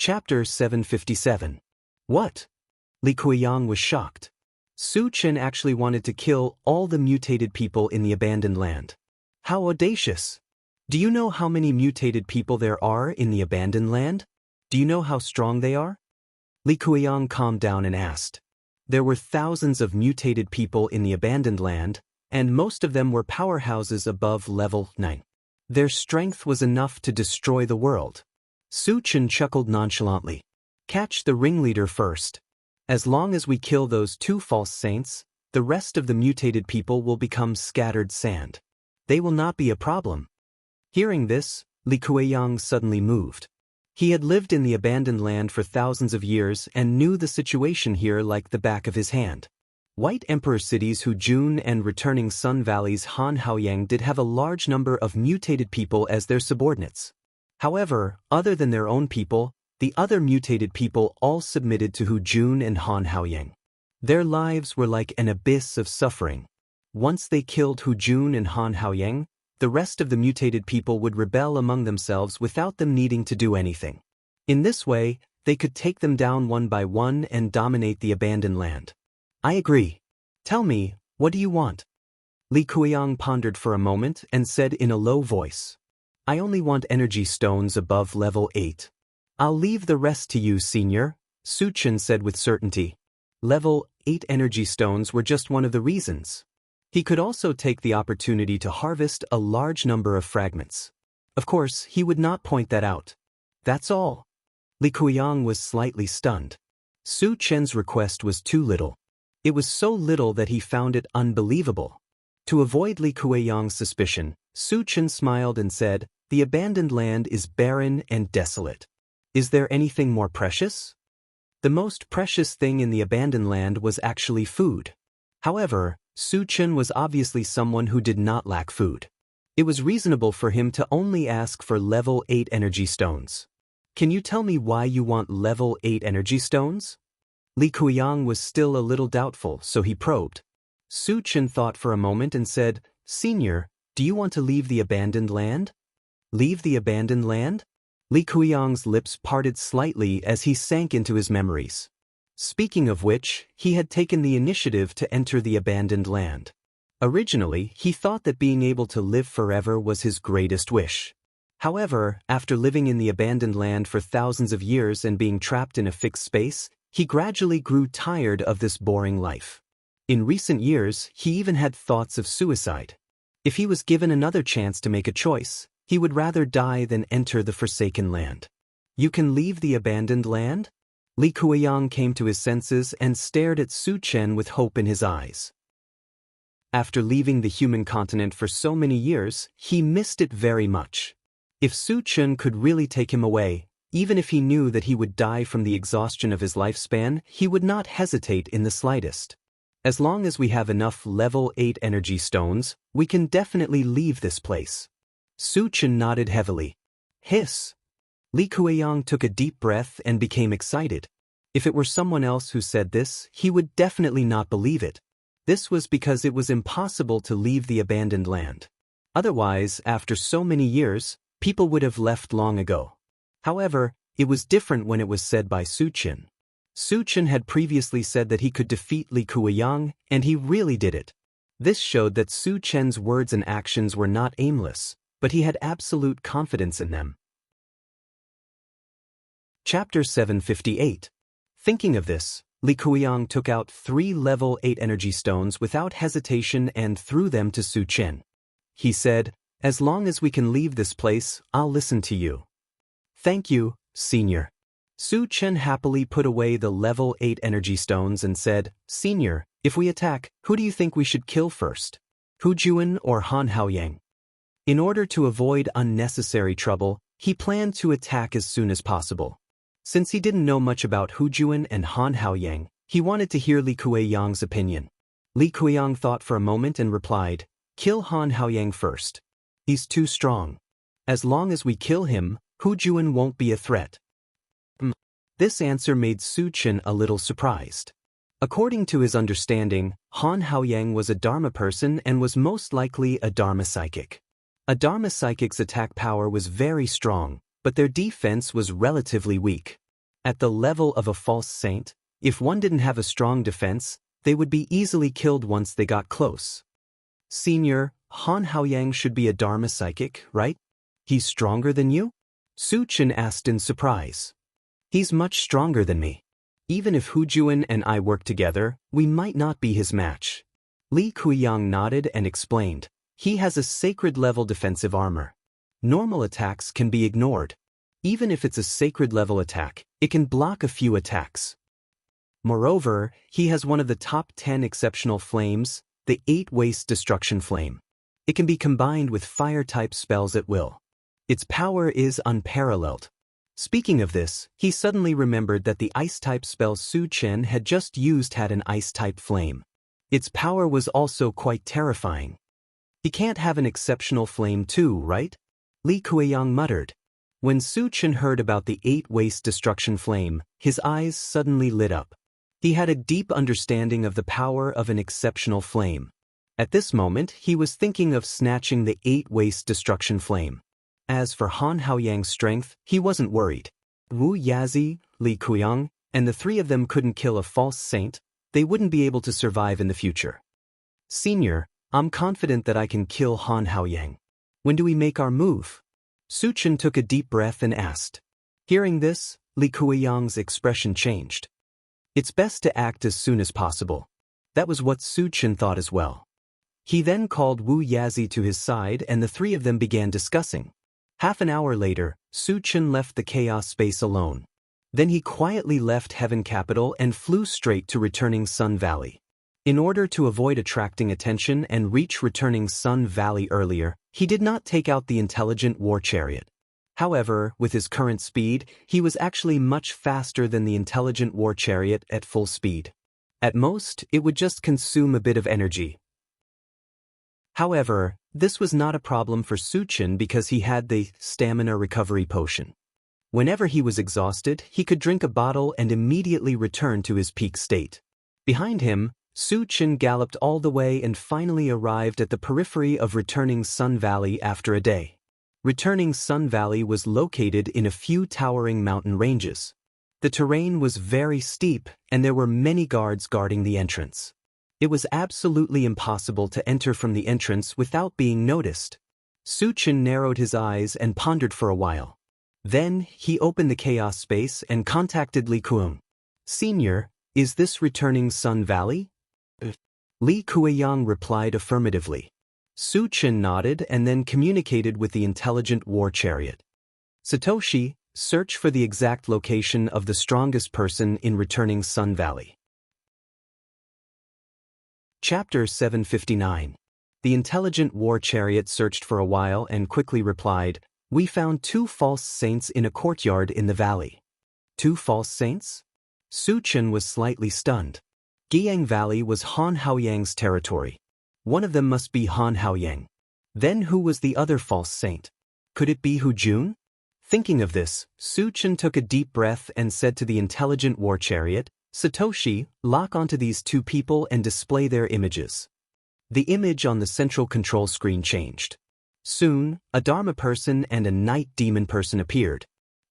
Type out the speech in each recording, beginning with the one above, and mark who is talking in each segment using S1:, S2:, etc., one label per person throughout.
S1: Chapter 757. What? Li Kuiyang was shocked. Su Chen actually wanted to kill all the mutated people in the abandoned land. How audacious! Do you know how many mutated people there are in the abandoned land? Do you know how strong they are? Li Kuiyang calmed down and asked. There were thousands of mutated people in the abandoned land, and most of them were powerhouses above level 9. Their strength was enough to destroy the world. Su Chen chuckled nonchalantly. Catch the ringleader first. As long as we kill those 2 false saints, the rest of the mutated people will become scattered sand. They will not be a problem. Hearing this, Li Kuiyang suddenly moved. He had lived in the abandoned land for thousands of years and knew the situation here like the back of his hand. White Emperor cities Hujun and returning Sun Valley's Han Haoyang did have a large number of mutated people as their subordinates. However, other than their own people, the other mutated people all submitted to Hujun and Han Haoyang. Their lives were like an abyss of suffering. Once they killed Hujun and Han Haoyang, the rest of the mutated people would rebel among themselves without them needing to do anything. In this way, they could take them down one by one and dominate the abandoned land. I agree. Tell me, what do you want? Li Kuiyang pondered for a moment and said in a low voice. I only want energy stones above level 8. I'll leave the rest to you, senior, Su Chen said with certainty. Level 8 energy stones were just one of the reasons. He could also take the opportunity to harvest a large number of fragments. Of course, he would not point that out. That's all. Li Kuiyang was slightly stunned. Su Chen's request was too little. It was so little that he found it unbelievable. To avoid Li Kuiyang's suspicion, Su Chen smiled and said, The abandoned land is barren and desolate. Is there anything more precious? The most precious thing in the abandoned land was actually food. However, Su Chen was obviously someone who did not lack food. It was reasonable for him to only ask for level 8 energy stones. Can you tell me why you want level 8 energy stones? Li Kuiyang was still a little doubtful, so he probed. Su Chen thought for a moment and said, Senior, do you want to leave the abandoned land? Leave the abandoned land? Li Kuiyang's lips parted slightly as he sank into his memories. Speaking of which, he had taken the initiative to enter the abandoned land. Originally, he thought that being able to live forever was his greatest wish. However, after living in the abandoned land for thousands of years and being trapped in a fixed space, he gradually grew tired of this boring life. In recent years, he even had thoughts of suicide. If he was given another chance to make a choice, he would rather die than enter the forsaken land. You can leave the abandoned land? Li Kuiyang came to his senses and stared at Su Chen with hope in his eyes. After leaving the human continent for so many years, he missed it very much. If Su Chen could really take him away, even if he knew that he would die from the exhaustion of his lifespan, he would not hesitate in the slightest. As long as we have enough level 8 energy stones, we can definitely leave this place. Su Chen nodded heavily. Hiss! Li Kuiyang took a deep breath and became excited. If it were someone else who said this, he would definitely not believe it. This was because it was impossible to leave the abandoned land. Otherwise, after so many years, people would have left long ago. However, it was different when it was said by Su Chen. Su Chen had previously said that he could defeat Li Kuiyang, and he really did it. This showed that Su Chen's words and actions were not aimless, but he had absolute confidence in them. Chapter 758. Thinking of this, Li Kuiyang took out 3 level 8 energy stones without hesitation and threw them to Su Chen. He said, As long as we can leave this place, I'll listen to you. Thank you, Senior. Su Chen happily put away the level 8 energy stones and said, Senior, if we attack, who do you think we should kill first? Hujun or Han Haoyang? In order to avoid unnecessary trouble, he planned to attack as soon as possible. Since he didn't know much about Hujun and Han Haoyang, he wanted to hear Li Kuiyang's opinion. Li Kuiyang thought for a moment and replied, Kill Han Haoyang first. He's too strong. As long as we kill him, Hujun won't be a threat. This answer made Su Chen a little surprised. According to his understanding, Han Haoyang was a Dharma person and was most likely a Dharma psychic. A Dharma psychic's attack power was very strong, but their defense was relatively weak. At the level of a false saint, if one didn't have a strong defense, they would be easily killed once they got close. Senior, Han Haoyang should be a Dharma psychic, right? He's stronger than you? Su Chen asked in surprise. He's much stronger than me. Even if Hu Juan and I work together, we might not be his match. Li Kuiyang nodded and explained. He has a sacred level defensive armor. Normal attacks can be ignored. Even if it's a sacred level attack, it can block a few attacks. Moreover, he has one of the top 10 exceptional flames, the 8-Waste Destruction Flame. It can be combined with fire-type spells at will. Its power is unparalleled. Speaking of this, he suddenly remembered that the ice-type spell Su Chen had just used had an ice-type flame. Its power was also quite terrifying. He can't have an exceptional flame too, right? Li Kuiyang muttered. When Su Chen heard about the 8-Waste Destruction Flame, his eyes suddenly lit up. He had a deep understanding of the power of an exceptional flame. At this moment, he was thinking of snatching the 8-Waste Destruction Flame. As for Han Haoyang's strength, he wasn't worried. Wu Yazi, Li Kuiyang, and the three of them couldn't kill a false saint. They wouldn't be able to survive in the future. Senior, I'm confident that I can kill Han Haoyang. When do we make our move? Su Chen took a deep breath and asked. Hearing this, Li Kuiyang's expression changed. It's best to act as soon as possible. That was what Su Chen thought as well. He then called Wu Yazi to his side and the three of them began discussing. Half an hour later, Su Chen left the chaos space alone. Then he quietly left Heaven Capital and flew straight to Returning Sun Valley. In order to avoid attracting attention and reach Returning Sun Valley earlier, he did not take out the intelligent war chariot. However, with his current speed, he was actually much faster than the intelligent war chariot at full speed. At most, it would just consume a bit of energy. However, this was not a problem for Su Chen because he had the stamina recovery potion. Whenever he was exhausted, he could drink a bottle and immediately return to his peak state. Behind him, Su Chen galloped all the way and finally arrived at the periphery of Returning Sun Valley after a day. Returning Sun Valley was located in a few towering mountain ranges. The terrain was very steep, and there were many guards guarding the entrance. It was absolutely impossible to enter from the entrance without being noticed. Su Chen narrowed his eyes and pondered for a while. Then, he opened the chaos space and contacted Li Kuiyang. Senior, is this Returning Sun Valley? Li Kuiyang replied affirmatively. Su Chen nodded and then communicated with the intelligent war chariot. Satoshi, search for the exact location of the strongest person in Returning Sun Valley. Chapter 759. The intelligent war chariot searched for a while and quickly replied, We found 2 false saints in a courtyard in the valley. 2 false saints? Su Chen was slightly stunned. Guiyang Valley was Han Haoyang's territory. One of them must be Han Haoyang. Then who was the other false saint? Could it be Hu Jun? Thinking of this, Su Chen took a deep breath and said to the intelligent war chariot, Satoshi, lock onto these 2 people and display their images. The image on the central control screen changed. Soon, a Dharma person and a night demon person appeared.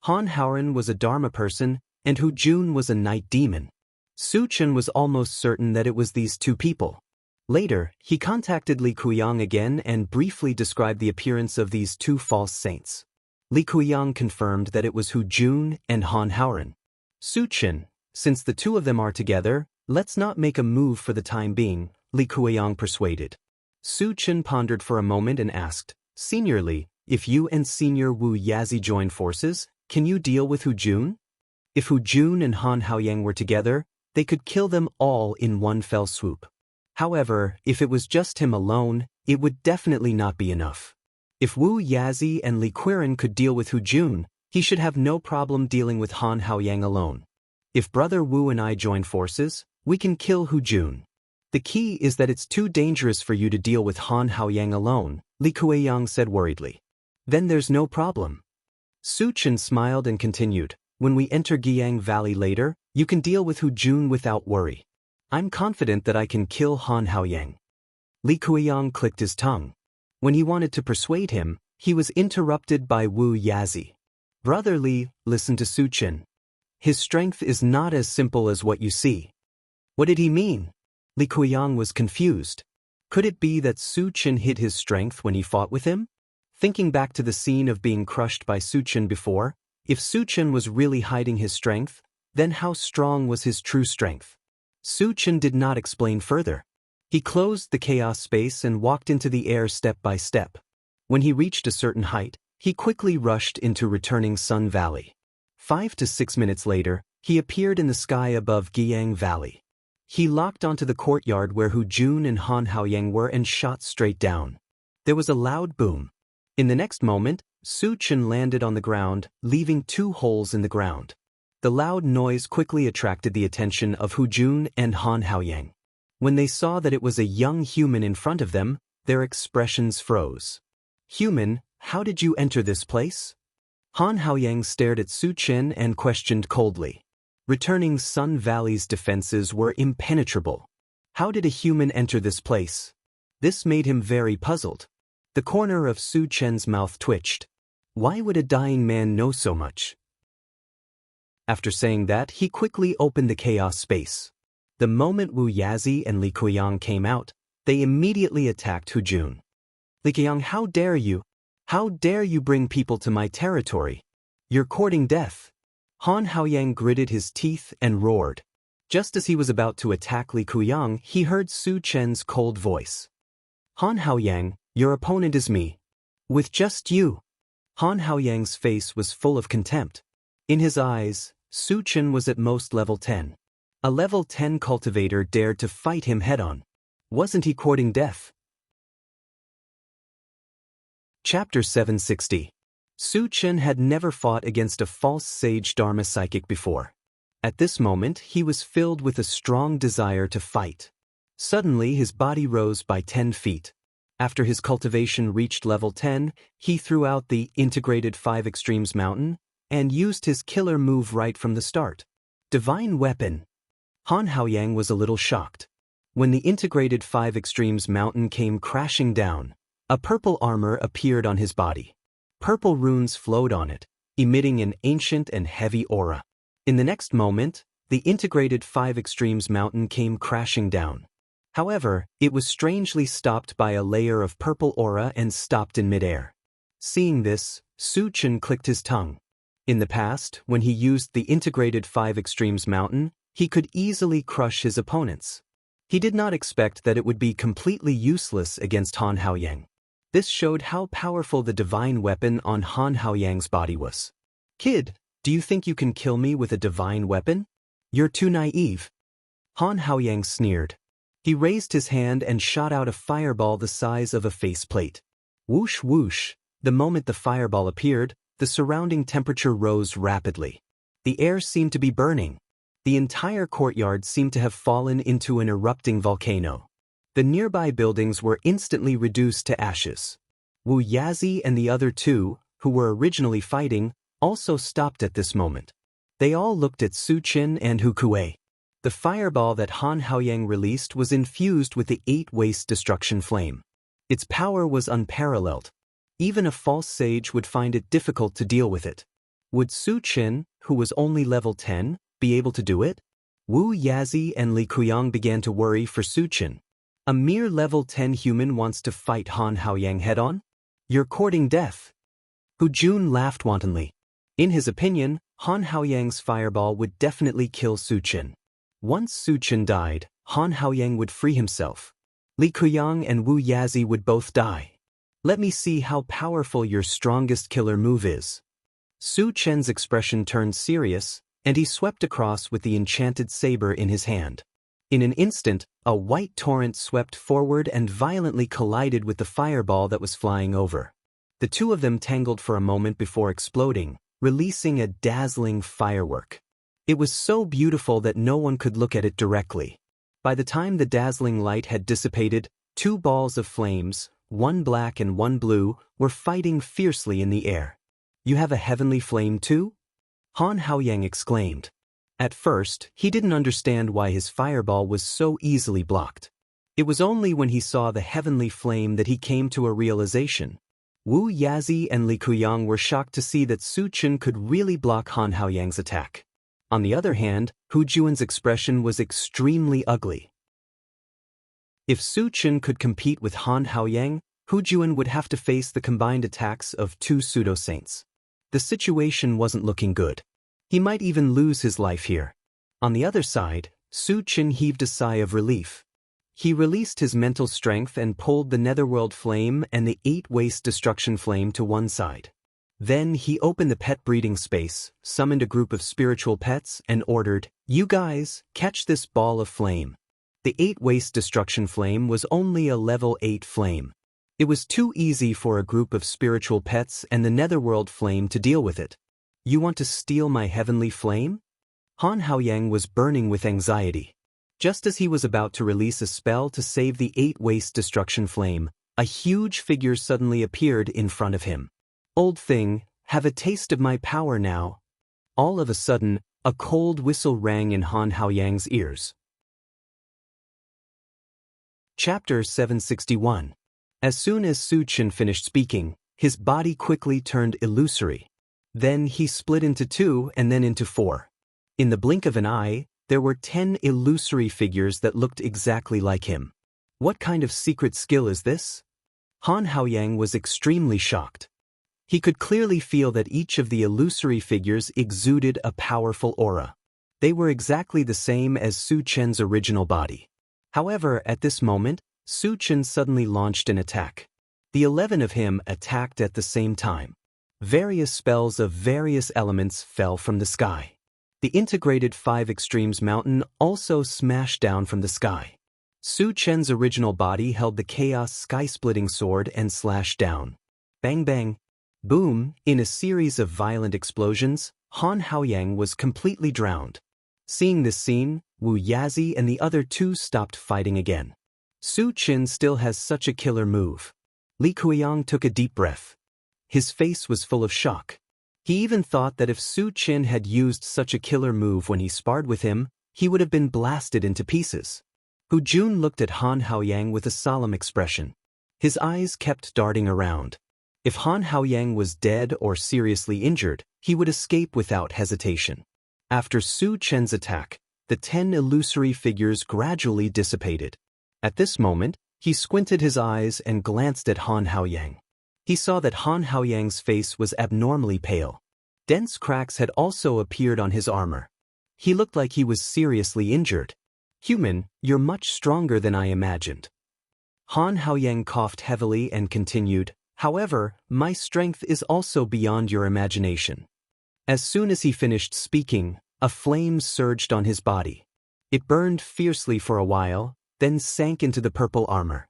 S1: Han Haoyang was a Dharma person, and Hu Jun was a night demon. Su Chen was almost certain that it was these 2 people. Later, he contacted Li Kuiyang again and briefly described the appearance of these 2 false saints. Li Kuiyang confirmed that it was Hu Jun and Han Haoyang. Su Chen, since the 2 of them are together, let's not make a move for the time being, Li Kuiyang persuaded. Su Chen pondered for a moment and asked, Senior Li, if you and Senior Wu Yazi join forces, can you deal with Hu Jun? If Hu Jun and Han Haoyang were together, they could kill them all in one fell swoop. However, if it was just him alone, it would definitely not be enough. If Wu Yazi and Li Kuiyang could deal with Hu Jun, he should have no problem dealing with Han Haoyang alone. If Brother Wu and I join forces, we can kill Hu Jun. The key is that it's too dangerous for you to deal with Han Haoyang alone, Li Kuiyang said worriedly. Then there's no problem. Su Chen smiled and continued, when we enter Guiyang Valley later, you can deal with Hu Jun without worry. I'm confident that I can kill Han Haoyang. Li Kuiyang clicked his tongue. When he wanted to persuade him, he was interrupted by Wu Yazi. Brother Li, listen to Su Chen. His strength is not as simple as what you see. What did he mean? Li Kuiyang was confused. Could it be that Su Chen hid his strength when he fought with him? Thinking back to the scene of being crushed by Su Chen before, if Su Chen was really hiding his strength, then how strong was his true strength? Su Chen did not explain further. He closed the chaos space and walked into the air step by step. When he reached a certain height, he quickly rushed into returning Sun Valley. 5 to 6 minutes later, he appeared in the sky above Guiyang Valley. He locked onto the courtyard where Hu Jun and Han Haoyang were and shot straight down. There was a loud boom. In the next moment, Su Chen landed on the ground, leaving 2 holes in the ground. The loud noise quickly attracted the attention of Hu Jun and Han Haoyang. When they saw that it was a young human in front of them, their expressions froze. "Human, how did you enter this place?" Han Haoyang stared at Su Chen and questioned coldly. Returning Sun Valley's defenses were impenetrable. How did a human enter this place? This made him very puzzled. The corner of Su Chen's mouth twitched. Why would a dying man know so much? After saying that, he quickly opened the chaos space. The moment Wu Yazi and Li Kuiyang came out, they immediately attacked Hu Jun. "Li Kuiyang, how dare you? How dare you bring people to my territory? You're courting death." Han Haoyang gritted his teeth and roared. Just as he was about to attack Li Kuiyang, he heard Su Chen's cold voice. "Han Haoyang, your opponent is me. With just you." Han Haoyang's face was full of contempt. In his eyes, Su Chen was at most level 10. A level 10 cultivator dared to fight him head-on. Wasn't he courting death? Chapter 760. Su Chen had never fought against a false sage Dharma psychic before. At this moment, he was filled with a strong desire to fight. Suddenly, his body rose by 10 feet. After his cultivation reached level 10, he threw out the Integrated 5 Extremes Mountain and used his killer move right from the start. Divine Weapon. Han Haoyang was a little shocked. When the Integrated 5 Extremes Mountain came crashing down, a purple armor appeared on his body. Purple runes flowed on it, emitting an ancient and heavy aura. In the next moment, the Integrated 5 Extremes Mountain came crashing down. However, it was strangely stopped by a layer of purple aura and stopped in midair. Seeing this, Su Chen clicked his tongue. In the past, when he used the Integrated 5 Extremes Mountain, he could easily crush his opponents. He did not expect that it would be completely useless against Han Haoyang. This showed how powerful the divine weapon on Han Haoyang's body was. "Kid, do you think you can kill me with a divine weapon? You're too naive." Han Haoyang sneered. He raised his hand and shot out a fireball the size of a faceplate. Whoosh whoosh, the moment the fireball appeared, the surrounding temperature rose rapidly. The air seemed to be burning. The entire courtyard seemed to have fallen into an erupting volcano. The nearby buildings were instantly reduced to ashes. Wu Yazi and the other 2, who were originally fighting, also stopped at this moment. They all looked at Su Chen and Hu Kuei. The fireball that Han Haoyang released was infused with the 8 waste destruction flame. Its power was unparalleled. Even a false sage would find it difficult to deal with it. Would Su Chen, who was only level 10, be able to do it? Wu Yazi and Li Kuiyang began to worry for Su Chen. A mere level 10 human wants to fight Han Haoyang head-on? You're courting death. Hu Jun laughed wantonly. In his opinion, Han Haoyang's fireball would definitely kill Su Chen. Once Su Chen died, Han Haoyang would free himself. Li Kuiyang and Wu Yazi would both die. Let me see how powerful your strongest killer move is. Su Chen's expression turned serious, and he swept across with the enchanted saber in his hand. In an instant, a white torrent swept forward and violently collided with the fireball that was flying over. The 2 of them tangled for a moment before exploding, releasing a dazzling firework. It was so beautiful that no one could look at it directly. By the time the dazzling light had dissipated, 2 balls of flames, one black and one blue, were fighting fiercely in the air. "You have a heavenly flame too?" Han Haoyang exclaimed. At first, he didn't understand why his fireball was so easily blocked. It was only when he saw the heavenly flame that he came to a realization. Wu Yazi and Li Kuiyang were shocked to see that Su Chen could really block Han Haoyang's attack. On the other hand, Hu Juan's expression was extremely ugly. If Su Chen could compete with Han Haoyang, Hu Juan would have to face the combined attacks of two pseudo-saints. The situation wasn't looking good. He might even lose his life here. On the other side, Su Chen heaved a sigh of relief. He released his mental strength and pulled the Netherworld Flame and the 8-Waste Destruction Flame to one side. Then he opened the pet breeding space, summoned a group of spiritual pets, and ordered, "You guys, catch this ball of flame." The 8-Waste Destruction Flame was only a level 8 flame. It was too easy for a group of spiritual pets and the Netherworld Flame to deal with it. "You want to steal my heavenly flame?" Han Haoyang was burning with anxiety. Just as he was about to release a spell to save the 8-Waste Destruction Flame, a huge figure suddenly appeared in front of him. "Old thing, have a taste of my power now." All of a sudden, a cold whistle rang in Han Haoyang's ears. Chapter 761. As soon as Su Chen finished speaking, his body quickly turned illusory. Then he split into 2 and then into 4. In the blink of an eye, there were 10 illusory figures that looked exactly like him. What kind of secret skill is this? Han Haoyang was extremely shocked. He could clearly feel that each of the illusory figures exuded a powerful aura. They were exactly the same as Su Chen's original body. However, at this moment, Su Chen suddenly launched an attack. The 11 of him attacked at the same time. Various spells of various elements fell from the sky. The integrated 5 Extremes Mountain also smashed down from the sky. Su Chen's original body held the Chaos Sky-Splitting Sword and slashed down. Bang bang. Boom, in a series of violent explosions, Han Haoyang was completely drowned. Seeing this scene, Wu Yazi and the other 2 stopped fighting again. Su Chen still has such a killer move. Li Kuiyang took a deep breath. His face was full of shock. He even thought that if Su Chen had used such a killer move when he sparred with him, he would have been blasted into pieces. Hu Jun looked at Han Haoyang with a solemn expression. His eyes kept darting around. If Han Haoyang was dead or seriously injured, he would escape without hesitation. After Su Chen's attack, the 10 illusory figures gradually dissipated. At this moment, he squinted his eyes and glanced at Han Haoyang. He saw that Han Haoyang's face was abnormally pale. Dense cracks had also appeared on his armor. He looked like he was seriously injured. "Human, you're much stronger than I imagined." Han Haoyang coughed heavily and continued, "However, my strength is also beyond your imagination." As soon as he finished speaking, a flame surged on his body. It burned fiercely for a while, then sank into the purple armor.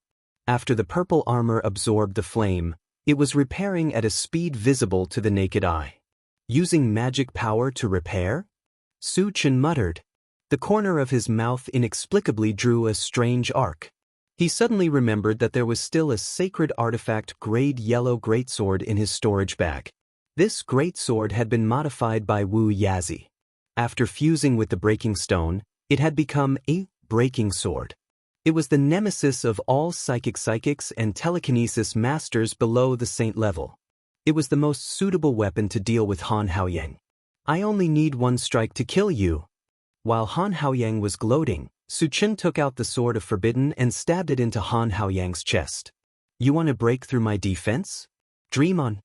S1: After the purple armor absorbed the flame, it was repairing at a speed visible to the naked eye. Using magic power to repair? Su Chen muttered. The corner of his mouth inexplicably drew a strange arc. He suddenly remembered that there was still a sacred artifact grade yellow greatsword in his storage bag. This greatsword had been modified by Wu Yazi. After fusing with the breaking stone, it had become a breaking sword. It was the nemesis of all psychics and telekinesis masters below the saint level. It was the most suitable weapon to deal with Han Haoyang. "I only need 1 strike to kill you." While Han Haoyang was gloating, Su Chen took out the Sword of Forbidden and stabbed it into Han Haoyang's chest. "You want to break through my defense? Dream on."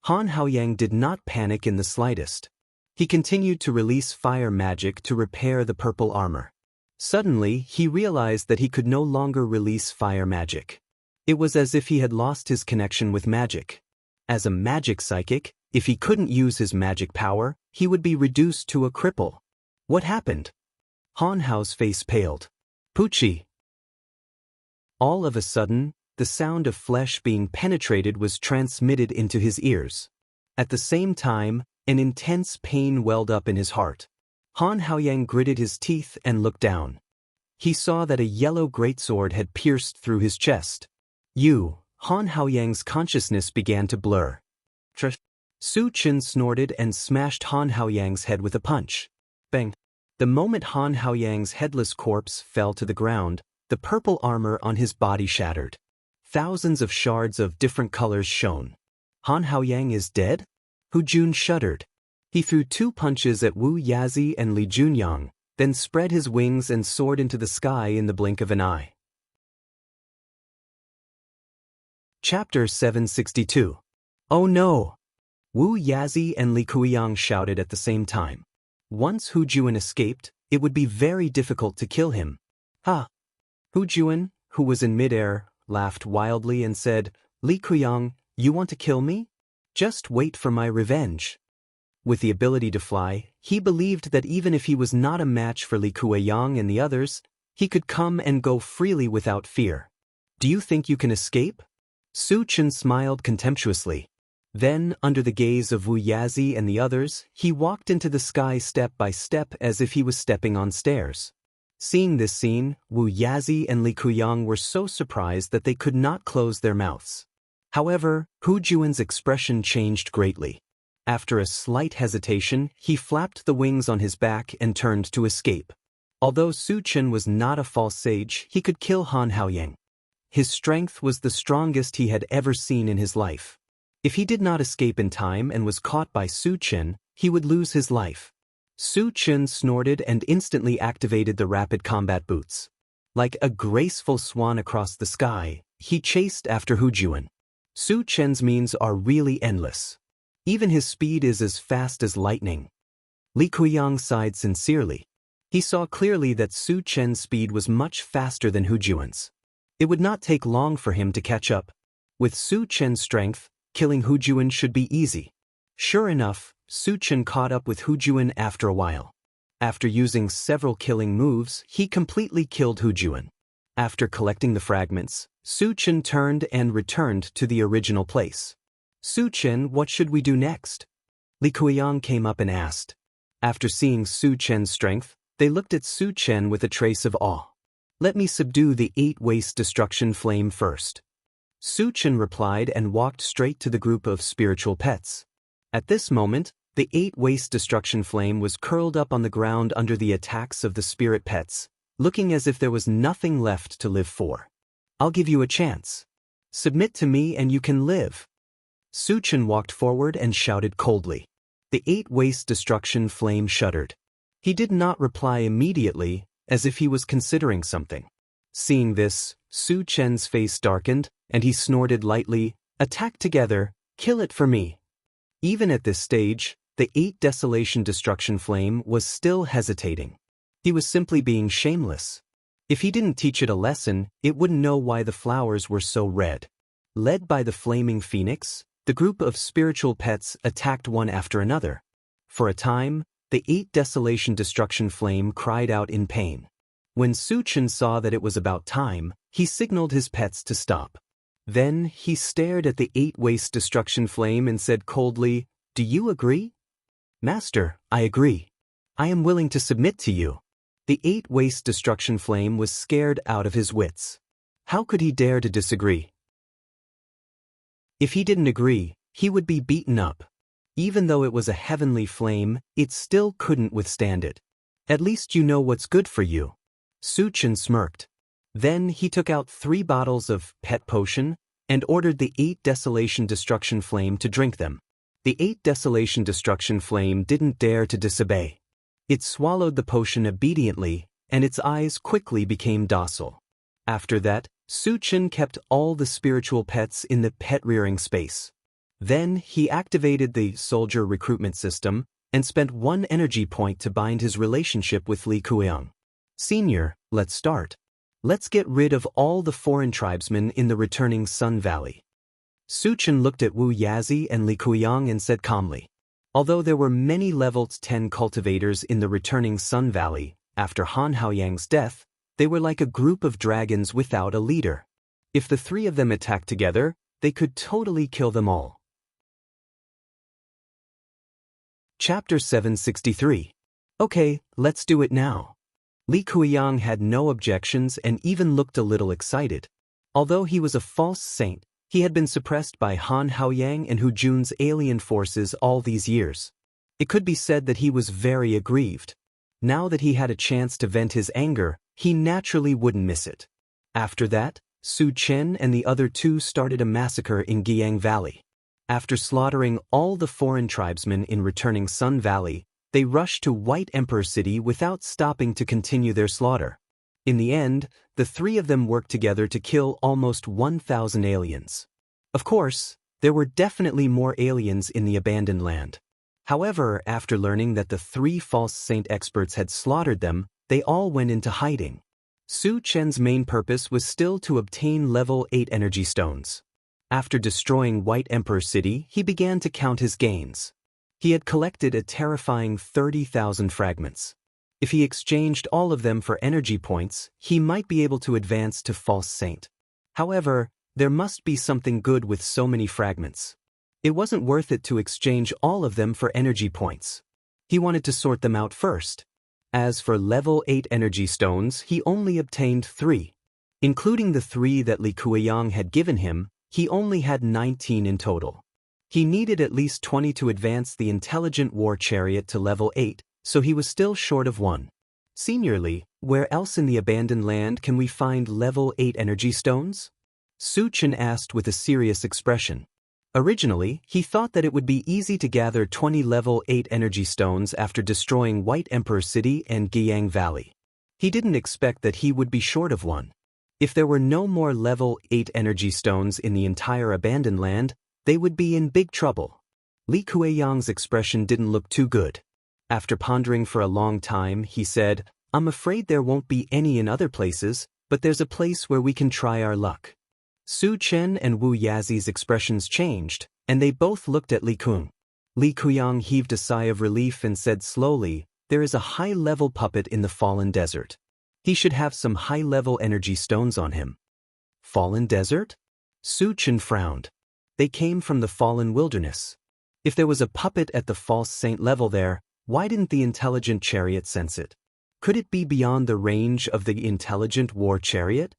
S1: Han Haoyang did not panic in the slightest. He continued to release fire magic to repair the purple armor. Suddenly, he realized that he could no longer release fire magic. It was as if he had lost his connection with magic. As a magic psychic, if he couldn't use his magic power, he would be reduced to a cripple. What happened? Han Hao's face paled. "Pucci." All of a sudden, the sound of flesh being penetrated was transmitted into his ears. At the same time, an intense pain welled up in his heart. Han Haoyang gritted his teeth and looked down. He saw that a yellow greatsword had pierced through his chest. Han Haoyang's consciousness began to blur. Su Chen snorted and smashed Han Haoyang's head with a punch. Bang! The moment Han Haoyang's headless corpse fell to the ground, the purple armor on his body shattered. Thousands of shards of different colors shone. Han Haoyang is dead? Hu Jun shuddered. He threw 2 punches at Wu Yazi and Li Junyang, then spread his wings and soared into the sky in the blink of an eye. Chapter 762. Oh no! Wu Yazi and Li Kuiyang shouted at the same time. Once Hu Juan escaped, it would be very difficult to kill him. Ha! Hu Juan, who was in midair, laughed wildly and said, Li Kuiyang, you want to kill me? Just wait for my revenge. With the ability to fly, he believed that even if he was not a match for Li Kuiyang and the others, he could come and go freely without fear. Do you think you can escape? Su Chen smiled contemptuously. Then, under the gaze of Wu Yazi and the others, he walked into the sky step by step as if he was stepping on stairs. Seeing this scene, Wu Yazi and Li Kuiyang were so surprised that they could not close their mouths. However, Hu Juan's expression changed greatly. After a slight hesitation, he flapped the wings on his back and turned to escape. Although Su Chen was not a false sage, he could kill Han Haoyang. His strength was the strongest he had ever seen in his life. If he did not escape in time and was caught by Su Chen, he would lose his life. Su Chen snorted and instantly activated the rapid combat boots. Like a graceful swan across the sky, he chased after Hu Juan. Su Chen's means are really endless. Even his speed is as fast as lightning. Li Kuiyang sighed sincerely. He saw clearly that Su Chen's speed was much faster than Hu Juan's. It would not take long for him to catch up. With Su Chen's strength, killing Hu Juan should be easy. Sure enough, Su Chen caught up with Hu Juan after a while. After using several killing moves, he completely killed Hu Juan. After collecting the fragments, Su Chen turned and returned to the original place. Su Chen, what should we do next? Li Kuiyang came up and asked. After seeing Su Chen's strength, they looked at Su Chen with a trace of awe. Let me subdue the 8 waste destruction flame first. Su Chen replied and walked straight to the group of spiritual pets. At this moment, the 8 waste destruction flame was curled up on the ground under the attacks of the spirit pets, looking as if there was nothing left to live for. I'll give you a chance. Submit to me and you can live. Su Chen walked forward and shouted coldly. The 8 waste destruction flame shuddered. He did not reply immediately, as if he was considering something. Seeing this, Su Chen's face darkened, and he snorted lightly, Attack together, kill it for me. Even at this stage, the 8 desolation destruction flame was still hesitating. He was simply being shameless. If he didn't teach it a lesson, it wouldn't know why the flowers were so red. Led by the flaming phoenix, the group of spiritual pets attacked one after another. For a time, the 8 desolation destruction flame cried out in pain. When Su Chen saw that it was about time, he signaled his pets to stop. Then he stared at the 8 waste destruction flame and said coldly, Do you agree? Master, I agree. I am willing to submit to you. The 8 waste destruction flame was scared out of his wits. How could he dare to disagree? If he didn't agree, he would be beaten up. Even though it was a heavenly flame, it still couldn't withstand it. At least you know what's good for you. Su Chen smirked. Then he took out 3 bottles of pet potion and ordered the 8 desolation destruction flame to drink them. The 8 desolation destruction flame didn't dare to disobey. It swallowed the potion obediently, and its eyes quickly became docile. After that, Su Chen kept all the spiritual pets in the pet-rearing space. Then he activated the soldier recruitment system and spent 1 energy point to bind his relationship with Li Kuiyang. Senior, let's start. Let's get rid of all the foreign tribesmen in the returning Sun Valley. Su Chen looked at Wu Yazi and Li Kuiyang and said calmly. Although there were many level 10 cultivators in the returning Sun Valley, after Han Haoyang's death, they were like a group of dragons without a leader. If the 3 of them attacked together, they could totally kill them all. Chapter 763. Okay, let's do it now. Li Kuiyang had no objections and even looked a little excited. Although he was a false saint, he had been suppressed by Han Haoyang and Hu Jun's alien forces all these years. It could be said that he was very aggrieved. Now that he had a chance to vent his anger, he naturally wouldn't miss it. After that, Su Chen and the other 2 started a massacre in Guiyang Valley. After slaughtering all the foreign tribesmen in returning Sun Valley, they rushed to White Emperor City without stopping to continue their slaughter. In the end, the three of them worked together to kill almost 1,000 aliens. Of course, there were definitely more aliens in the abandoned land. However, after learning that the three false saint experts had slaughtered them, they all went into hiding. Su Chen's main purpose was still to obtain level 8 energy stones. After destroying White Emperor City, he began to count his gains. He had collected a terrifying 30,000 fragments. If he exchanged all of them for energy points, he might be able to advance to False Saint. However, there must be something good with so many fragments. It wasn't worth it to exchange all of them for energy points. He wanted to sort them out first. As for level 8 energy stones, he only obtained 3. Including the 3 that Li Kuiyang had given him, he only had 19 in total. He needed at least 20 to advance the intelligent war chariot to level 8, so he was still short of 1. Senior Li, where else in the abandoned land can we find level 8 energy stones? Su Chen asked with a serious expression. Originally, he thought that it would be easy to gather 20 level 8 energy stones after destroying White Emperor City and Guiyang Valley. He didn't expect that he would be short of 1. If there were no more level 8 energy stones in the entire abandoned land, they would be in big trouble. Li Kuiyang's expression didn't look too good. After pondering for a long time, he said, "I'm afraid there won't be any in other places, but there's a place where we can try our luck." Su Chen and Wu Yazi's expressions changed, and they both looked at Li Kung. Li Kuiyang heaved a sigh of relief and said slowly, "There is a high-level puppet in the Fallen Desert. He should have some high-level energy stones on him." Fallen Desert? Su Chen frowned. They came from the Fallen Wilderness. If there was a puppet at the False Saint level there, why didn't the intelligent chariot sense it? Could it be beyond the range of the intelligent war chariot?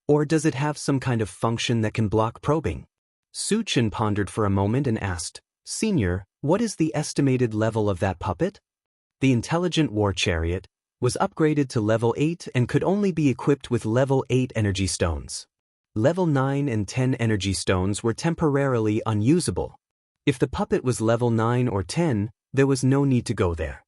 S1: Or does it have some kind of function that can block probing? Su Chen pondered for a moment and asked, "Senior, what is the estimated level of that puppet?" The intelligent war chariot was upgraded to level 8 and could only be equipped with level 8 energy stones. Level 9 and 10 energy stones were temporarily unusable. If the puppet was level 9 or 10, there was no need to go there.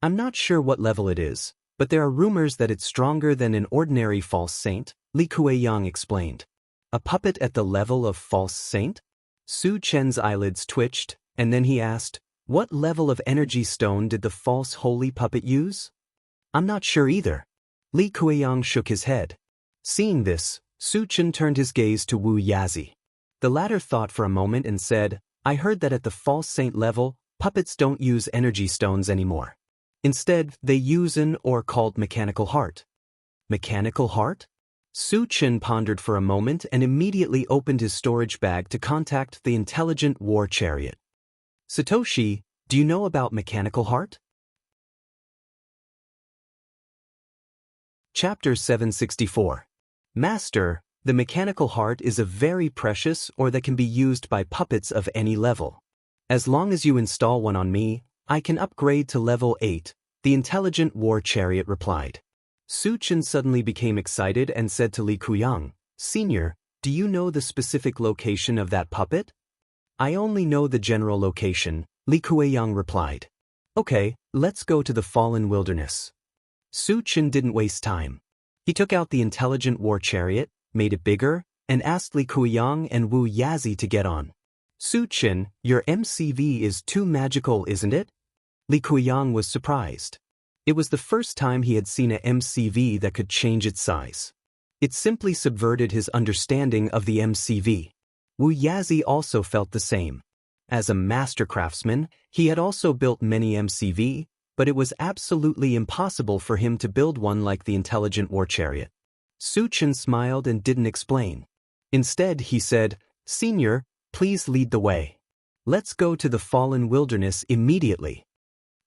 S1: "I'm not sure what level it is, but there are rumors that it's stronger than an ordinary false saint," Li Kuiyang explained. "A puppet at the level of false saint?" Su Chen's eyelids twitched, and then he asked, "What level of energy stone did the false holy puppet use?" "I'm not sure either." Li Kuiyang shook his head. Seeing this, Su Chen turned his gaze to Wu Yazi. The latter thought for a moment and said, "I heard that at the false saint level, puppets don't use energy stones anymore. Instead, they use an or called mechanical heart." Mechanical heart? Su Chen pondered for a moment and immediately opened his storage bag to contact the intelligent war chariot. "Satoshi, do you know about mechanical heart?" Chapter 764. Master, the mechanical heart is a very precious or that can be used by puppets of any level. As long as you install one on me, I can upgrade to level 8, the intelligent war chariot replied. Su Chen suddenly became excited and said to Li Kuiyang, "Senior, do you know the specific location of that puppet?" "I only know the general location," Li Kuiyang replied. "Okay, let's go to the Fallen Wilderness." Su Chen didn't waste time. He took out the intelligent war chariot, made it bigger, and asked Li Kuiyang and Wu Yazi to get on. "Su Chen, your MCV is too magical, isn't it?" Li Kuiyang was surprised. It was the first time he had seen a MCV that could change its size. It simply subverted his understanding of the MCV. Wu Yazi also felt the same. As a master craftsman, he had also built many MCV, but it was absolutely impossible for him to build one like the intelligent war chariot. Su Chen smiled and didn't explain. Instead, he said, "Senior, please lead the way. Let's go to the Fallen Wilderness immediately."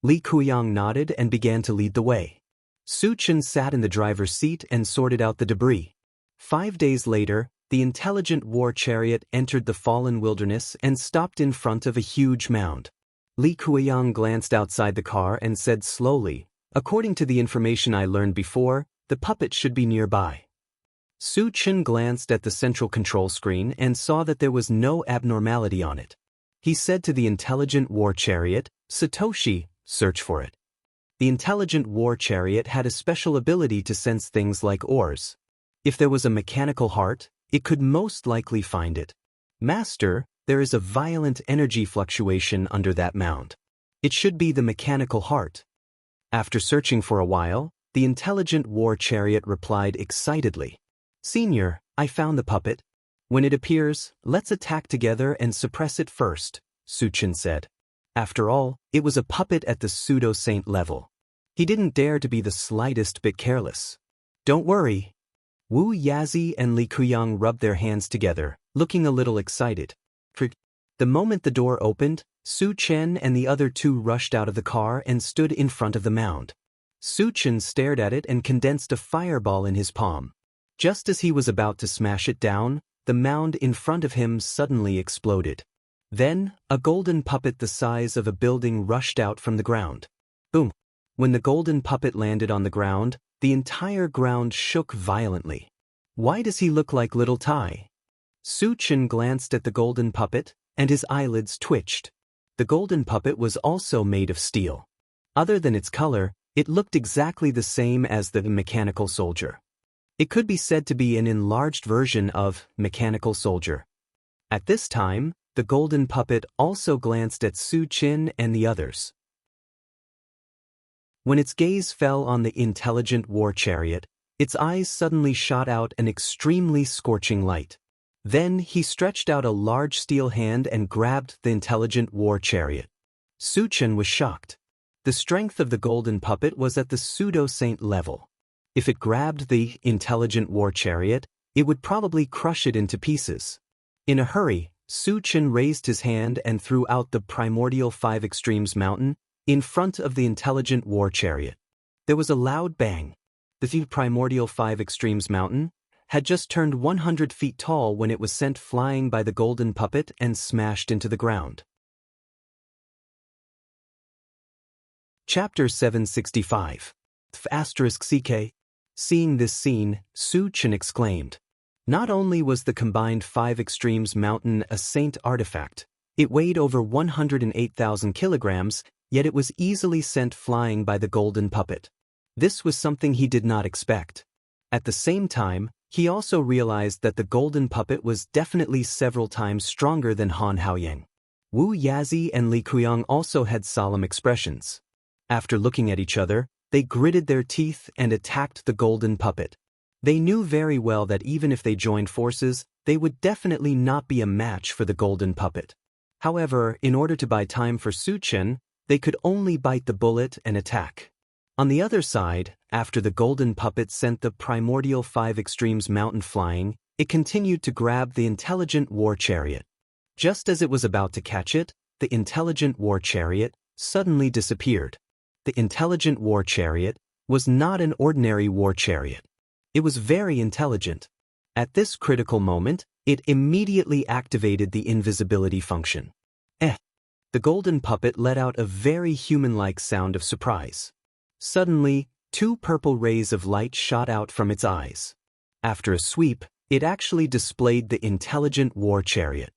S1: Li Kuiyang nodded and began to lead the way. Su Chen sat in the driver's seat and sorted out the debris. 5 days later, the intelligent war chariot entered the Fallen Wilderness and stopped in front of a huge mound. Li Kuiyang glanced outside the car and said slowly, "According to the information I learned before, the puppet should be nearby." Su Chen glanced at the central control screen and saw that there was no abnormality on it. He said to the intelligent war chariot, "Satoshi, search for it." The intelligent war chariot had a special ability to sense things like ores. If there was a mechanical heart, it could most likely find it. "Master, there is a violent energy fluctuation under that mound. It should be the mechanical heart." After searching for a while, the intelligent war chariot replied excitedly, "Senior, I found the puppet. When it appears, let's attack together and suppress it first," Su Chen said. After all, it was a puppet at the pseudo-saint level. He didn't dare to be the slightest bit careless. "Don't worry." Wu Yazi and Li Kuyang rubbed their hands together, looking a little excited. The moment the door opened, Su Chen and the other two rushed out of the car and stood in front of the mound. Su Chen stared at it and condensed a fireball in his palm. Just as he was about to smash it down, the mound in front of him suddenly exploded. Then, a golden puppet the size of a building rushed out from the ground. Boom! When the golden puppet landed on the ground, the entire ground shook violently. "Why does he look like Little Tai?" Su Chen glanced at the golden puppet, and his eyelids twitched. The golden puppet was also made of steel. Other than its color, it looked exactly the same as the mechanical soldier. It could be said to be an enlarged version of Mechanical Soldier. At this time, the golden puppet also glanced at Su Chen and the others. When its gaze fell on the intelligent war chariot, its eyes suddenly shot out an extremely scorching light. Then he stretched out a large steel hand and grabbed the intelligent war chariot. Su Chen was shocked. The strength of the golden puppet was at the pseudo-saint level. If it grabbed the intelligent war chariot, it would probably crush it into pieces. In a hurry, Su Chen raised his hand and threw out the primordial 5 extremes mountain in front of the intelligent war chariot. There was a loud bang. The primordial 5 extremes mountain had just turned 100 feet tall when it was sent flying by the golden puppet and smashed into the ground. Chapter 765. *CK. Seeing this scene, Su Chen exclaimed. Not only was the combined 5 extremes mountain a saint artifact, it weighed over 108,000 kilograms, yet it was easily sent flying by the golden puppet. This was something he did not expect. At the same time, he also realized that the golden puppet was definitely several times stronger than Han Haoyang. Wu Yazi and Li Kuyang also had solemn expressions. After looking at each other, they gritted their teeth and attacked the golden puppet. They knew very well that even if they joined forces, they would definitely not be a match for the golden puppet. However, in order to buy time for Su Chen, they could only bite the bullet and attack. On the other side, after the golden puppet sent the primordial 5 extremes mountain flying, it continued to grab the intelligent war chariot. Just as it was about to catch it, the intelligent war chariot suddenly disappeared. The intelligent war chariot was not an ordinary war chariot. It was very intelligent. At this critical moment, it immediately activated the invisibility function. The golden puppet let out a very human-like sound of surprise. Suddenly, 2 purple rays of light shot out from its eyes. After a sweep, it actually displayed the intelligent war chariot.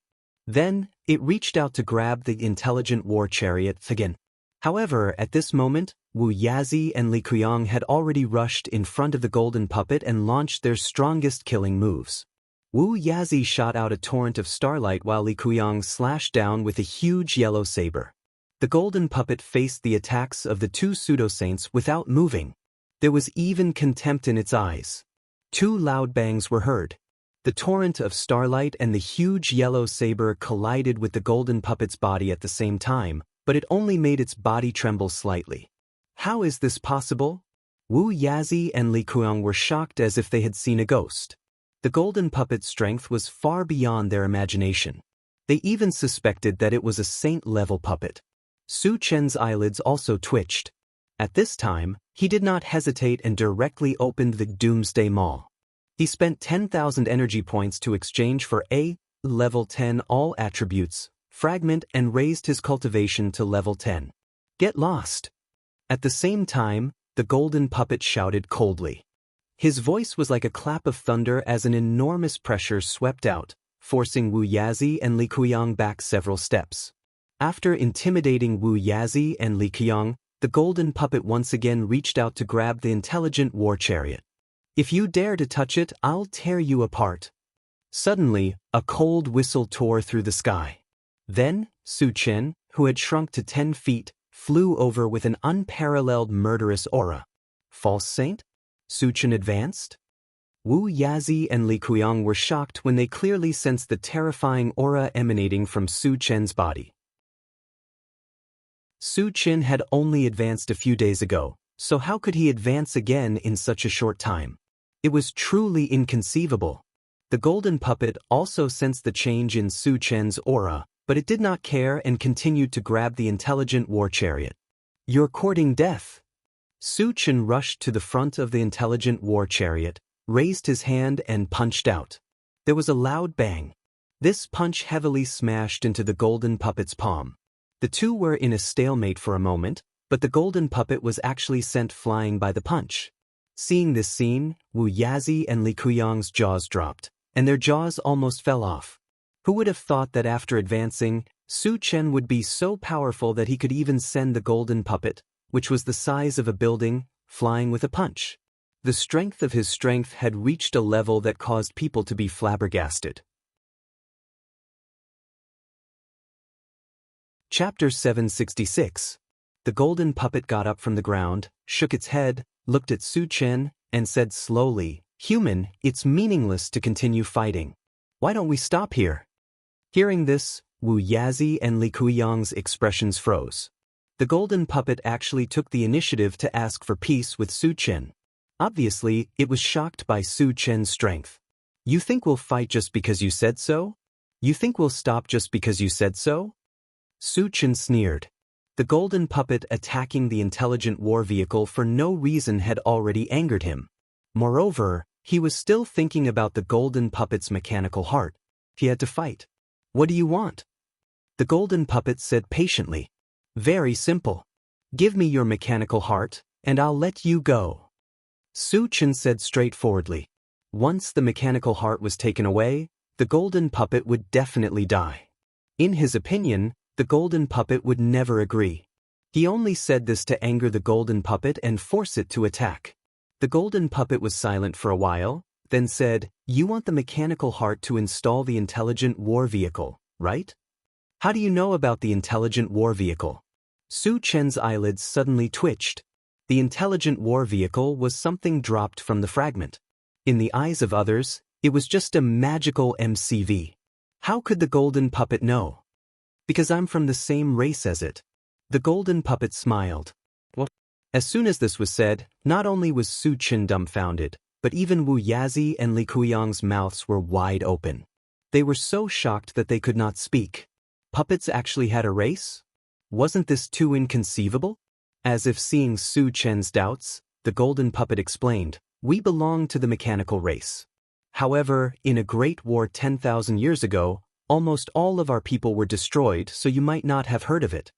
S1: Then, it reached out to grab the intelligent war chariot again. However, at this moment, Wu Yazi and Li Kuyang had already rushed in front of the golden puppet and launched their strongest killing moves. Wu Yazi shot out a torrent of starlight while Li Kuyang slashed down with a huge yellow saber. The golden puppet faced the attacks of the 2 pseudo-saints without moving. There was even contempt in its eyes. 2 loud bangs were heard. The torrent of starlight and the huge yellow saber collided with the golden puppet's body at the same time, but it only made its body tremble slightly. How is this possible? Wu Yazi and Li Kuyang were shocked as if they had seen a ghost. The golden puppet's strength was far beyond their imagination. They even suspected that it was a saint-level puppet. Su Chen's eyelids also twitched. At this time, he did not hesitate and directly opened the Doomsday Maul. He spent 10,000 energy points to exchange for a level 10 all attributes, fragment, and raised his cultivation to level 10. Get lost. At the same time, the golden puppet shouted coldly. His voice was like a clap of thunder as an enormous pressure swept out, forcing Wu Yazi and Li Kuyang back several steps. After intimidating Wu Yazi and Li Kuyang, the golden puppet once again reached out to grab the intelligent war chariot. "If you dare to touch it, I'll tear you apart." Suddenly, a cold whistle tore through the sky. Then, Su Chen, who had shrunk to 10 feet, flew over with an unparalleled murderous aura. False saint? Su Chen advanced? Wu Yazi and Li Kuyang were shocked when they clearly sensed the terrifying aura emanating from Su Chen's body. Su Chen had only advanced a few days ago, so how could he advance again in such a short time? It was truly inconceivable. The golden puppet also sensed the change in Su Chen's aura, but it did not care and continued to grab the intelligent war chariot. "You're courting death." Su Chen rushed to the front of the intelligent war chariot, raised his hand and punched out. There was a loud bang. This punch heavily smashed into the golden puppet's palm. The two were in a stalemate for a moment, but the golden puppet was actually sent flying by the punch. Seeing this scene, Wu Yazi and Li Kuyang's jaws dropped, and their jaws almost fell off. Who would have thought that after advancing, Su Chen would be so powerful that he could even send the golden puppet, which was the size of a building, flying with a punch? The strength of his strength had reached a level that caused people to be flabbergasted. Chapter 766. The golden puppet got up from the ground, shook its head, looked at Su Chen, and said slowly, "Human, it's meaningless to continue fighting. Why don't we stop here?" Hearing this, Wu Yazi and Li Kuyang's expressions froze. The golden puppet actually took the initiative to ask for peace with Su Chen. Obviously, it was shocked by Su Chen's strength. "You think we'll fight just because you said so? You think we'll stop just because you said so?" Su Chen sneered. The golden puppet attacking the intelligent war vehicle for no reason had already angered him. Moreover, he was still thinking about the golden puppet's mechanical heart. He had to fight. "What do you want?" The golden puppet said patiently. "Very simple. Give me your mechanical heart, and I'll let you go." Su Chen said straightforwardly. Once the mechanical heart was taken away, the golden puppet would definitely die. In his opinion, the golden puppet would never agree. He only said this to anger the golden puppet and force it to attack. The golden puppet was silent for a while, then said, "You want the mechanical heart to install the intelligent war vehicle, right? How do you know about the intelligent war vehicle?" Su Chen's eyelids suddenly twitched. The intelligent war vehicle was something dropped from the fragment. In the eyes of others, it was just a magical MCV. How could the golden puppet know? "Because I'm from the same race as it." The golden puppet smiled. What? As soon as this was said, not only was Su Chen dumbfounded, but even Wu Yazi and Li Kuyang's mouths were wide open. They were so shocked that they could not speak. Puppets actually had a race? Wasn't this too inconceivable? As if seeing Su Chen's doubts, the golden puppet explained, "We belong to the mechanical race. However, in a great war 10,000 years ago, almost all of our people were destroyed, so you might not have heard of it."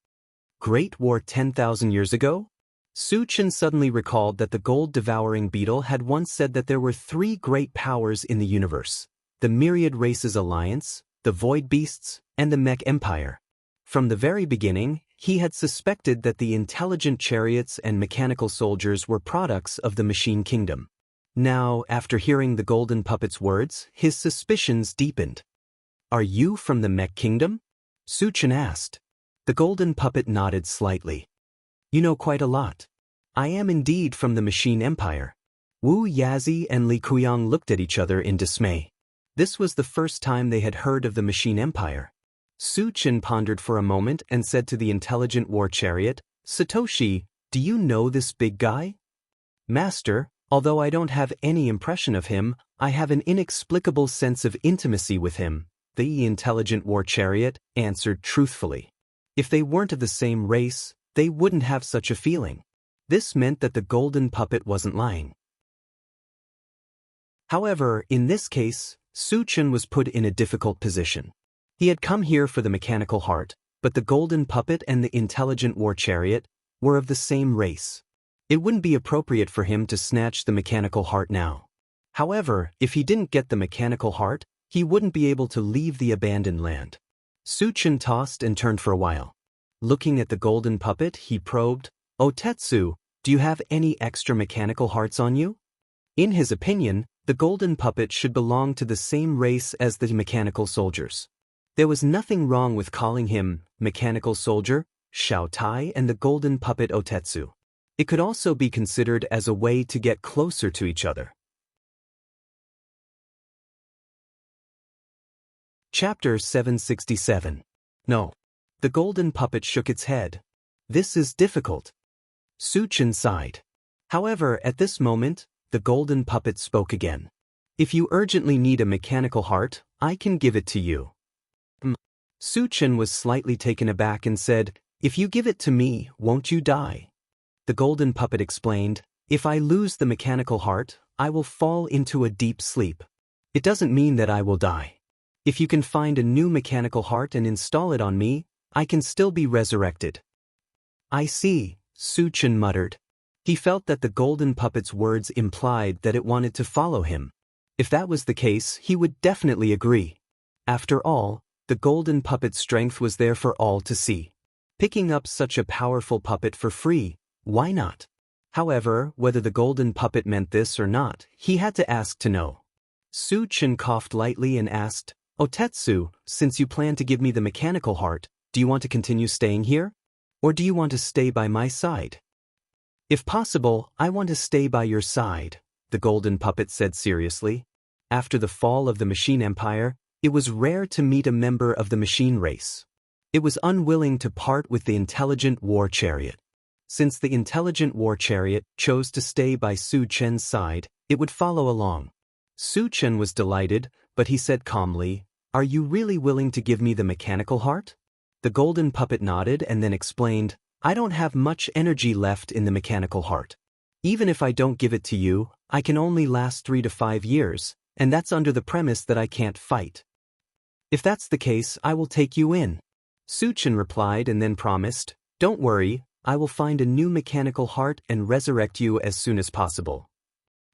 S1: Great War 10,000 years ago? Su Chen suddenly recalled that the gold-devouring beetle had once said that there were 3 great powers in the universe: the Myriad Races Alliance, the Void Beasts, and the Mech Empire. From the very beginning, he had suspected that the intelligent chariots and mechanical soldiers were products of the Machine Kingdom. Now, after hearing the golden puppet's words, his suspicions deepened. "Are you from the Mech Kingdom?" Su Chen asked. The golden puppet nodded slightly. "You know quite a lot." "I am indeed from the Machine Empire." Wu Yazi and Li Kuyang looked at each other in dismay. This was the first time they had heard of the Machine Empire. Su Chen pondered for a moment and said to the intelligent war chariot, "Satoshi, do you know this big guy?" "Master, although I don't have any impression of him, I have an inexplicable sense of intimacy with him," the intelligent war chariot answered truthfully. If they weren't of the same race, they wouldn't have such a feeling. This meant that the golden puppet wasn't lying. However, in this case, Su Chen was put in a difficult position. He had come here for the mechanical heart, but the golden puppet and the intelligent war chariot were of the same race. It wouldn't be appropriate for him to snatch the mechanical heart now. However, if he didn't get the mechanical heart, he wouldn't be able to leave the abandoned land. Su Chen tossed and turned for a while. Looking at the golden puppet, he probed, "Otetsu, do you have any extra mechanical hearts on you?" In his opinion, the golden puppet should belong to the same race as the mechanical soldiers. There was nothing wrong with calling him mechanical soldier, Xiao Tai, and the golden puppet Otetsu. It could also be considered as a way to get closer to each other. Chapter 767. No. The golden puppet shook its head. This is difficult. Su Chen sighed. However, at this moment, the golden puppet spoke again. If you urgently need a mechanical heart, I can give it to you. Su Chen was slightly taken aback and said, "If you give it to me, won't you die?" The golden puppet explained, "If I lose the mechanical heart, I will fall into a deep sleep. It doesn't mean that I will die. If you can find a new mechanical heart and install it on me, I can still be resurrected." "I see," Su Chen muttered. He felt that the golden puppet's words implied that it wanted to follow him. If that was the case, he would definitely agree. After all, the golden puppet's strength was there for all to see. Picking up such a powerful puppet for free, why not? However, whether the golden puppet meant this or not, he had to ask to know. Su Chen coughed lightly and asked, "Otetsu, since you plan to give me the mechanical heart, do you want to continue staying here? Or do you want to stay by my side?" "If possible, I want to stay by your side," the golden puppet said seriously. After the fall of the machine empire, it was rare to meet a member of the machine race. It was unwilling to part with the intelligent war chariot. Since the intelligent war chariot chose to stay by Su Chen's side, it would follow along. Su Chen was delighted, but he said calmly, "Are you really willing to give me the mechanical heart?" The golden puppet nodded and then explained, "I don't have much energy left in the mechanical heart. Even if I don't give it to you, I can only last 3 to 5 years, and that's under the premise that I can't fight." "If that's the case, I will take you in," Su Chen replied and then promised, "Don't worry, I will find a new mechanical heart and resurrect you as soon as possible."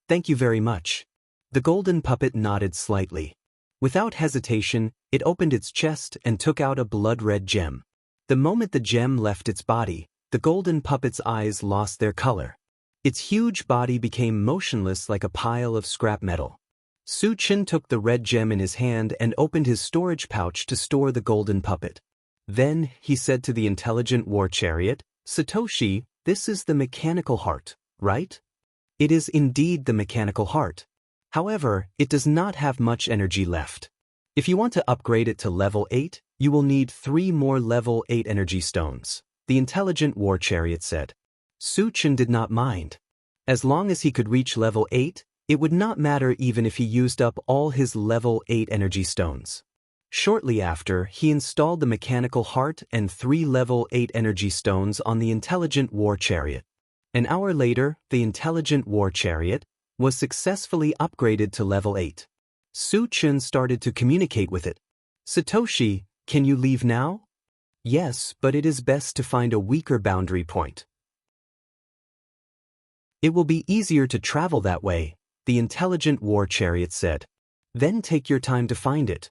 S1: "Thank you very much." The golden puppet nodded slightly. Without hesitation, it opened its chest and took out a blood-red gem. The moment the gem left its body, the golden puppet's eyes lost their color. Its huge body became motionless like a pile of scrap metal. Su Chen took the red gem in his hand and opened his storage pouch to store the golden puppet. Then, he said to the intelligent war chariot, "Satoshi, this is the mechanical heart, right?" "It is indeed the mechanical heart. However, it does not have much energy left. If you want to upgrade it to level 8, you will need 3 more level 8 energy stones," the intelligent war chariot said. Su Chen did not mind. As long as he could reach level 8, it would not matter even if he used up all his level 8 energy stones. Shortly after, he installed the mechanical heart and 3 level 8 energy stones on the intelligent war chariot. An hour later, the intelligent war chariot was successfully upgraded to level 8. Su Chen started to communicate with it. "Satoshi, can you leave now?" "Yes, but it is best to find a weaker boundary point. It will be easier to travel that way," the intelligent war chariot said. "Then take your time to find it."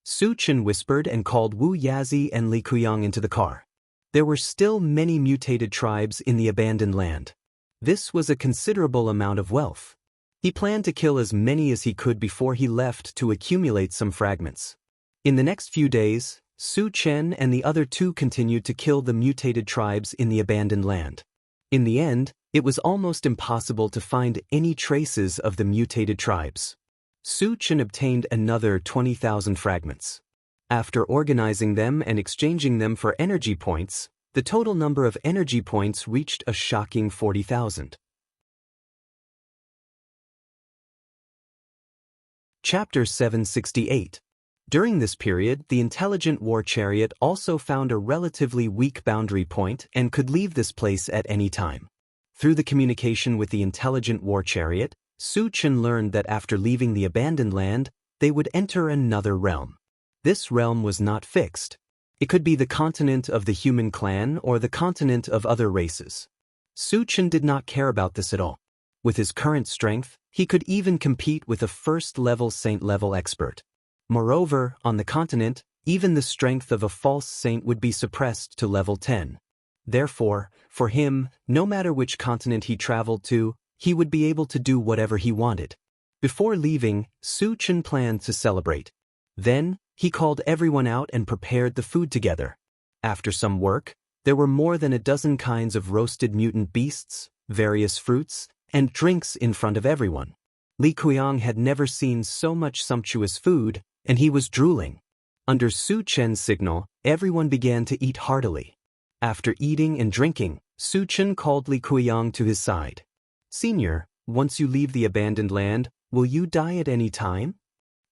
S1: Su Chen whispered and called Wu Yazi and Li Kuyang into the car. There were still many mutated tribes in the abandoned land. This was a considerable amount of wealth. He planned to kill as many as he could before he left to accumulate some fragments. In the next few days, Su Chen and the other 2 continued to kill the mutated tribes in the abandoned land. In the end, it was almost impossible to find any traces of the mutated tribes. Su Chen obtained another 20,000 fragments. After organizing them and exchanging them for energy points, the total number of energy points reached a shocking 40,000. Chapter 768. During this period, the intelligent war chariot also found a relatively weak boundary point and could leave this place at any time. Through the communication with the intelligent war chariot, Su Chen learned that after leaving the abandoned land, they would enter another realm. This realm was not fixed. It could be the continent of the human clan or the continent of other races. Su Chen did not care about this at all. With his current strength, he could even compete with a first-level saint-level expert. Moreover, on the continent, even the strength of a false saint would be suppressed to level 10. Therefore, for him, no matter which continent he traveled to, he would be able to do whatever he wanted. Before leaving, Su Chen planned to celebrate. Then, he called everyone out and prepared the food together. After some work, there were more than a dozen kinds of roasted mutant beasts, various fruits, and drinks in front of everyone. Li Qiang had never seen so much sumptuous food, and he was drooling. Under Su Chen's signal, everyone began to eat heartily. After eating and drinking, Su Chen called Li Qiang to his side. "Senior, once you leave the abandoned land, will you die at any time?"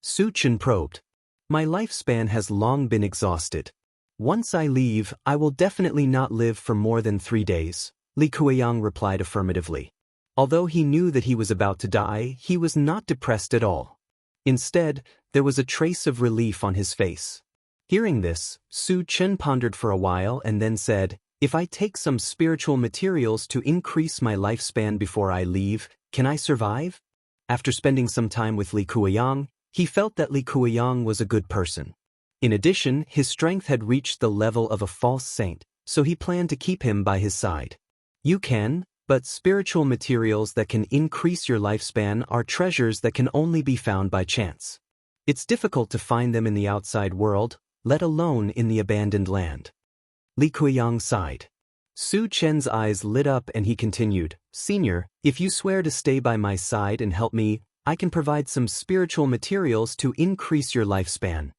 S1: Su Chen probed. "My lifespan has long been exhausted. Once I leave, I will definitely not live for more than 3 days," Li Qiang replied affirmatively. Although he knew that he was about to die, he was not depressed at all. Instead, there was a trace of relief on his face. Hearing this, Su Chen pondered for a while and then said, "If I take some spiritual materials to increase my lifespan before I leave, can I survive?" After spending some time with Li Qiang, he felt that Li Qiang was a good person. In addition, his strength had reached the level of a false saint, so he planned to keep him by his side. "You can, but spiritual materials that can increase your lifespan are treasures that can only be found by chance. It's difficult to find them in the outside world, let alone in the abandoned land." Li Qiang sighed. Su Chen's eyes lit up and he continued, "Senior, if you swear to stay by my side and help me, I can provide some spiritual materials to increase your lifespan."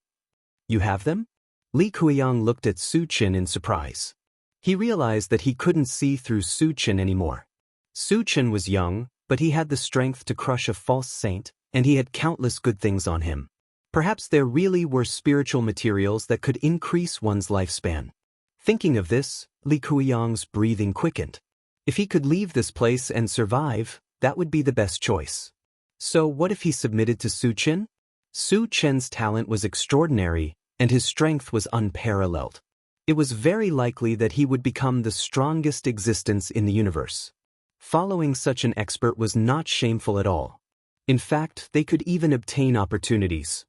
S1: "You have them?" Li Qiang looked at Su Chen in surprise. He realized that he couldn't see through Su Chen anymore. Su Chen was young, but he had the strength to crush a false saint, and he had countless good things on him. Perhaps there really were spiritual materials that could increase one's lifespan. Thinking of this, Li Qiang's breathing quickened. If he could leave this place and survive, that would be the best choice. So what if he submitted to Su Chen? Su Chen's talent was extraordinary, and his strength was unparalleled. It was very likely that he would become the strongest existence in the universe. Following such an expert was not shameful at all. In fact, they could even obtain opportunities.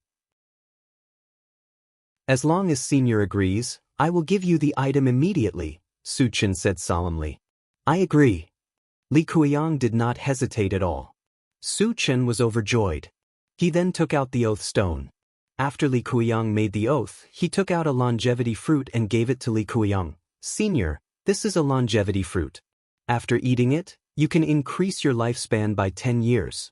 S1: "As long as Senior agrees, I will give you the item immediately," Su Chen said solemnly. "I agree." Li Qiang did not hesitate at all. Su Chen was overjoyed. He then took out the oath stone. After Li Qiang made the oath, he took out a longevity fruit and gave it to Li Qiang. "Senior, this is a longevity fruit. After eating it, you can increase your lifespan by 10 years.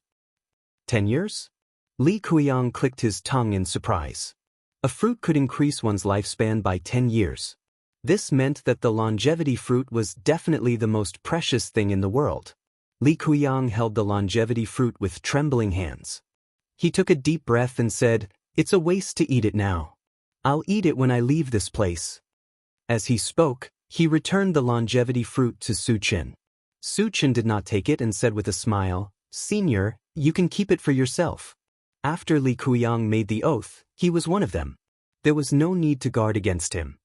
S1: 10 years? Li Qiang clicked his tongue in surprise. A fruit could increase one's lifespan by 10 years. This meant that the longevity fruit was definitely the most precious thing in the world. Li Qiang held the longevity fruit with trembling hands. He took a deep breath and said, "It's a waste to eat it now. I'll eat it when I leave this place." As he spoke, he returned the longevity fruit to Su Chen. Su Chen did not take it and said with a smile, "Senior, you can keep it for yourself." After Li Qiang made the oath, he was one of them. There was no need to guard against him.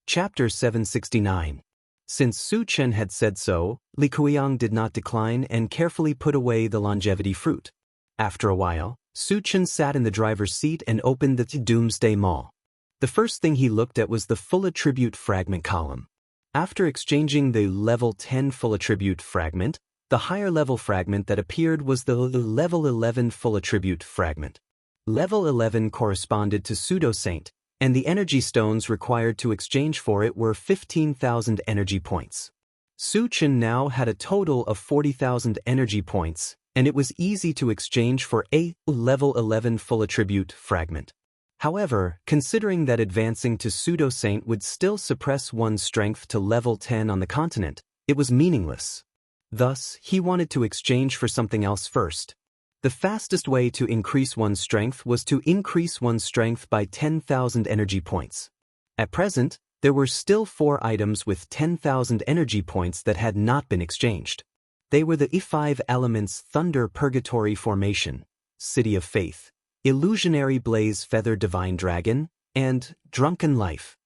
S1: Chapter 769. Since Su Chen had said so, Li Qiang did not decline and carefully put away the longevity fruit. After a while, Su Chen sat in the driver's seat and opened the Doomsday Mall. The first thing he looked at was the full attribute fragment column. After exchanging the level 10 full attribute fragment, the higher level fragment that appeared was the level 11 full attribute fragment. Level 11 corresponded to Pseudo-Saint, and the energy stones required to exchange for it were 15,000 energy points. Su Chen now had a total of 40,000 energy points, and it was easy to exchange for a level 11 full attribute fragment. However, considering that advancing to Pseudo-Saint would still suppress one's strength to level 10 on the continent, it was meaningless. Thus, he wanted to exchange for something else first. The fastest way to increase one's strength was to increase one's strength by 10,000 energy points. At present, there were still 4 items with 10,000 energy points that had not been exchanged. They were the E5 Elements Thunder Purgatory Formation, City of Faith, Illusionary Blaze Feather Divine Dragon, and Drunken Life.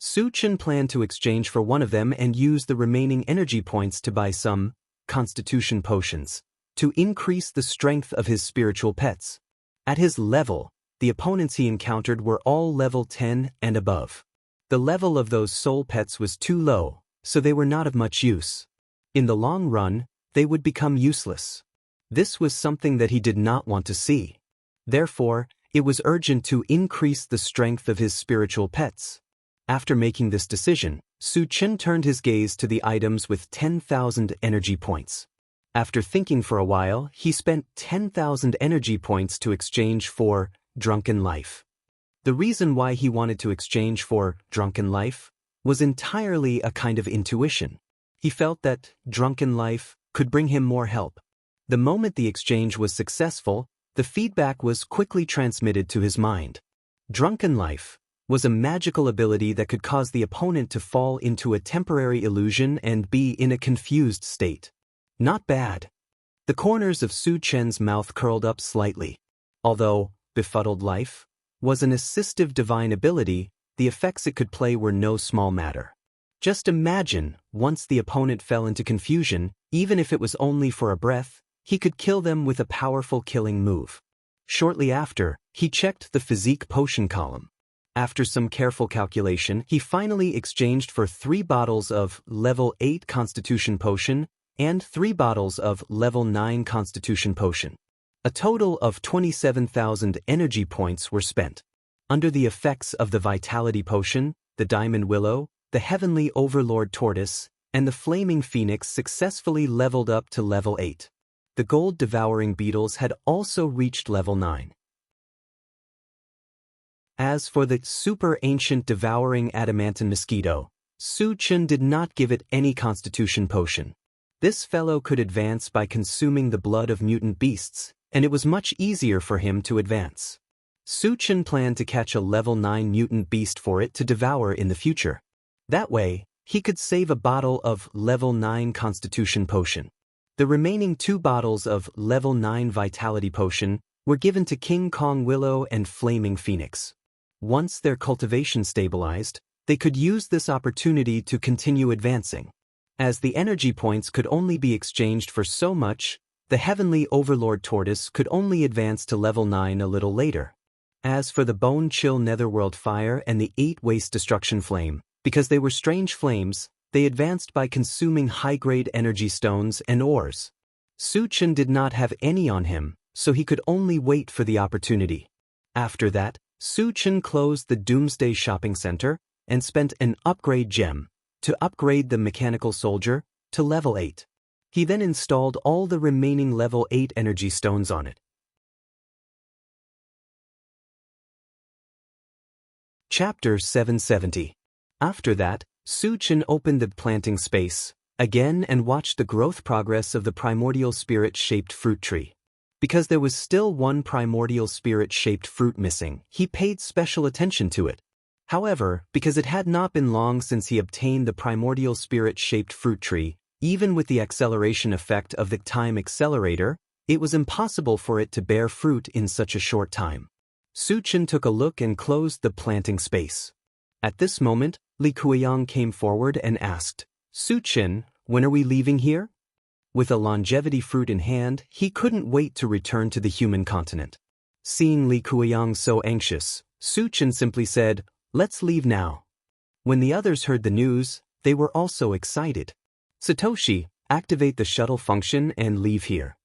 S1: Su Chen planned to exchange for one of them and use the remaining energy points to buy some constitution potions to increase the strength of his spiritual pets. At his level, the opponents he encountered were all level 10 and above. The level of those soul pets was too low, so they were not of much use. In the long run, they would become useless. This was something that he did not want to see. Therefore, it was urgent to increase the strength of his spiritual pets. After making this decision, Su Chen turned his gaze to the items with 10,000 energy points. After thinking for a while, he spent 10,000 energy points to exchange for Drunken Life. The reason why he wanted to exchange for Drunken Life was entirely a kind of intuition. He felt that Drunken Life could bring him more help. The moment the exchange was successful, the feedback was quickly transmitted to his mind. Drunken Life was a magical ability that could cause the opponent to fall into a temporary illusion and be in a confused state. Not bad. The corners of Su Chen's mouth curled up slightly. Although Befuddled Life was an assistive divine ability, the effects it could play were no small matter. Just imagine, once the opponent fell into confusion, even if it was only for a breath, he could kill them with a powerful killing move. Shortly after, he checked the physique potion column. After some careful calculation, he finally exchanged for 3 bottles of level 8 Constitution Potion and 3 bottles of level 9 Constitution Potion. A total of 27,000 energy points were spent. Under the effects of the Vitality Potion, the Diamond Willow, the Heavenly Overlord Tortoise, and the Flaming Phoenix successfully leveled up to level 8. The Gold Devouring Beetles had also reached level 9. As for the Super Ancient Devouring Adamantine Mosquito, Su Chen did not give it any Constitution Potion. This fellow could advance by consuming the blood of mutant beasts, and it was much easier for him to advance. Su Chen planned to catch a level 9 mutant beast for it to devour in the future. That way, he could save a bottle of level 9 Constitution Potion. The remaining 2 bottles of level 9 Vitality Potion were given to King Kong Willow and Flaming Phoenix. Once their cultivation stabilized, they could use this opportunity to continue advancing. As the energy points could only be exchanged for so much, the Heavenly Overlord Tortoise could only advance to level 9 a little later. As for the Bone Chill Netherworld Fire and the 8 Waste Destruction Flame, because they were strange flames, they advanced by consuming high-grade energy stones and ores. Su Chen did not have any on him, so he could only wait for the opportunity. After that, Su Chen closed the Doomsday Shopping Center and spent an upgrade gem to upgrade the Mechanical Soldier to level 8. He then installed all the remaining level 8 energy stones on it. Chapter 770. After that, Su Chen opened the planting space again and watched the growth progress of the primordial spirit-shaped fruit tree. Because there was still one primordial spirit-shaped fruit missing, he paid special attention to it. However, because it had not been long since he obtained the primordial spirit-shaped fruit tree, even with the acceleration effect of the time accelerator, it was impossible for it to bear fruit in such a short time. Su Chen took a look and closed the planting space. At this moment, Li Kuiyang came forward and asked, "Su Chen, when are we leaving here?" With a longevity fruit in hand, he couldn't wait to return to the human continent. Seeing Li Kuiyang so anxious, Su Chen simply said, "Let's leave now." When the others heard the news, they were also excited. "Satoshi, activate the shuttle function and leave here."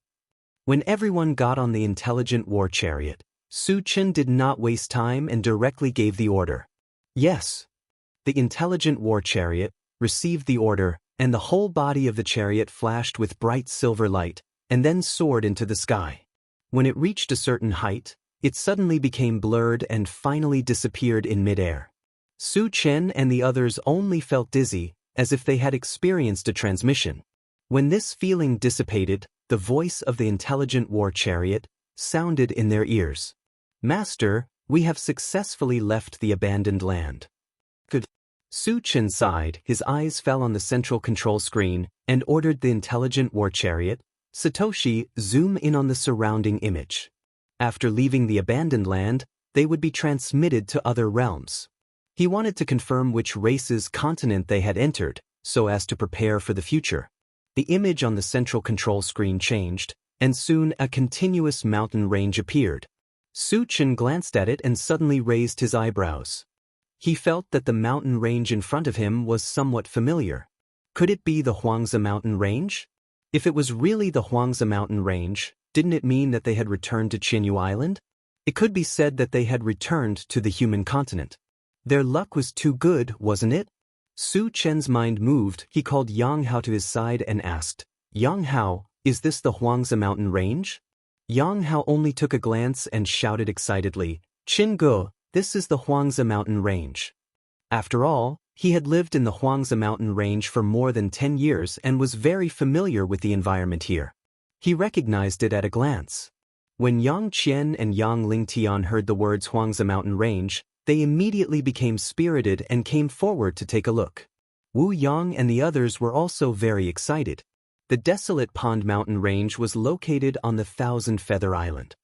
S1: When everyone got on the intelligent war chariot, Su Chen did not waste time and directly gave the order. Yes. The intelligent war chariot received the order, and the whole body of the chariot flashed with bright silver light, and then soared into the sky. When it reached a certain height, it suddenly became blurred and finally disappeared in midair. Su Chen and the others only felt dizzy, as if they had experienced a transmission. When this feeling dissipated, the voice of the intelligent war chariot sounded in their ears. "Master, we have successfully left the abandoned land." Good. Su Chen sighed, his eyes fell on the central control screen, and ordered the intelligent war chariot, "Satoshi, zoom in on the surrounding image." After leaving the abandoned land, they would be transmitted to other realms. He wanted to confirm which race's continent they had entered, so as to prepare for the future. The image on the central control screen changed, and soon a continuous mountain range appeared. Su Chen glanced at it and suddenly raised his eyebrows. He felt that the mountain range in front of him was somewhat familiar. Could it be the Xianxia mountain range? If it was really the Xianxia mountain range, didn't it mean that they had returned to Qianyu Island? It could be said that they had returned to the human continent. Their luck was too good, wasn't it? Su Chen's mind moved. He called Yang Hao to his side and asked, Yang Hao, is this the Xianxia mountain range? Yang Hao only took a glance and shouted excitedly, Qin Ge, this is the Xianxia mountain range. After all, he had lived in the Xianxia mountain range for more than 10 years and was very familiar with the environment here. He recognized it at a glance. When Yang Qian and Yang Lingtian heard the words Xianxia mountain range, they immediately became spirited and came forward to take a look. Wu Yang and the others were also very excited. The desolate Pond Mountain Range was located on the Thousand Feather Island.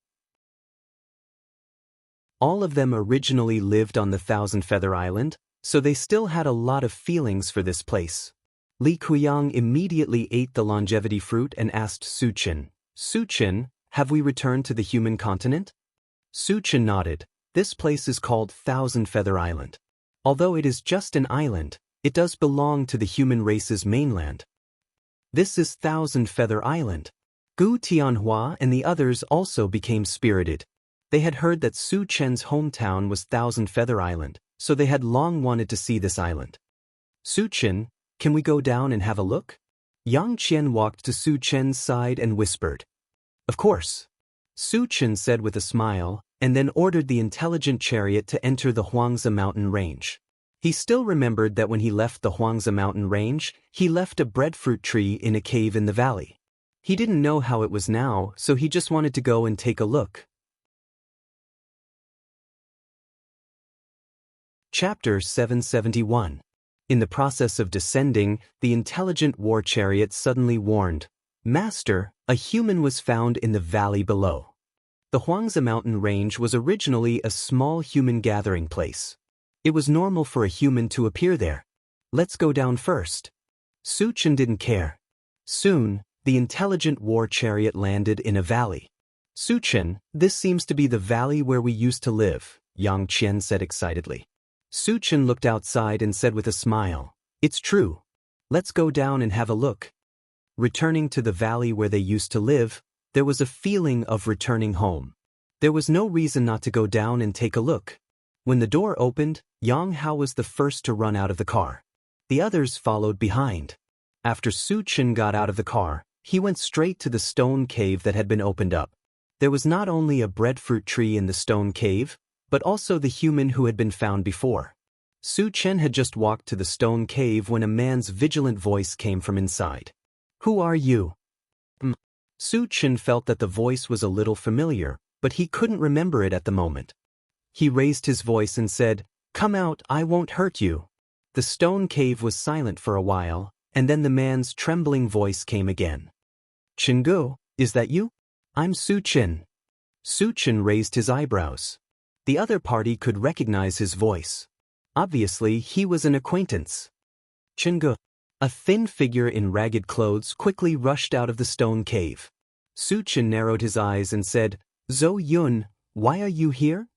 S1: All of them originally lived on the Thousand Feather Island, so they still had a lot of feelings for this place. Li Kuiyang immediately ate the longevity fruit and asked Su Chen, Su Chen, have we returned to the human continent? Su Chen nodded. This place is called Thousand Feather Island. Although it is just an island, it does belong to the human race's mainland. This is Thousand Feather Island. Gu Tianhua and the others also became spirited. They had heard that Su Chen's hometown was Thousand Feather Island, so they had long wanted to see this island. Su Chen, can we go down and have a look? Yang Qian walked to Su Chen's side and whispered. Of course. Su Chen said with a smile, and then ordered the intelligent chariot to enter the Xianxia mountain range. He still remembered that when he left the Xianxia mountain range, he left a breadfruit tree in a cave in the valley. He didn't know how it was now, so he just wanted to go and take a look. Chapter 771. In the process of descending, the intelligent war chariot suddenly warned, Master, a human was found in the valley below. The Xianxia mountain range was originally a small human gathering place. It was normal for a human to appear there. Let's go down first. Su Chen didn't care. Soon, the intelligent war chariot landed in a valley. Su Chen, this seems to be the valley where we used to live, Yang Qian said excitedly. Su Chen looked outside and said with a smile, It's true. Let's go down and have a look. Returning to the valley where they used to live, there was a feeling of returning home. There was no reason not to go down and take a look. When the door opened, Yang Hao was the first to run out of the car. The others followed behind. After Su Chen got out of the car, he went straight to the stone cave that had been opened up. There was not only a breadfruit tree in the stone cave, but also the human who had been found before. Su Chen had just walked to the stone cave when a man's vigilant voice came from inside. Who are you? Su Chen felt that the voice was a little familiar, but he couldn't remember it at the moment. He raised his voice and said, Come out, I won't hurt you. The stone cave was silent for a while, and then the man's trembling voice came again. Qinggu, is that you? I'm Su Chen. Su Chen raised his eyebrows. The other party could recognize his voice. Obviously, he was an acquaintance. Qinggu. A thin figure in ragged clothes quickly rushed out of the stone cave. Su Chen narrowed his eyes and said, Zhou Yun, why are you here?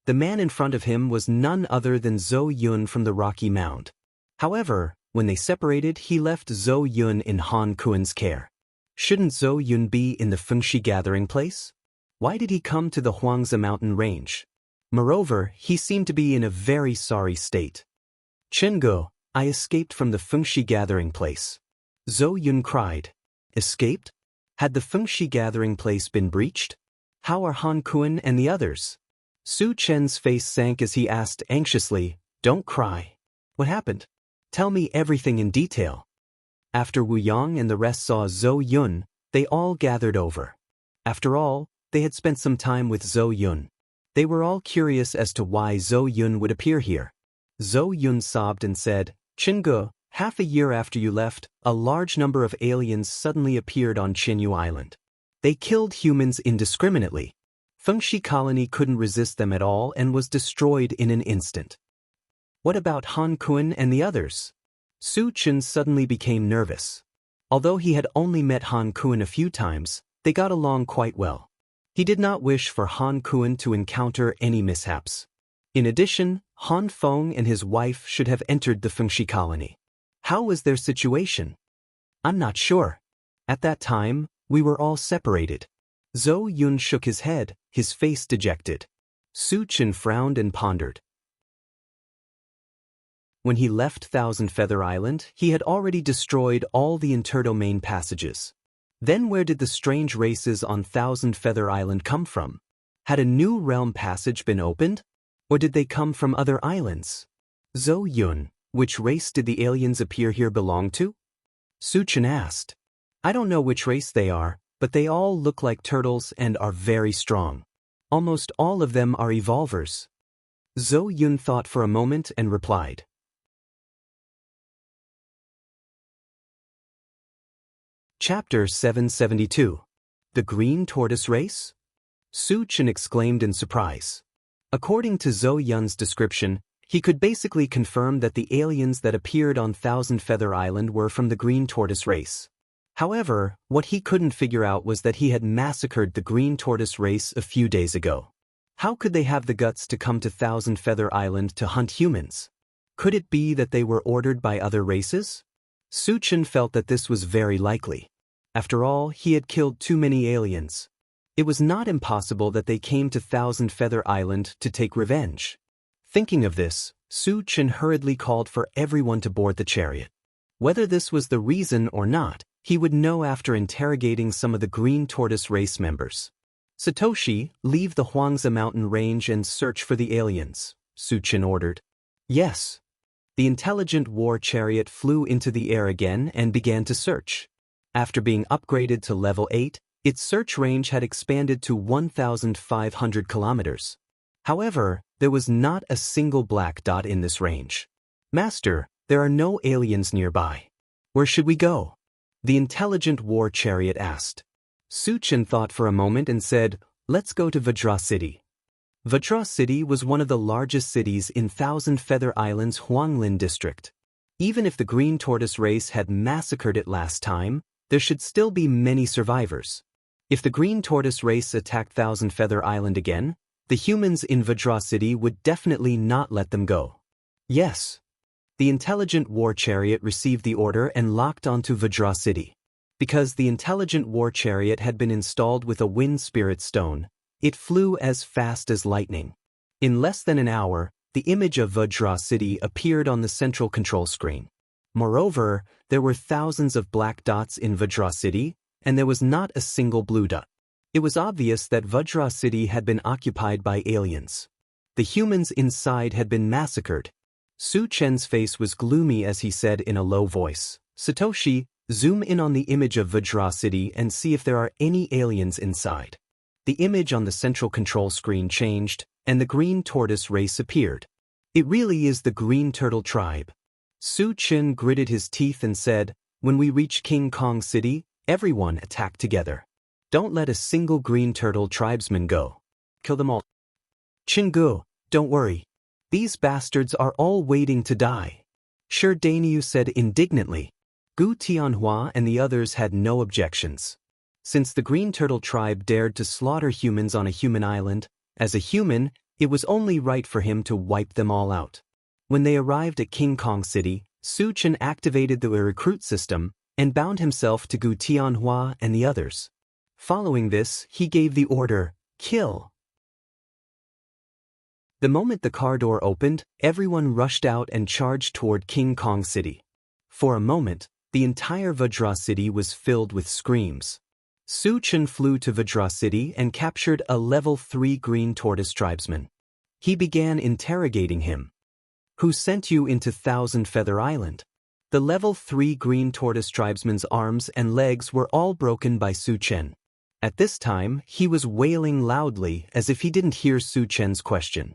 S1: The man in front of him was none other than Zhou Yun from the Rocky Mound. However, when they separated, he left Zhou Yun in Han Kuen's care. Shouldn't Zhou Yun be in the Fengxi gathering place? Why did he come to the Xianxia mountain range? Moreover, he seemed to be in a very sorry state. Qinggu, I escaped from the Fengxi gathering place. Zhou Yun cried. Escaped? Had the Fengxi gathering place been breached? How are Han Kuen and the others? Su Chen's face sank as he asked anxiously, Don't cry. What happened? Tell me everything in detail. After Wu Yang and the rest saw Zhou Yun, they all gathered over. After all, they had spent some time with Zhou Yun. They were all curious as to why Zhou Yun would appear here. Zhou Yun sobbed and said, Qinggu, half a year after you left, a large number of aliens suddenly appeared on Qianyu Island. They killed humans indiscriminately. Fengxi colony couldn't resist them at all and was destroyed in an instant. What about Han Kun and the others? Su Chen suddenly became nervous. Although he had only met Han Kun a few times, they got along quite well. He did not wish for Han Kun to encounter any mishaps. In addition, Han Feng and his wife should have entered the Fengshi colony. How was their situation? I'm not sure. At that time, we were all separated. Zhou Yun shook his head, his face dejected. Su Chen frowned and pondered. When he left Thousand Feather Island, he had already destroyed all the interdomain passages. Then where did the strange races on Thousand Feather Island come from? Had a new realm passage been opened? Or did they come from other islands? Zhou Yun, which race did the aliens appear here belong to? Su Chen asked. I don't know which race they are, but they all look like turtles and are very strong. Almost all of them are evolvers. Zhou Yun thought for a moment and replied. Chapter 772. The Green Tortoise Race? Su Chen exclaimed in surprise. According to Zhou Yun's description, he could basically confirm that the aliens that appeared on Thousand Feather Island were from the Green Tortoise race. However, what he couldn't figure out was that he had massacred the Green Tortoise race a few days ago. How could they have the guts to come to Thousand Feather Island to hunt humans? Could it be that they were ordered by other races? Su Chen felt that this was very likely. After all, he had killed too many aliens. It was not impossible that they came to Thousand Feather Island to take revenge. Thinking of this, Su Chen hurriedly called for everyone to board the chariot. Whether this was the reason or not, he would know after interrogating some of the Green Tortoise race members. Satoshi, leave the Huangzi mountain range and search for the aliens, Su Chen ordered. Yes. The intelligent war chariot flew into the air again and began to search. After being upgraded to level 8, its search range had expanded to 1,500 kilometers. However, there was not a single black dot in this range. Master, there are no aliens nearby. Where should we go? The intelligent war chariot asked. Su Chen thought for a moment and said, let's go to Vajra City. Vajra City was one of the largest cities in Thousand Feather Island's Huanglin district. Even if the Green Tortoise race had massacred it last time, there should still be many survivors. If the Green Tortoise race attacked Thousand Feather Island again, the humans in Vajra City would definitely not let them go. Yes. The intelligent war chariot received the order and locked onto Vajra City. Because the intelligent war chariot had been installed with a wind spirit stone, it flew as fast as lightning. In less than an hour, the image of Vajra City appeared on the central control screen. Moreover, there were thousands of black dots in Vajra City, and there was not a single blue dot. It was obvious that Vajra City had been occupied by aliens. The humans inside had been massacred. Su Chen's face was gloomy as he said in a low voice, Satoshi, zoom in on the image of Vajra City and see if there are any aliens inside. The image on the central control screen changed, and the Green Tortoise race appeared. It really is the Green Turtle tribe. Su Chen gritted his teeth and said, when we reach King Kong City, everyone attack together. Don't let a single Green Turtle tribesman go. Kill them all. Chingu, don't worry. These bastards are all waiting to die. Shi Dainyu said indignantly. Gu Tianhua and the others had no objections. Since the Green Turtle tribe dared to slaughter humans on a human island, as a human, it was only right for him to wipe them all out. When they arrived at King Kong City, Su Chen activated the recruit system and bound himself to Gu Tianhua and the others. Following this, he gave the order, kill. The moment the car door opened, everyone rushed out and charged toward King Kong City. For a moment, the entire Vajra City was filled with screams. Su Chen flew to Vajra City and captured a level 3 Green Tortoise tribesman. He began interrogating him. Who sent you into Thousand Feather Island? The level 3 Green Tortoise tribesman's arms and legs were all broken by Su Chen. At this time, he was wailing loudly as if he didn't hear Su Chen's question.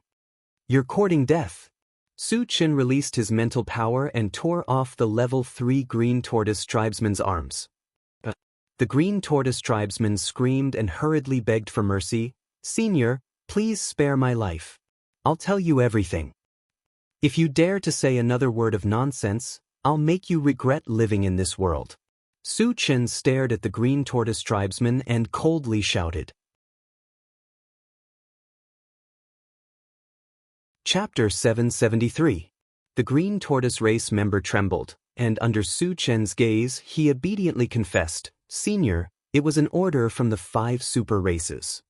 S1: You're courting death. Su Chen released his mental power and tore off the level 3 Green Tortoise tribesman's arms. The Green Tortoise tribesman screamed and hurriedly begged for mercy. Senior, please spare my life. I'll tell you everything. If you dare to say another word of nonsense, I'll make you regret living in this world. Su Chen stared at the green tortoise tribesman and coldly shouted. Chapter 773. The green tortoise race member trembled, and under Su Chen's gaze he obediently confessed, "Senior, it was an order from the 5 super races."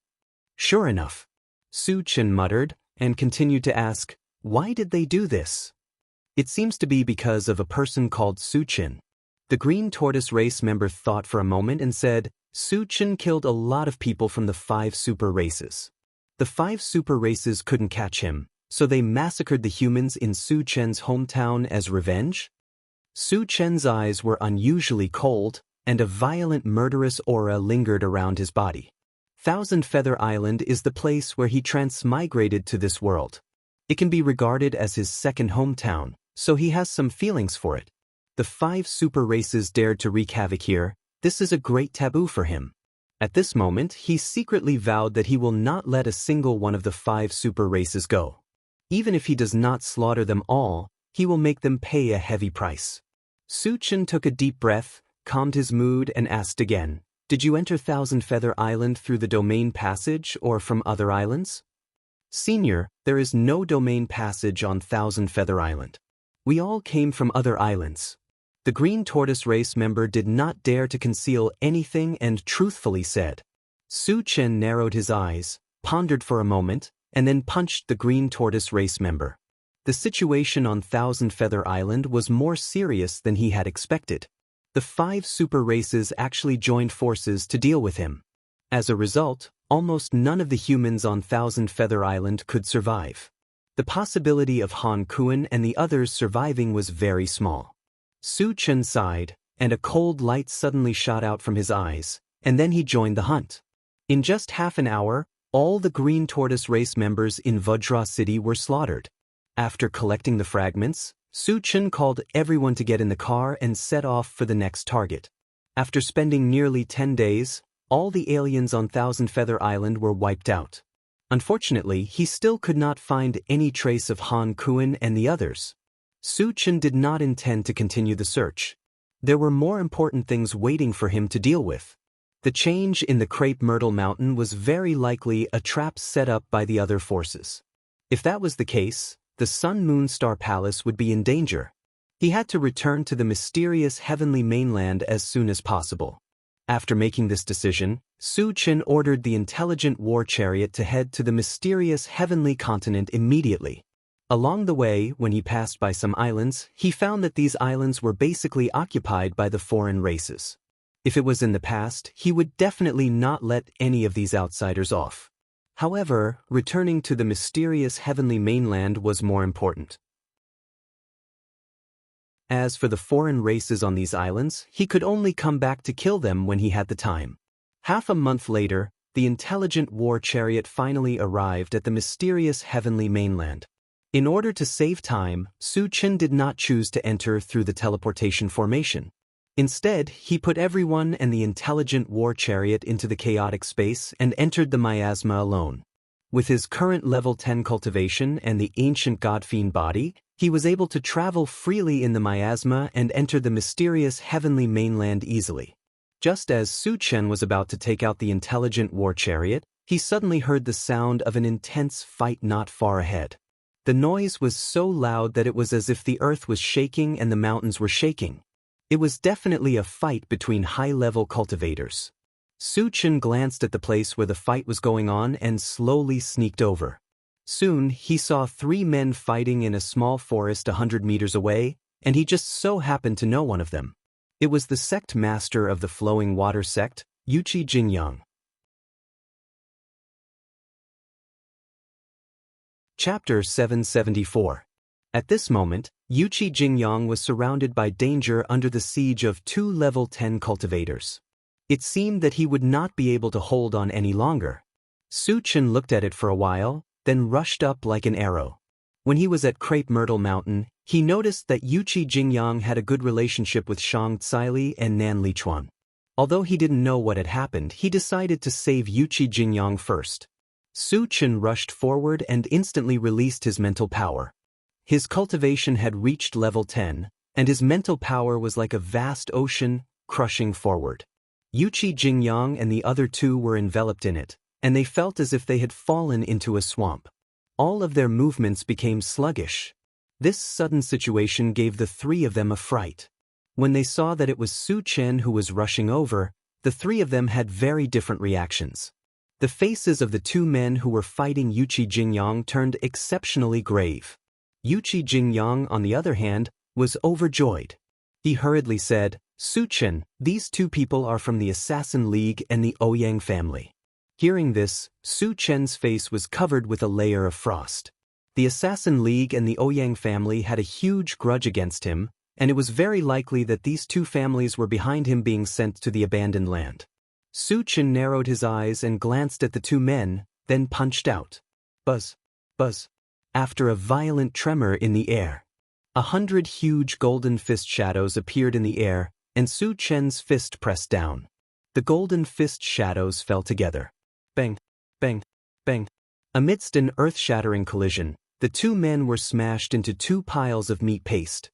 S1: "Sure enough," Su Chen muttered, and continued to ask, "Why did they do this?" "It seems to be because of a person called Su Chen." The green tortoise race member thought for a moment and said, "Su Chen killed a lot of people from the 5 super races. The 5 super races couldn't catch him, so they massacred the humans in Su Chen's hometown as revenge?" Su Chen's eyes were unusually cold, and a violent murderous aura lingered around his body. Thousand Feather Island is the place where he transmigrated to this world. It can be regarded as his second hometown, so he has some feelings for it. The 5 super races dared to wreak havoc here. This is a great taboo for him. At this moment, he secretly vowed that he will not let a single one of the 5 super races go. Even if he does not slaughter them all, he will make them pay a heavy price. Su Chen took a deep breath, calmed his mood, and asked again, "Did you enter Thousand Feather Island through the domain passage or from other islands?" "Senior, there is no domain passage on Thousand Feather Island. We all came from other islands." The green tortoise race member did not dare to conceal anything and truthfully said. Su Chen narrowed his eyes, pondered for a moment, and then punched the green tortoise race member. The situation on Thousand Feather Island was more serious than he had expected. The 5 super races actually joined forces to deal with him. As a result, almost none of the humans on Thousand Feather Island could survive. The possibility of Han Kuan and the others surviving was very small. Su Chen sighed, and a cold light suddenly shot out from his eyes, and then he joined the hunt. In just half an hour, all the green tortoise race members in Vajra City were slaughtered. After collecting the fragments, Su Chen called everyone to get in the car and set off for the next target. After spending nearly 10 days, all the aliens on Thousand Feather Island were wiped out. Unfortunately, he still could not find any trace of Han Kuan and the others. Su Chen did not intend to continue the search. There were more important things waiting for him to deal with. The change in the Crepe Myrtle Mountain was very likely a trap set up by the other forces. If that was the case, the Sun Moon Star Palace would be in danger. He had to return to the mysterious heavenly mainland as soon as possible. After making this decision, Su Chen ordered the intelligent war chariot to head to the mysterious heavenly continent immediately. Along the way, when he passed by some islands, he found that these islands were basically occupied by the foreign races. If it was in the past, he would definitely not let any of these outsiders off. However, returning to the mysterious heavenly mainland was more important. As for the foreign races on these islands, he could only come back to kill them when he had the time. Half a month later, the intelligent war chariot finally arrived at the mysterious heavenly mainland. In order to save time, Su Chen did not choose to enter through the teleportation formation. Instead, he put everyone and the intelligent war chariot into the chaotic space and entered the miasma alone. With his current level 10 cultivation and the ancient god-fiend body, he was able to travel freely in the miasma and enter the mysterious heavenly mainland easily. Just as Su Chen was about to take out the intelligent war chariot, he suddenly heard the sound of an intense fight not far ahead. The noise was so loud that it was as if the earth was shaking and the mountains were shaking. It was definitely a fight between high-level cultivators. Su Chen glanced at the place where the fight was going on and slowly sneaked over. Soon, he saw 3 men fighting in a small forest 100 meters away, and he just so happened to know one of them. It was the sect master of the Flowing Water sect, Wuxia Jingyang. Chapter 774. At this moment, Wuxia Jingyang was surrounded by danger under the siege of 2 level 10 cultivators. It seemed that he would not be able to hold on any longer. Su Chen looked at it for a while, then rushed up like an arrow. When he was at Crepe Myrtle Mountain, he noticed that Wuxia Jingyang had a good relationship with Xianxia and Nan Lichuan. Although he didn't know what had happened, he decided to save Wuxia Jingyang first. Su Chen rushed forward and instantly released his mental power. His cultivation had reached level 10, and his mental power was like a vast ocean, crushing forward. Yuqi Jingyang and the other two were enveloped in it, and they felt as if they had fallen into a swamp. All of their movements became sluggish. This sudden situation gave the three of them a fright. When they saw that it was Su Chen who was rushing over, the three of them had very different reactions. The faces of the two men who were fighting Yuqi Jingyang turned exceptionally grave. Yuqi Jingyang, on the other hand, was overjoyed. He hurriedly said, "Su Chen, these two people are from the Assassin League and the Ouyang family." Hearing this, Su Chen's face was covered with a layer of frost. The Assassin League and the Ouyang family had a huge grudge against him, and it was very likely that these two families were behind him being sent to the abandoned land. Su Chen narrowed his eyes and glanced at the two men, then punched out. Buzz, buzz. After a violent tremor in the air, 100 huge golden fist shadows appeared in the air, and Su Chen's fist pressed down. The golden fist shadows fell together. Bang, bang, bang. Amidst an earth-shattering collision, the two men were smashed into two piles of meat paste.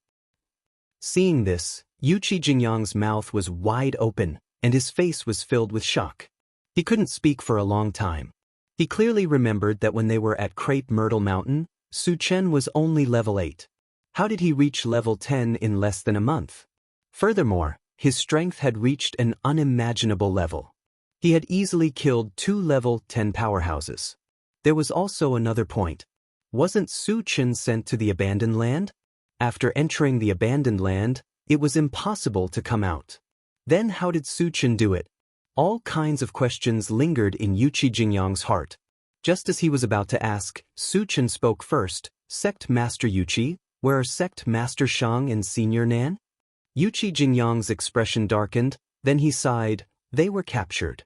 S1: Seeing this, Yuqi Jingyang's mouth was wide open, and his face was filled with shock. He couldn't speak for a long time. He clearly remembered that when they were at Crepe Myrtle Mountain, Su Chen was only level 8. How did he reach level 10 in less than a month? Furthermore, his strength had reached an unimaginable level. He had easily killed 2 level 10 powerhouses. There was also another point. Wasn't Su Chen sent to the abandoned land? After entering the abandoned land, it was impossible to come out. Then how did Su Chen do it? All kinds of questions lingered in Yuqi Jingyang's heart. Just as he was about to ask, Su Chen spoke first. "Sect Master Yuqi, where are Sect Master Xiang and Senior Nan?" Yuqi Jingyang's expression darkened, then he sighed. "They were captured."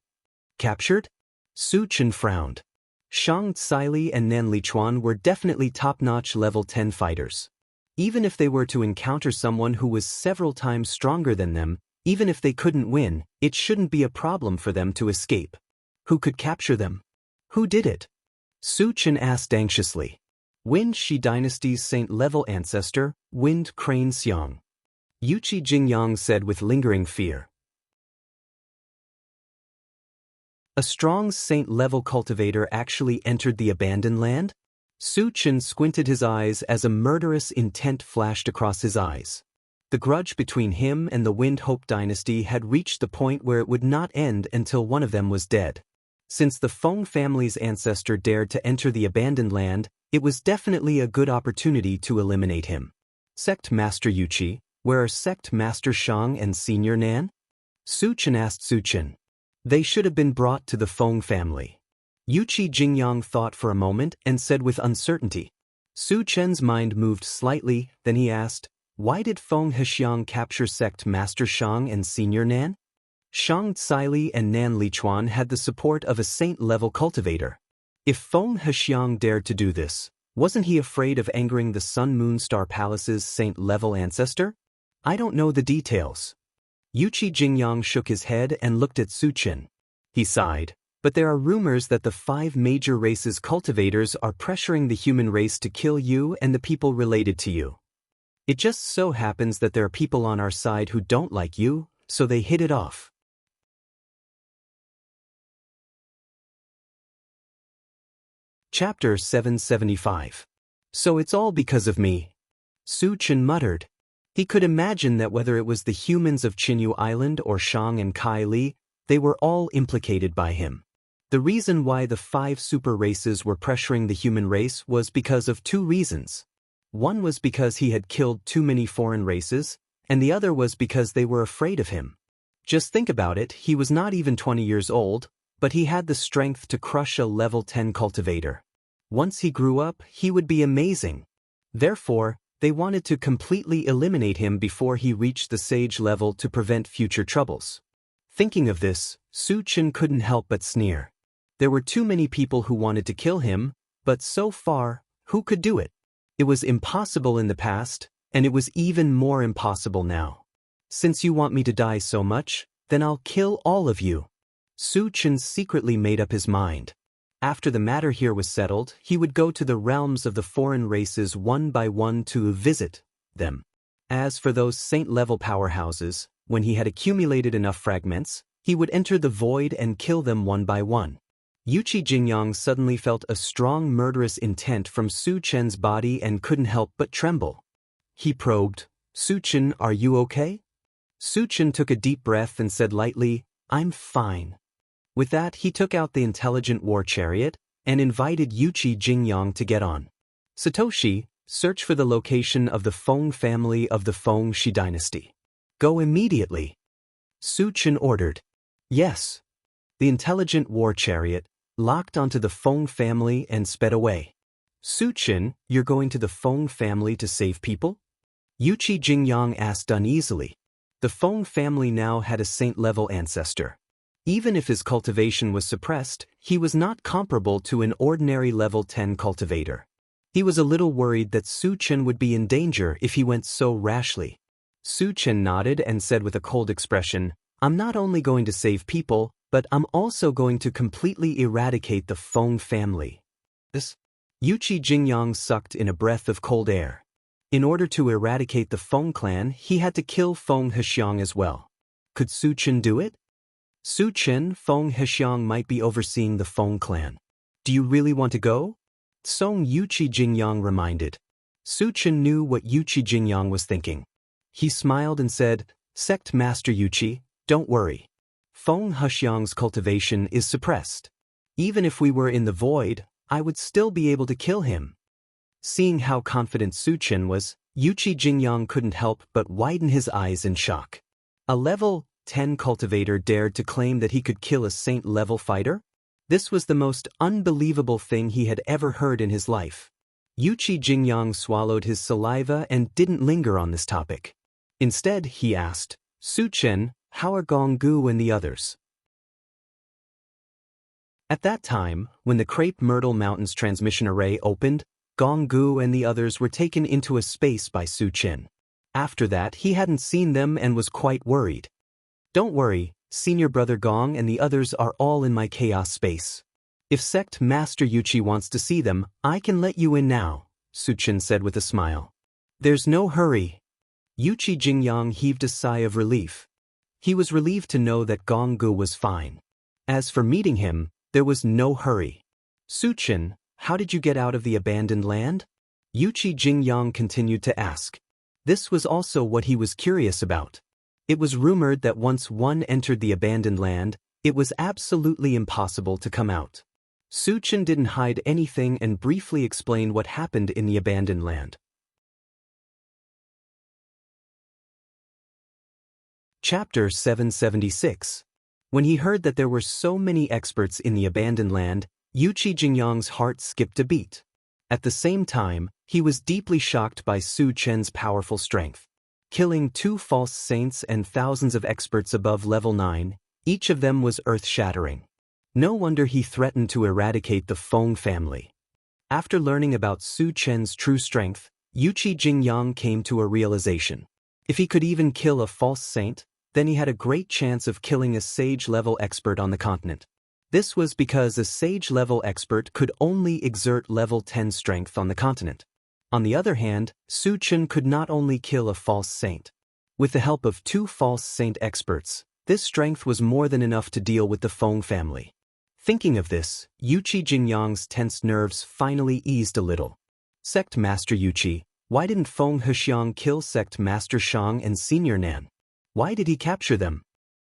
S1: "Captured?" Su Chen frowned. Xiang Caili and Nan Lichuan were definitely top-notch level 10 fighters. Even if they were to encounter someone who was several times stronger than them, even if they couldn't win, it shouldn't be a problem for them to escape. Who could capture them? Who did it? Su Chen asked anxiously. Wind Shi Dynasty's Saint-level ancestor, Wind Crane Xiang. Yuqi Jingyang said with lingering fear. A strong Saint-level cultivator actually entered the abandoned land? Su Chen squinted his eyes as a murderous intent flashed across his eyes. The grudge between him and the Wind Hope dynasty had reached the point where it would not end until one of them was dead. Since the Feng family's ancestor dared to enter the abandoned land, it was definitely a good opportunity to eliminate him. Sect Master Yuqi, where are Sect Master Xiang and Senior Nan? Su Chen asked Su Chen. They should have been brought to the Feng family. Yuqi Jingyang thought for a moment and said with uncertainty. Su Chen's mind moved slightly, then he asked, why did Feng Hexiang capture Sect Master Xiang and Senior Nan? Xiang Caili and Nan Lichuan had the support of a saint-level cultivator. If Feng Hexiang dared to do this, wasn't he afraid of angering the Sun Moon Star Palace's saint-level ancestor? I don't know the details. Yuqi Jingyang shook his head and looked at Su Chen. He sighed, but there are rumors that the 5 major races' cultivators are pressuring the human race to kill you and the people related to you. It just so happens that there are people on our side who don't like you, so they hit it off. Chapter 775. So it's all because of me. Su Chen muttered. He could imagine that whether it was the humans of Qinyu Island or Xiang and Kai Li, they were all implicated by him. The reason why the 5 super races were pressuring the human race was because of 2 reasons. One was because he had killed too many foreign races, and the other was because they were afraid of him. Just think about it, he was not even 20 years old, but he had the strength to crush a level 10 cultivator. Once he grew up, he would be amazing. Therefore, they wanted to completely eliminate him before he reached the sage level to prevent future troubles. Thinking of this, Su Chen couldn't help but sneer. There were too many people who wanted to kill him, but so far, who could do it? It was impossible in the past, and it was even more impossible now. Since you want me to die so much, then I'll kill all of you. Su Chen secretly made up his mind. After the matter here was settled, he would go to the realms of the foreign races one by one to visit them. As for those saint-level powerhouses, when he had accumulated enough fragments, he would enter the void and kill them one by one. Yuqi Jingyang suddenly felt a strong murderous intent from Su Chen's body and couldn't help but tremble. He probed, "Su Chen, are you okay?" Su Chen took a deep breath and said lightly, "I'm fine." With that, he took out the intelligent war chariot and invited Yuqi Jingyang to get on. "Satoshi, search for the location of the Feng family of the Feng Shi dynasty. Go immediately." Su Chen ordered. Yes. The intelligent war chariot locked onto the Feng family and sped away. "Su Chen, you're going to the Feng family to save people?" Yuqi Jingyang asked uneasily. The Feng family now had a saint-level ancestor. Even if his cultivation was suppressed, he was not comparable to an ordinary level 10 cultivator. He was a little worried that Su Chen would be in danger if he went so rashly. Su Chen nodded and said with a cold expression, "I'm not only going to save people, but I'm also going to completely eradicate the Feng family." This? Yuqi Jingyang sucked in a breath of cold air. In order to eradicate the Feng clan, he had to kill Feng Hexiang as well. Could Su Chen do it? Su Chen, Feng Hexiang might be overseeing the Feng clan. "Do you really want to go?" Song Yuqi Jingyang reminded. Su Chen knew what Yuqi Jingyang was thinking. He smiled and said, "Sect Master Yuqi, don't worry. Feng Hexiang's cultivation is suppressed. Even if we were in the void, I would still be able to kill him." Seeing how confident Su Chen was, Yuqi Jingyang couldn't help but widen his eyes in shock. A level 10 cultivator dared to claim that he could kill a saint-level fighter? This was the most unbelievable thing he had ever heard in his life. Yuqi Jingyang swallowed his saliva and didn't linger on this topic. Instead, he asked, "Su Chen, how are Gonggu and the others?" At that time, when the Crepe Myrtle Mountains transmission array opened, Gonggu and the others were taken into a space by Su Chen. After that, he hadn't seen them and was quite worried. "Don't worry, Senior Brother Gong and the others are all in my chaos space. If Sect Master Yuqi wants to see them, I can let you in now," Su Chen said with a smile. "There's no hurry." Yuqi Jingyang heaved a sigh of relief. He was relieved to know that Gonggu was fine. As for meeting him, there was no hurry. "Su Chen, how did you get out of the abandoned land?" Yuqi Jingyang continued to ask. This was also what he was curious about. It was rumored that once one entered the abandoned land, it was absolutely impossible to come out. Su Chen didn't hide anything and briefly explained what happened in the abandoned land. Chapter 776. When he heard that there were so many experts in the abandoned land, Yuqi Jingyang's heart skipped a beat. At the same time, he was deeply shocked by Su Chen's powerful strength. Killing 2 false saints and thousands of experts above level 9, each of them was earth-shattering. No wonder he threatened to eradicate the Feng family. After learning about Su Chen's true strength, Yuqi Jingyang came to a realization. If he could even kill a false saint, then he had a great chance of killing a sage-level expert on the continent. This was because a sage-level expert could only exert level 10 strength on the continent. On the other hand, Su Chen could not only kill a false saint. With the help of 2 false saint experts, this strength was more than enough to deal with the Feng family. Thinking of this, Yuqi Jingyang's tense nerves finally eased a little. "Sect Master Yuqi, why didn't Feng Hexiang kill Sect Master Shang and Senior Nan? Why did he capture them?"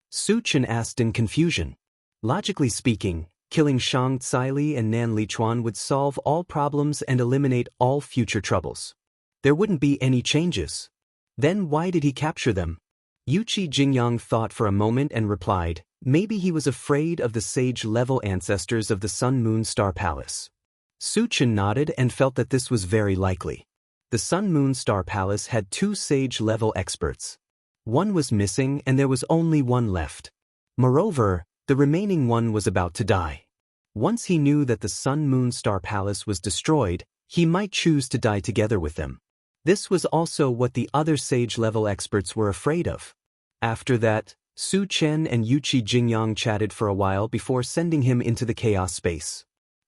S1: Su Chen asked in confusion. Logically speaking, killing Shang Caili and Nan Lichuan would solve all problems and eliminate all future troubles. There wouldn't be any changes. Then why did he capture them? Yuqi Jingyang thought for a moment and replied, maybe he was afraid of the sage-level ancestors of the Sun-Moon Star Palace. Su Chen nodded and felt that this was very likely. The Sun-Moon Star Palace had 2 sage-level experts. One was missing and there was only one left. Moreover, the remaining one was about to die. Once he knew that the Sun-Moon Star Palace was destroyed, he might choose to die together with them. This was also what the other sage-level experts were afraid of. After that, Su Chen and Yuqi Jingyang chatted for a while before sending him into the chaos space.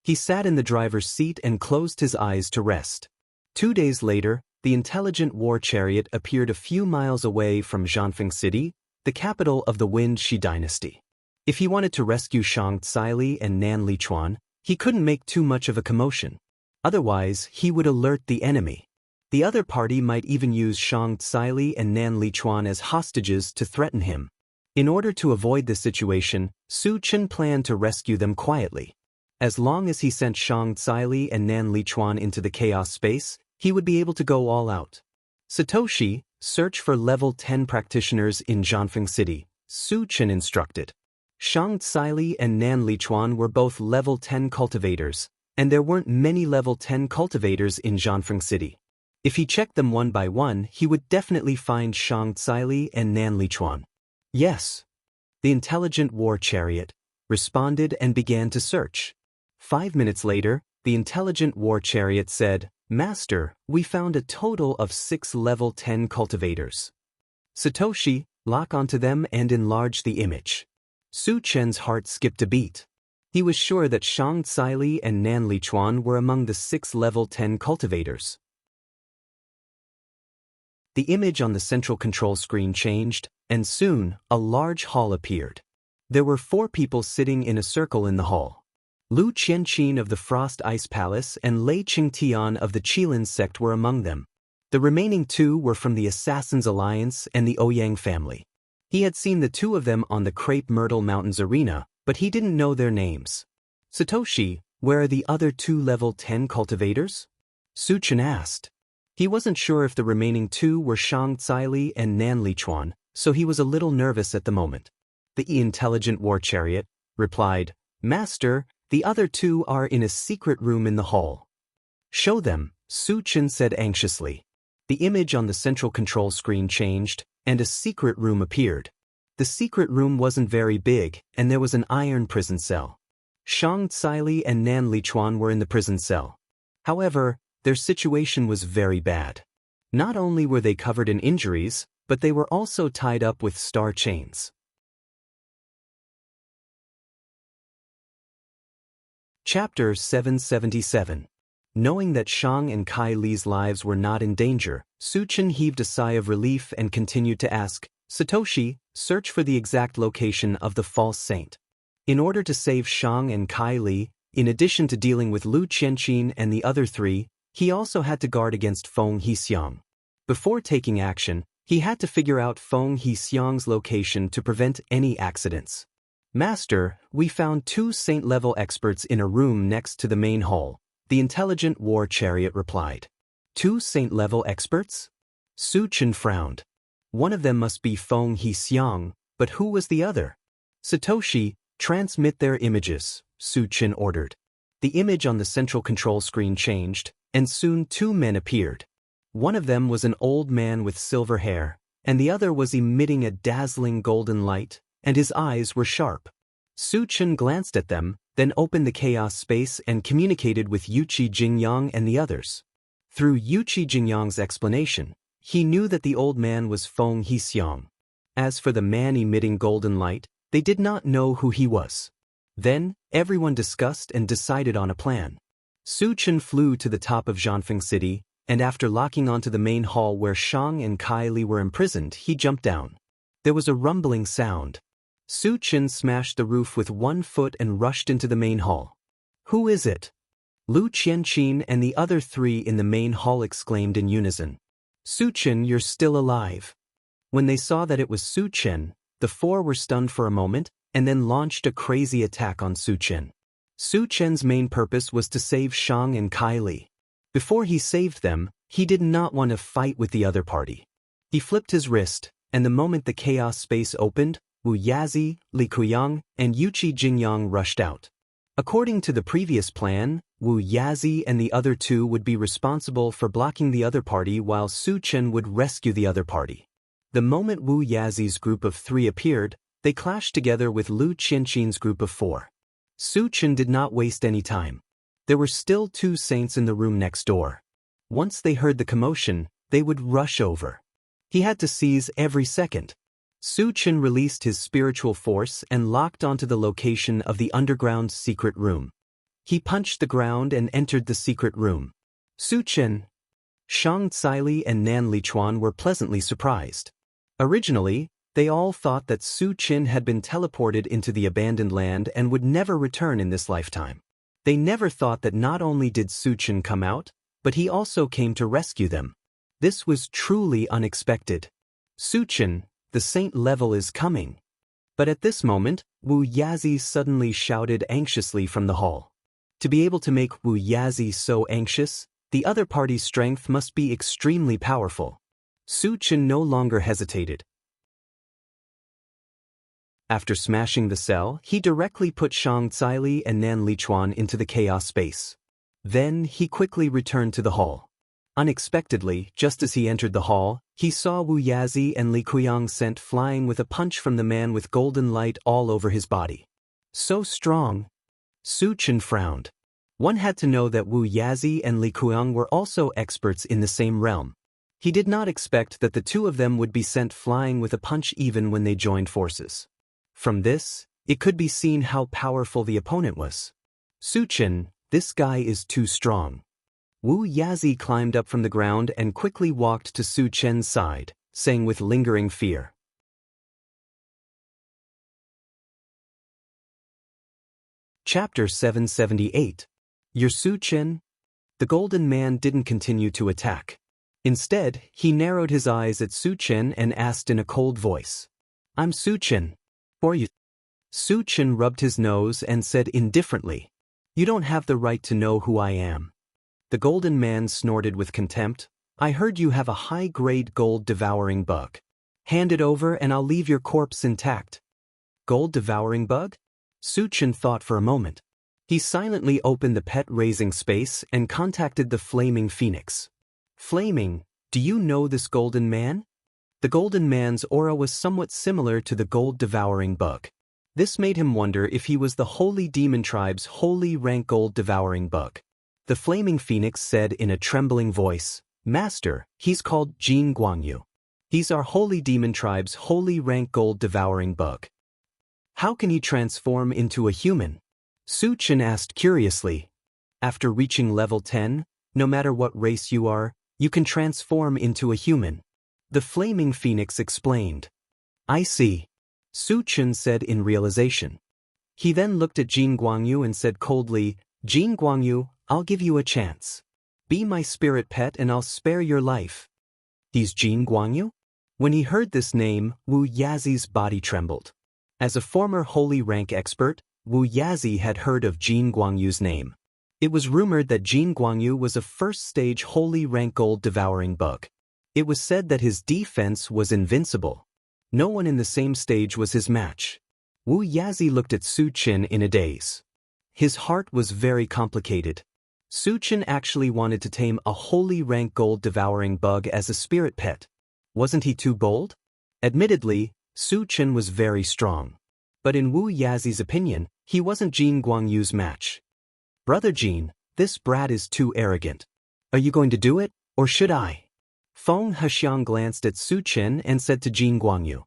S1: He sat in the driver's seat and closed his eyes to rest. 2 days later, the intelligent war chariot appeared a few miles away from Xianxia City, the capital of the Wind Shi dynasty. If he wanted to rescue Xianxia and Nan Lichuan, he couldn't make too much of a commotion. Otherwise, he would alert the enemy. The other party might even use Xianxia and Nan Lichuan as hostages to threaten him. In order to avoid this situation, Su Chen planned to rescue them quietly. As long as he sent Xianxia and Nan Lichuan into the chaos space, he would be able to go all out. Satoshi, search for level 10 practitioners in Xianxia City, Su Chen instructed. Xianxia and Nan Lichuan were both level 10 cultivators, and there weren't many level 10 cultivators in Xianxia City. If he checked them one by one, he would definitely find Xianxia and Nan Lichuan. Yes. The intelligent war chariot responded and began to search. 5 minutes later, the intelligent war chariot said, "Master, we found a total of 6 level 10 cultivators." Satoshi, lock onto them and enlarge the image. Su Chen's heart skipped a beat. He was sure that Xianxia and Nan Lichuan were among the 6 level 10 cultivators. The image on the central control screen changed, and soon, a large hall appeared. There were 4 people sitting in a circle in the hall. Lu Qianqin of the Frost Ice Palace and Lei Qingtian of the Qilin sect were among them. The remaining 2 were from the Assassin's Alliance and the Ouyang family. He had seen the 2 of them on the Crepe Myrtle Mountains arena, but he didn't know their names. Satoshi, where are the other 2 level 10 cultivators? Su Chen asked. He wasn't sure if the remaining 2 were Xianxia and Nan Lichuan, so he was a little nervous at the moment. The intelligent war chariot replied, "Master, the other 2 are in a secret room in the hall." "Show them," Su Chen said anxiously. The image on the central control screen changed, and a secret room appeared. The secret room wasn't very big, and there was an iron prison cell. Xianxia and Nan Lichuan were in the prison cell. However, their situation was very bad. Not only were they covered in injuries, but they were also tied up with star chains. Chapter 777. Knowing that Shang and Kai Li's lives were not in danger, Su Chen heaved a sigh of relief and continued to ask, "Satoshi, search for the exact location of the false saint." In order to save Shang and Kai Li, in addition to dealing with Lu Qianqin and the other 3, he also had to guard against Feng Hexiang. Before taking action, he had to figure out Feng Hexiang's location to prevent any accidents. "Master, we found 2 saint-level experts in a room next to the main hall," the intelligent war chariot replied. 2 saint-level experts? Su Chen frowned. One of them must be Feng Hexiang, but who was the other? "Satoshi, transmit their images," Su Chen ordered. The image on the central control screen changed, and soon 2 men appeared. One of them was an old man with silver hair, and the other was emitting a dazzling golden light, and his eyes were sharp. Su Chen glanced at them, then opened the chaos space and communicated with Yuqi Jingyang and the others. Through Yuqi Jingyang's explanation, he knew that the old man was Feng Hexiang. As for the man emitting golden light, they did not know who he was. Then, everyone discussed and decided on a plan. Su Chen flew to the top of Xianxia City, and after locking onto the main hall where Shang and Kai Li were imprisoned, he jumped down. There was a rumbling sound. Su Chen smashed the roof with 1 foot and rushed into the main hall. "Who is it?" Lu Qianqin and the other 3 in the main hall exclaimed in unison. "Su Chen, you're still alive." When they saw that it was Su Chen, the 4 were stunned for a moment, and then launched a crazy attack on Su Chen. Su Chen's main purpose was to save Shang and Kai Li. Before he saved them, he did not want to fight with the other party. He flipped his wrist, and the moment the chaos space opened, Wu Yazi, Li Kuyang, and Yuqi Jingyang rushed out. According to the previous plan, Wu Yazi and the other 2 would be responsible for blocking the other party while Su Chen would rescue the other party. The moment Wu Yazi's group of 3 appeared, they clashed together with Lu Qianqin's group of 4. Su Chen did not waste any time. There were still 2 saints in the room next door. Once they heard the commotion, they would rush over. He had to seize every second. Su Chen released his spiritual force and locked onto the location of the underground secret room. He punched the ground and entered the secret room. Su Chen, Xianxia and Nan Lichuan were pleasantly surprised. Originally, they all thought that Su Chen had been teleported into the abandoned land and would never return in this lifetime. They never thought that not only did Su Chen come out, but he also came to rescue them. This was truly unexpected. Su Chen, the saint level is coming. But at this moment, Wu Yazi suddenly shouted anxiously from the hall. To be able to make Wu Yazi so anxious, the other party's strength must be extremely powerful. Su Chen no longer hesitated. After smashing the cell, he directly put Xianxia and Nan Lichuan into the chaos space. Then he quickly returned to the hall. Unexpectedly, just as he entered the hall, he saw Wu Yazi and Li Kuiyang sent flying with a punch from the man with golden light all over his body. So strong. Su Chen frowned. One had to know that Wu Yazi and Li Kuiyang were also experts in the same realm. He did not expect that the two of them would be sent flying with a punch even when they joined forces. From this, it could be seen how powerful the opponent was. Su Chen, this guy is too strong. Wu Yazi climbed up from the ground and quickly walked to Su Chen's side, saying with lingering fear. Chapter 778. Your Su Chen? The golden man didn't continue to attack. Instead, he narrowed his eyes at Su Chen and asked in a cold voice. I'm Su Chen. For you. Su Chen rubbed his nose and said indifferently. You don't have the right to know who I am. The golden man snorted with contempt. I heard you have a high-grade gold-devouring bug. Hand it over and I'll leave your corpse intact. Gold-devouring bug? Su Chen thought for a moment. He silently opened the pet-raising space and contacted the Flaming Phoenix. Flaming, do you know this golden man? The golden man's aura was somewhat similar to the gold-devouring bug. This made him wonder if he was the Holy Demon Tribe's holy rank gold-devouring bug. The Flaming Phoenix said in a trembling voice, Master, he's called Jin Guangyu. He's our Holy Demon Tribe's holy rank gold-devouring bug. How can he transform into a human? Su Chen asked curiously. After reaching level 10, no matter what race you are, you can transform into a human. The Flaming Phoenix explained. I see. Su Chen said in realization. He then looked at Jin Guangyu and said coldly, Jin Guangyu, I'll give you a chance. Be my spirit pet and I'll spare your life. He's Jin Guangyu? When he heard this name, Wu Yazi's body trembled. As a former holy rank expert, Wu Yazi had heard of Jin Guangyu's name. It was rumored that Jin Guangyu was a first-stage holy rank gold-devouring bug. It was said that his defense was invincible. No one in the same stage was his match. Wu Yazi looked at Su Chen in a daze. His heart was very complicated. Su Chen actually wanted to tame a holy rank gold-devouring bug as a spirit pet. Wasn't he too bold? Admittedly, Su Chen was very strong. But in Wu Yazi's opinion, he wasn't Jin Guangyu's match. Brother Jin, this brat is too arrogant. Are you going to do it, or should I? Feng Hexiang glanced at Su Chen and said to Jin Guangyu.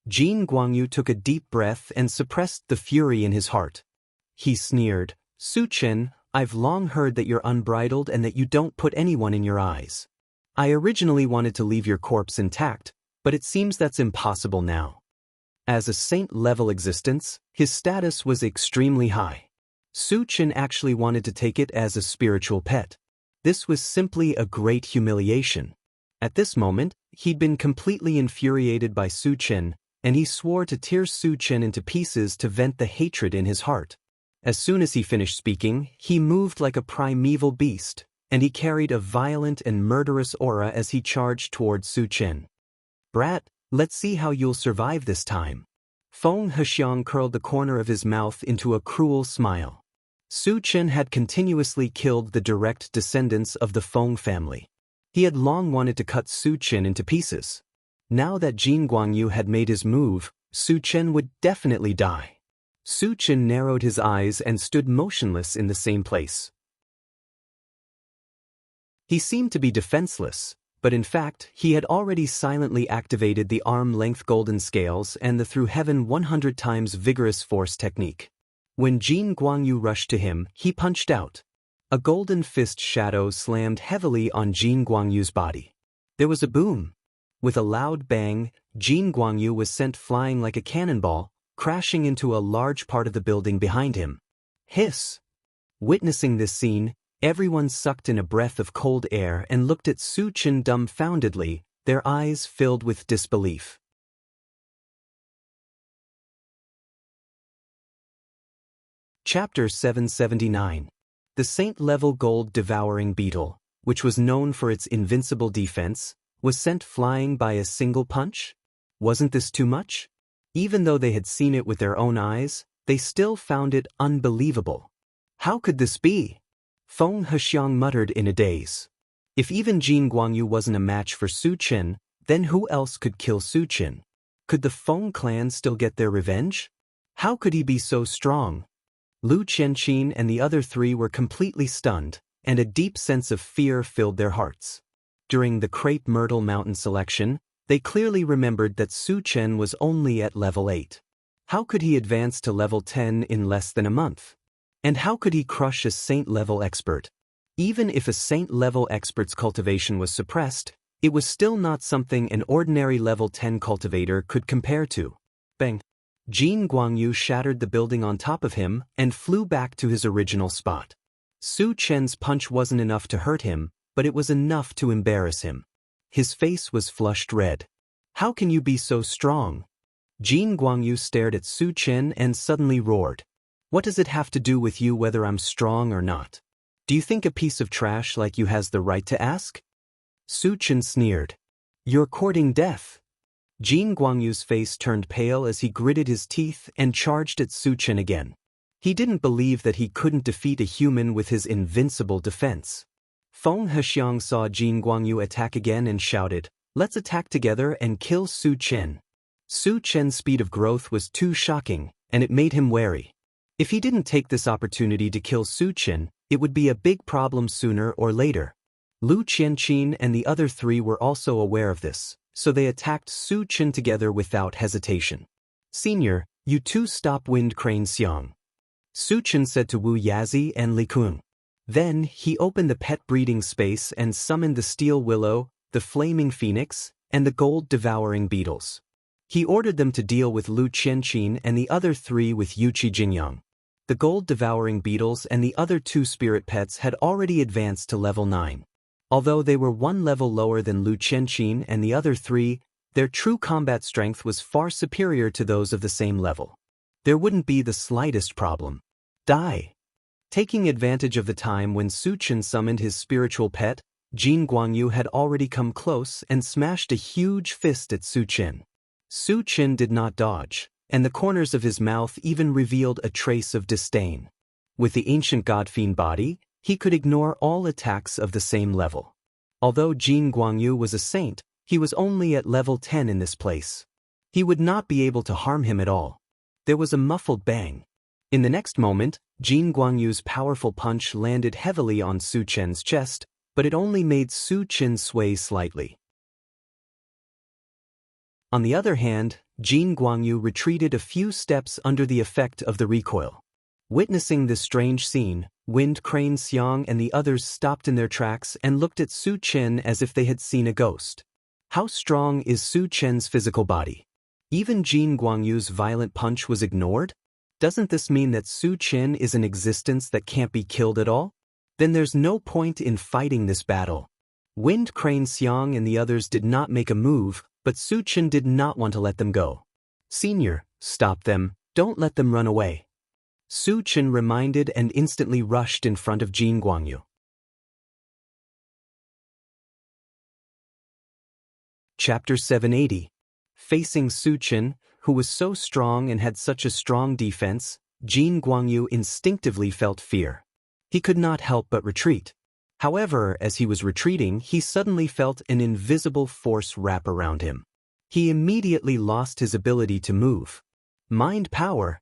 S1: Jin Guangyu took a deep breath and suppressed the fury in his heart. He sneered, Su Chen, I've long heard that you're unbridled and that you don't put anyone in your eyes. I originally wanted to leave your corpse intact, but it seems that's impossible now. As a saint-level existence, his status was extremely high. Su Chen actually wanted to take it as a spiritual pet. This was simply a great humiliation. At this moment, he'd been completely infuriated by Su Chen, and he swore to tear Su Chen into pieces to vent the hatred in his heart. As soon as he finished speaking, he moved like a primeval beast, and he carried a violent and murderous aura as he charged towards Su Chen. Brat, let's see how you'll survive this time. Feng Hexiang curled the corner of his mouth into a cruel smile. Su Chen had continuously killed the direct descendants of the Feng family. He had long wanted to cut Su Chen into pieces. Now that Jin Guangyu had made his move, Su Chen would definitely die. Su Chen narrowed his eyes and stood motionless in the same place. He seemed to be defenseless, but in fact, he had already silently activated the arm-length golden scales and the through heaven 100 times vigorous force technique. When Jin Guangyu rushed to him, he punched out. A golden fist shadow slammed heavily on Jin Guangyu's body. There was a boom. With a loud bang, Jin Guangyu was sent flying like a cannonball, crashing into a large part of the building behind him. Hiss! Witnessing this scene, everyone sucked in a breath of cold air and looked at Su Chen dumbfoundedly, their eyes filled with disbelief. Chapter 779. The Saint-level gold devouring beetle, which was known for its invincible defense, was sent flying by a single punch? Wasn't this too much? Even though they had seen it with their own eyes, they still found it unbelievable. How could this be? Feng Hexiang muttered in a daze. If even Jin Guangyu wasn't a match for Su Chen, then who else could kill Su Chen? Could the Feng clan still get their revenge? How could he be so strong? Lu Qianqin and the other three were completely stunned, and a deep sense of fear filled their hearts. During the Crepe Myrtle Mountain selection, they clearly remembered that Su Chen was only at level 8. How could he advance to level 10 in less than a month? And how could he crush a saint-level expert? Even if a saint-level expert's cultivation was suppressed, it was still not something an ordinary level 10 cultivator could compare to. Bang! Jin Guangyu shattered the building on top of him and flew back to his original spot. Su Chen's punch wasn't enough to hurt him, but it was enough to embarrass him. His face was flushed red. How can you be so strong? Jin Guangyu stared at Su Chen and suddenly roared. What does it have to do with you whether I'm strong or not? Do you think a piece of trash like you has the right to ask? Su Chen sneered. You're courting death. Jin Guangyu's face turned pale as he gritted his teeth and charged at Su Chen again. He didn't believe that he couldn't defeat a human with his invincible defense. Feng Hexiang saw Jin Guangyu attack again and shouted, "Let's attack together and kill Su Chen." Su Chen's speed of growth was too shocking, and it made him wary. If he didn't take this opportunity to kill Su Chen, it would be a big problem sooner or later. Lu Qianqin and the other three were also aware of this, so they attacked Su Chen together without hesitation. "Senior, you two stop Wind Crane Xiang," Su Chen said to Wu Yazi and Li Kun. Then he opened the pet breeding space and summoned the steel willow, the flaming phoenix, and the gold-devouring beetles. He ordered them to deal with Lu Qianqin and the other three with Yuqi Jinyang. The gold-devouring beetles and the other two spirit pets had already advanced to level 9. Although they were one level lower than Lu Qianqin and the other three, their true combat strength was far superior to those of the same level. There wouldn't be the slightest problem. Die! Taking advantage of the time when Su Chen summoned his spiritual pet, Jin Guangyu had already come close and smashed a huge fist at Su Chen. Su Chen did not dodge, and the corners of his mouth even revealed a trace of disdain. With the ancient god-fiend body, he could ignore all attacks of the same level. Although Jin Guangyu was a saint, he was only at level 10 in this place. He would not be able to harm him at all. There was a muffled bang. In the next moment, Jin Guangyu's powerful punch landed heavily on Su Chen's chest, but it only made Su Chen sway slightly. On the other hand, Jin Guangyu retreated a few steps under the effect of the recoil. Witnessing this strange scene, Wind Crane Xiang and the others stopped in their tracks and looked at Su Chen as if they had seen a ghost. How strong is Su Chen's physical body? Even Jin Guangyu's violent punch was ignored? Doesn't this mean that Su Chen is an existence that can't be killed at all? Then there's no point in fighting this battle. Wind Crane Xiang and the others did not make a move, but Su Chen did not want to let them go. "Senior, stop them, don't let them run away." Su Chen reminded and instantly rushed in front of Jin Guangyu. Chapter 780. Facing Su Chen, who was so strong and had such a strong defense, Jin Guangyu instinctively felt fear. He could not help but retreat. However, as he was retreating, he suddenly felt an invisible force wrap around him. He immediately lost his ability to move. Mind power?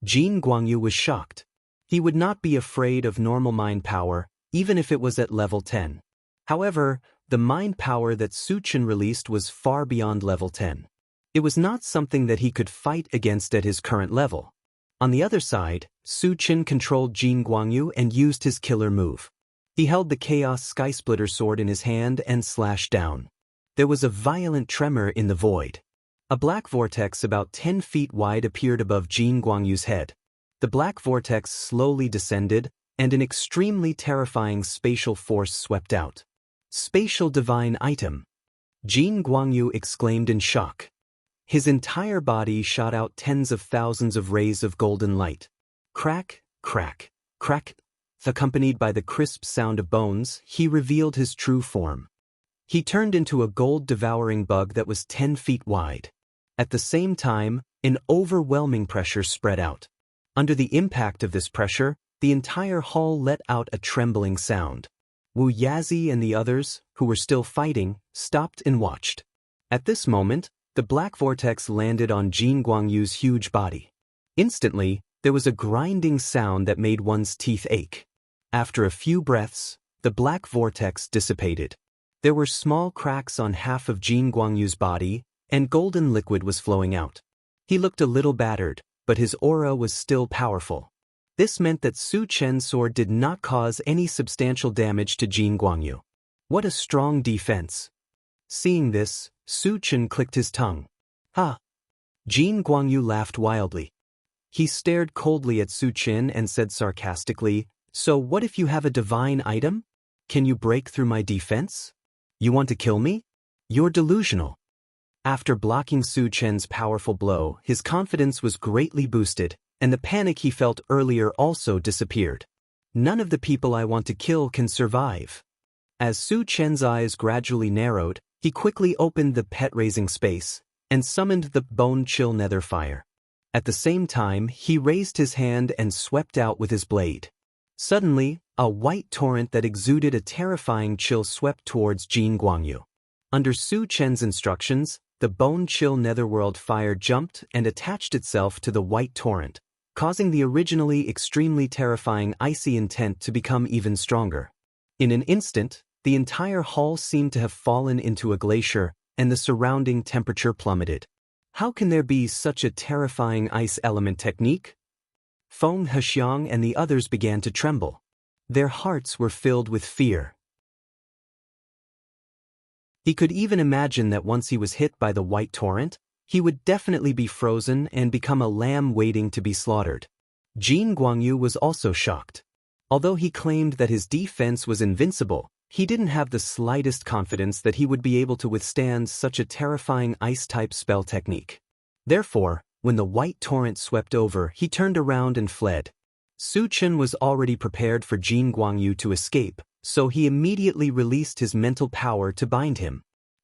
S1: Jin Guangyu was shocked. He would not be afraid of normal mind power, even if it was at level 10. However, the mind power that Su Chen released was far beyond level 10. It was not something that he could fight against at his current level. On the other side, Su Chen controlled Jin Guangyu and used his killer move. He held the Chaos Skysplitter sword in his hand and slashed down. There was a violent tremor in the void. A black vortex about 10 feet wide appeared above Jin Guangyu's head. The black vortex slowly descended, and an extremely terrifying spatial force swept out. Spatial divine item. Jin Guangyu exclaimed in shock. His entire body shot out tens of thousands of rays of golden light. Crack, crack, crack. Accompanied by the crisp sound of bones, he revealed his true form. He turned into a gold-devouring bug that was 10 feet wide. At the same time, an overwhelming pressure spread out. Under the impact of this pressure, the entire hall let out a trembling sound. Wuxia and the others, who were still fighting, stopped and watched. At this moment, the black vortex landed on Jin Guangyu's huge body. Instantly, there was a grinding sound that made one's teeth ache. After a few breaths, the black vortex dissipated. There were small cracks on half of Jin Guangyu's body, and golden liquid was flowing out. He looked a little battered, but his aura was still powerful. This meant that Su Chen's sword did not cause any substantial damage to Jin Guangyu. What a strong defense. Seeing this, Su Chen clicked his tongue. Ha! Jin Guangyu laughed wildly. He stared coldly at Su Chen and said sarcastically, "So what if you have a divine item? Can you break through my defense? You want to kill me? You're delusional." After blocking Su Chen's powerful blow, his confidence was greatly boosted, and the panic he felt earlier also disappeared. None of the people I want to kill can survive. As Su Chen's eyes gradually narrowed, he quickly opened the pet-raising space and summoned the bone-chill nether fire. At the same time, he raised his hand and swept out with his blade. Suddenly, a white torrent that exuded a terrifying chill swept towards Jin Guangyu. Under Su Chen's instructions, the bone-chill netherworld fire jumped and attached itself to the white torrent, causing the originally extremely terrifying icy intent to become even stronger. In an instant, the entire hall seemed to have fallen into a glacier, and the surrounding temperature plummeted. How can there be such a terrifying ice element technique? Feng Hexiang and the others began to tremble. Their hearts were filled with fear. He could even imagine that once he was hit by the white torrent, he would definitely be frozen and become a lamb waiting to be slaughtered. Jin Guangyu was also shocked. Although he claimed that his defense was invincible, he didn't have the slightest confidence that he would be able to withstand such a terrifying ice-type spell technique. Therefore, when the white torrent swept over, he turned around and fled. Su Chen was already prepared for Jin Guangyu to escape, so he immediately released his mental power to bind him.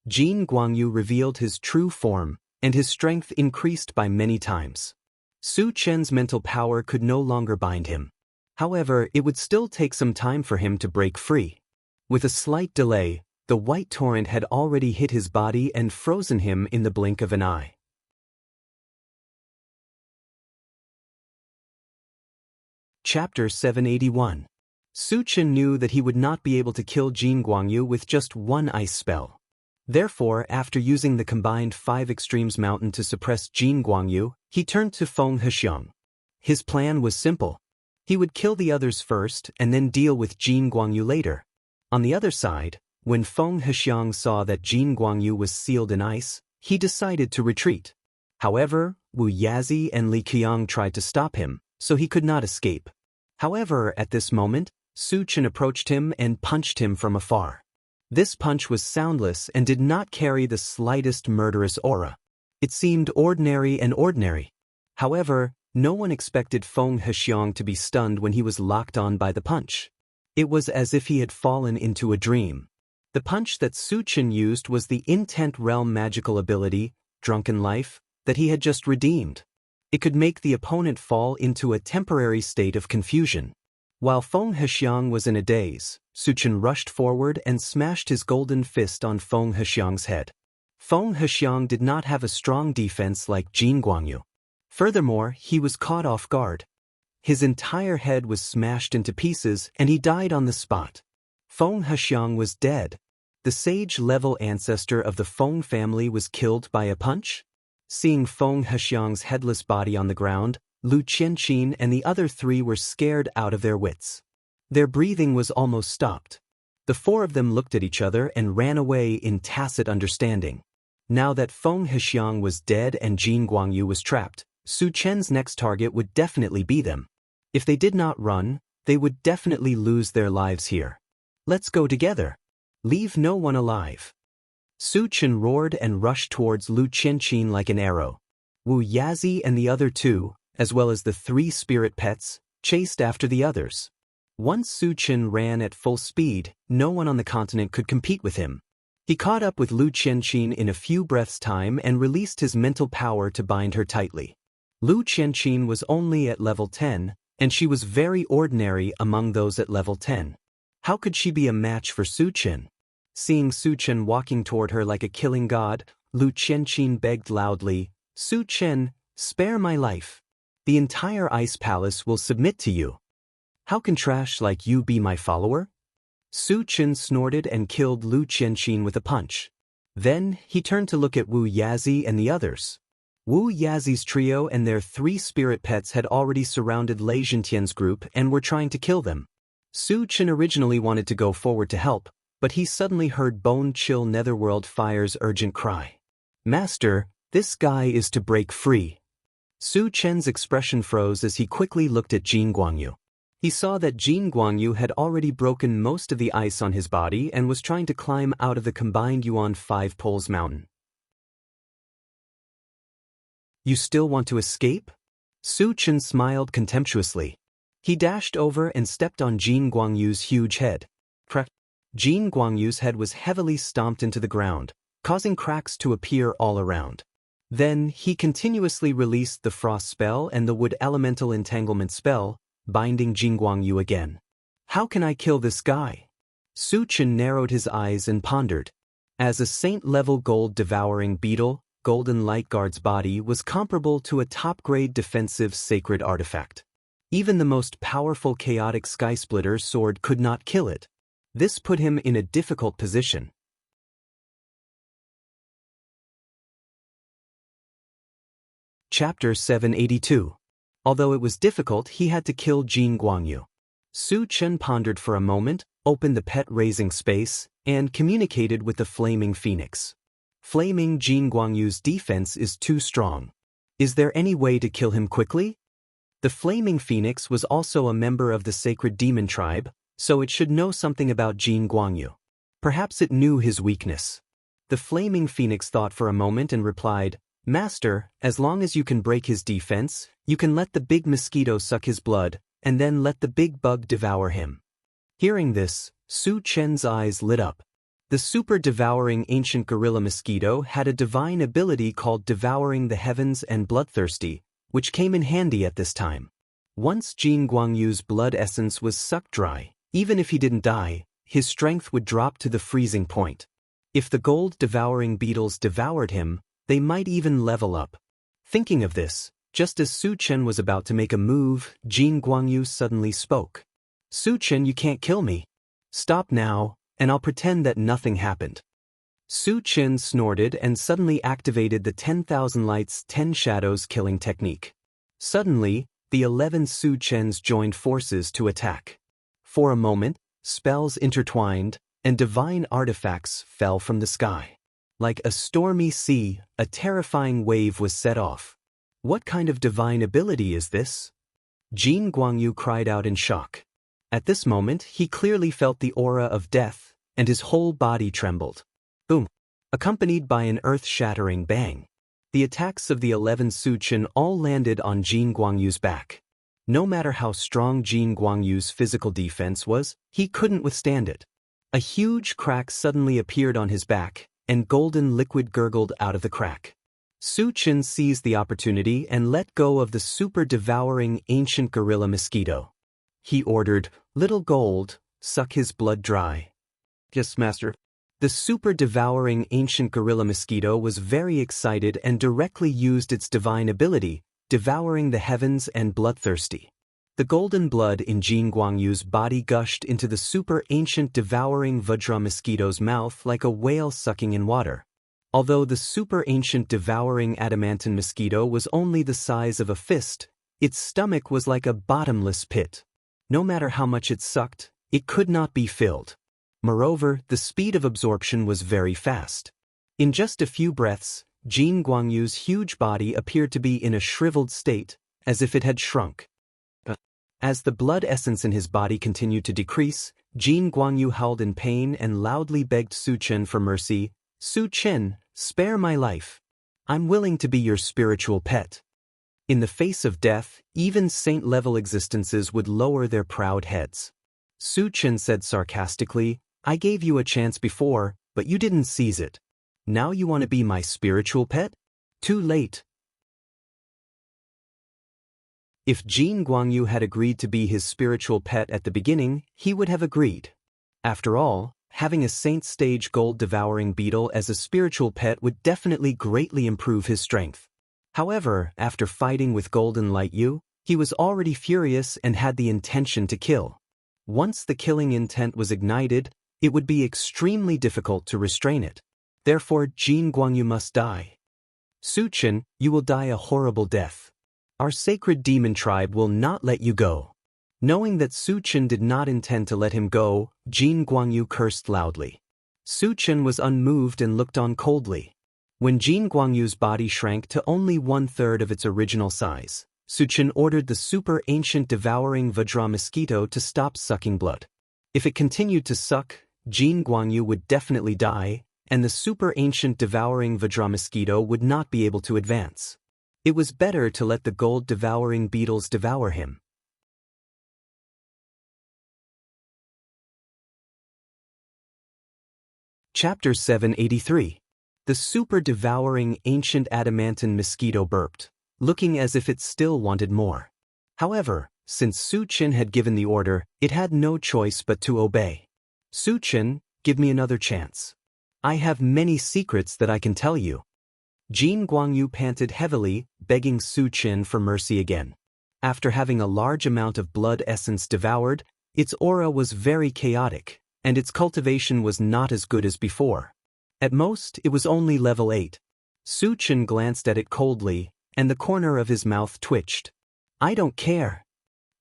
S1: Jin Guangyu revealed his true form, and his strength increased by many times. Su Chen's mental power could no longer bind him. However, it would still take some time for him to break free. With a slight delay, the white torrent had already hit his body and frozen him in the blink of an eye. Chapter 781. Su Chen knew that he would not be able to kill Jin Guangyu with just one ice spell. Therefore, after using the combined 5 Extremes Mountain to suppress Jin Guangyu, he turned to Feng Hexiang. His plan was simple. He would kill the others first and then deal with Jin Guangyu later. On the other side, when Feng Hexiang saw that Jin Guangyu was sealed in ice, he decided to retreat. However, Wuxia and Li Qiang tried to stop him, so he could not escape. However, at this moment, Su Chen approached him and punched him from afar. This punch was soundless and did not carry the slightest murderous aura. It seemed ordinary and ordinary. However, no one expected Feng Hexiang to be stunned when he was locked on by the punch. It was as if he had fallen into a dream. The punch that Su Chen used was the Intent Realm magical ability, Drunken Life, that he had just redeemed. It could make the opponent fall into a temporary state of confusion. While Feng Hexiang was in a daze, Su Chen rushed forward and smashed his golden fist on Feng Hexiang's head. Feng Hexiang did not have a strong defense like Jin Guangyu. Furthermore, he was caught off guard. His entire head was smashed into pieces and he died on the spot. Feng Hexiang was dead. The sage-level ancestor of the Feng family was killed by a punch? Seeing Feng Hexiang's headless body on the ground, Lu Qianqin and the other three were scared out of their wits. Their breathing was almost stopped. The four of them looked at each other and ran away in tacit understanding. Now that Feng Hexiang was dead and Jin Guangyu was trapped, Su Chen's next target would definitely be them. If they did not run, they would definitely lose their lives here. Let's go together. Leave no one alive. Su Chen roared and rushed towards Lu Qianqin like an arrow. Wu Yazi and the other two, as well as the three spirit pets, chased after the others. Once Su Chen ran at full speed, no one on the continent could compete with him. He caught up with Lu Qianqin in a few breaths' time and released his mental power to bind her tightly. Lu Qianqin was only at level 10, and she was very ordinary among those at level 10. How could she be a match for Su Chen? Seeing Su Chen walking toward her like a killing god, Lu Qianqin begged loudly, "Su Chen, spare my life. The entire ice palace will submit to you. How can trash like you be my follower?" Su Chen snorted and killed Lu Qianqin with a punch. Then, he turned to look at Wu Yazi and the others. Wu Yazi's trio and their three spirit pets had already surrounded Lei Zhentian's group and were trying to kill them. Su Chen originally wanted to go forward to help, but he suddenly heard Bone Chill Netherworld Fire's urgent cry. "Master, this guy is to break free." Su Chen's expression froze as he quickly looked at Jin Guangyu. He saw that Jin Guangyu had already broken most of the ice on his body and was trying to climb out of the combined Yuan Five Poles mountain. "You still want to escape?" Su Chen smiled contemptuously. He dashed over and stepped on Jin Guangyu's huge head. Jin Guangyu's head was heavily stomped into the ground, causing cracks to appear all around. Then, he continuously released the frost spell and the wood elemental entanglement spell, binding Jin Guangyu again. "How can I kill this guy?" Su Chen narrowed his eyes and pondered. As a saint-level gold-devouring beetle, Golden Lightguard's body was comparable to a top-grade defensive sacred artifact. Even the most powerful chaotic skysplitter sword could not kill it. This put him in a difficult position. Chapter 782. Although it was difficult, he had to kill Jin Guangyu. Su Chen pondered for a moment, opened the pet-raising space, and communicated with the Flaming Phoenix. "Flaming Jin Guangyu's defense is too strong. Is there any way to kill him quickly?" The Flaming Phoenix was also a member of the Sacred Demon Tribe, so it should know something about Jin Guangyu. Perhaps it knew his weakness. The Flaming Phoenix thought for a moment and replied, "Master, as long as you can break his defense, you can let the big mosquito suck his blood, and then let the big bug devour him." Hearing this, Su Chen's eyes lit up. The super-devouring ancient gorilla mosquito had a divine ability called Devouring the Heavens and Bloodthirsty, which came in handy at this time. Once Jin Guangyu's blood essence was sucked dry, even if he didn't die, his strength would drop to the freezing point. If the gold-devouring beetles devoured him, they might even level up. Thinking of this, just as Su Chen was about to make a move, Jin Guangyu suddenly spoke. "Su Chen, you can't kill me. Stop now, and I'll pretend that nothing happened." Su Chen snorted and suddenly activated the 10,000 Lights 10 Shadows killing technique. Suddenly, the 11 Su Chens joined forces to attack. For a moment, spells intertwined, and divine artifacts fell from the sky. Like a stormy sea, a terrifying wave was set off. "What kind of divine ability is this?" Jin Guangyu cried out in shock. At this moment, he clearly felt the aura of death, and his whole body trembled. Boom! Accompanied by an earth-shattering bang. The attacks of the 11 Su Chen all landed on Jin Guangyu's back. No matter how strong Jin Guangyu's physical defense was, he couldn't withstand it. A huge crack suddenly appeared on his back, and golden liquid gurgled out of the crack. Su Chen seized the opportunity and let go of the super-devouring ancient gorilla mosquito. He ordered, "Little Gold, suck his blood dry." "Yes, master." The super-devouring ancient gorilla mosquito was very excited and directly used its divine ability, Devouring the Heavens and Bloodthirsty. The golden blood in Jin Guangyu's body gushed into the super-ancient devouring Vajra mosquito's mouth like a whale sucking in water. Although the super-ancient devouring adamantine mosquito was only the size of a fist, Its stomach was like a bottomless pit. No matter how much it sucked, it could not be filled. Moreover, the speed of absorption was very fast. In just a few breaths, Jin Guangyu's huge body appeared to be in a shriveled state, as if it had shrunk. As the blood essence in his body continued to decrease, Jin Guangyu howled in pain and loudly begged Su Chen for mercy. "Su Chen, spare my life. I'm willing to be your spiritual pet." In the face of death, even saint-level existences would lower their proud heads. Su Chen said sarcastically, "I gave you a chance before, but you didn't seize it. Now you want to be my spiritual pet? Too late." If Jin Guangyu had agreed to be his spiritual pet at the beginning, he would have agreed. After all, having a saint-stage gold-devouring beetle as a spiritual pet would definitely greatly improve his strength. However, after fighting with Golden Light Yu, he was already furious and had the intention to kill. Once the killing intent was ignited, it would be extremely difficult to restrain it. Therefore, Jin Guangyu must die. "Su Chen, you will die a horrible death. Our sacred demon tribe will not let you go." Knowing that Su Chen did not intend to let him go, Jin Guangyu cursed loudly. Su Chen was unmoved and looked on coldly. When Jin Guangyu's body shrank to only 1/3 of its original size, Su Chen ordered the super ancient devouring Vajra mosquito to stop sucking blood. If it continued to suck, Jin Guangyu would definitely die, and the super ancient devouring Vajra mosquito would not be able to advance. It was better to let the gold-devouring beetles devour him. Chapter 783. The super-devouring ancient adamantine mosquito burped, looking as if it still wanted more. However, since Su Chen had given the order, it had no choice but to obey. "Su Chen, give me another chance. I have many secrets that I can tell you." Jin Guangyu panted heavily, begging Su Chen for mercy again. After having a large amount of blood essence devoured, its aura was very chaotic, and its cultivation was not as good as before. At most, it was only level 8. Su Chen glanced at it coldly, and the corner of his mouth twitched. "I don't care."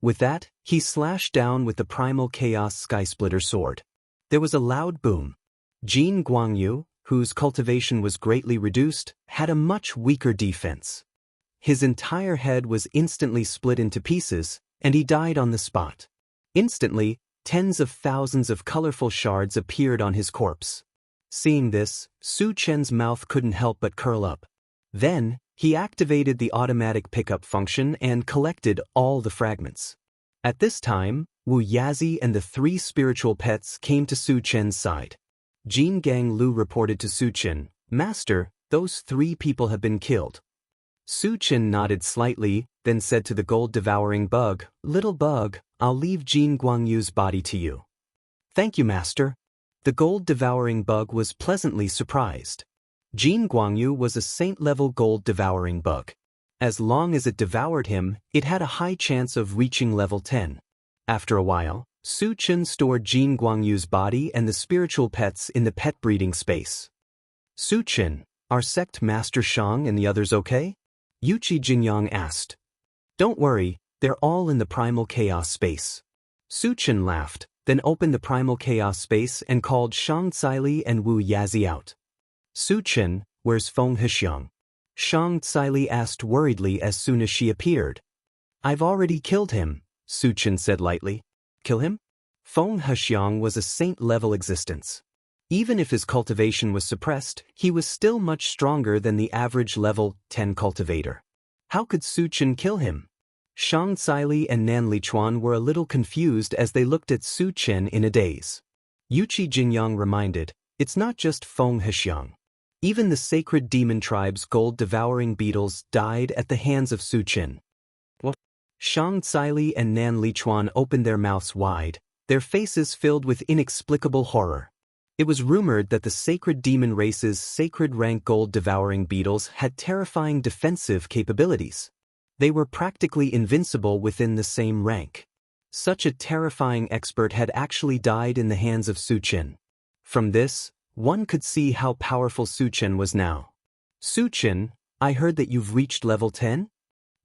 S1: With that, he slashed down with the primal chaos skysplitter sword. There was a loud boom. Jin Guangyu, whose cultivation was greatly reduced, had a much weaker defense. His entire head was instantly split into pieces, and he died on the spot. Instantly, tens of thousands of colorful shards appeared on his corpse. Seeing this, Su Chen's mouth couldn't help but curl up. Then, he activated the automatic pickup function and collected all the fragments. At this time, Wuxia and the 3 spiritual pets came to Su Chen's side. Jin Gang Lu reported to Su Chen, "Master, those 3 people have been killed." Su Chen nodded slightly, then said to the gold-devouring bug, "Little bug, I'll leave Jin Guangyu's body to you." "Thank you, Master." The gold-devouring bug was pleasantly surprised. Jin Guangyu was a saint-level gold-devouring bug. As long as it devoured him, it had a high chance of reaching level 10. After a while, Su Chen stored Jin Guangyu's body and the spiritual pets in the pet breeding space. "Su Chen, are sect Master Shang and the others okay?" Yuchi Jinyang asked. "Don't worry, they're all in the primal chaos space." Su Chen laughed, then opened the primal chaos space and called Xianxia and Wuxia out. "Su Chen, where's Feng Hexiang?" Xianxia asked worriedly as soon as she appeared. "I've already killed him," Su Chen said lightly. "Kill him?" Feng Hexiang was a saint-level existence. Even if his cultivation was suppressed, he was still much stronger than the average level 10 cultivator. How could Su Chen kill him? Xianxia and Nan Lichuan were a little confused as they looked at Su Chen in a daze. Yuchi Jinyang reminded, "It's not just Feng Hexiang. Even the sacred demon tribe's gold-devouring beetles died at the hands of Su Chen." What? Xianxia and Nan Lichuan opened their mouths wide, their faces filled with inexplicable horror. It was rumored that the sacred demon race's sacred rank gold-devouring beetles had terrifying defensive capabilities. They were practically invincible within the same rank. Such a terrifying expert had actually died in the hands of Su Chen. From this, one could see how powerful Su Chen was now. "Su Chen, I heard that you've reached level 10?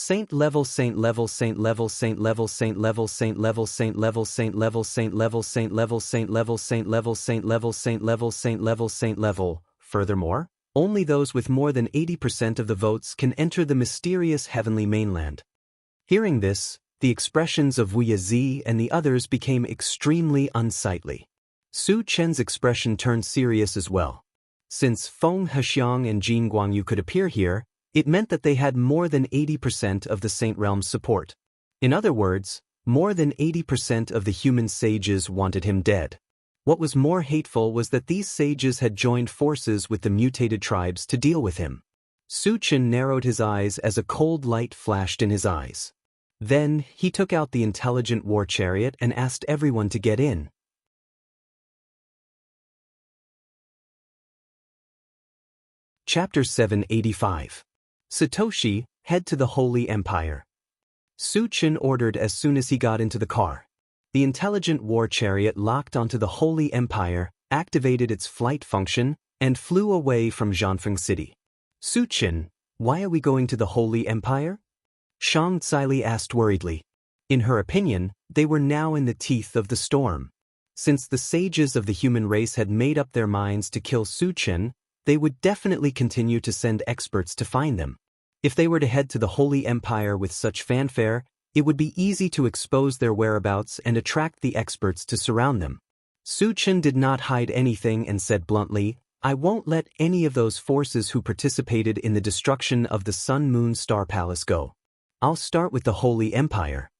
S1: Saint level, saint level, saint level, saint level, saint level, saint level, saint level, saint level, saint level, saint level, saint level, saint level, saint level, saint level, saint level, saint level. Furthermore, only those with more than 80% of the votes can enter the mysterious heavenly mainland. Hearing this, the expressions of Wuxia and the others became extremely unsightly. Su Chen's expression turned serious as well. Since Feng Hexiang and Jin Guangyu could appear here, it meant that they had more than 80% of the Saint Realm's support. In other words, more than 80% of the human sages wanted him dead. What was more hateful was that these sages had joined forces with the mutated tribes to deal with him. Su Chen narrowed his eyes as a cold light flashed in his eyes. Then, he took out the intelligent war chariot and asked everyone to get in. Chapter 785. Satoshi, head to the Holy Empire. Su Chen ordered as soon as he got into the car. The intelligent war chariot locked onto the Holy Empire, activated its flight function, and flew away from Xianxia City. Su Chen, why are we going to the Holy Empire? Xianxia asked worriedly. In her opinion, they were now in the teeth of the storm. Since the sages of the human race had made up their minds to kill Su Chen, they would definitely continue to send experts to find them. If they were to head to the Holy Empire with such fanfare, it would be easy to expose their whereabouts and attract the experts to surround them. Su Chen did not hide anything and said bluntly, I won't let any of those forces who participated in the destruction of the Sun Moon Star Palace go. I'll start with the Holy Empire.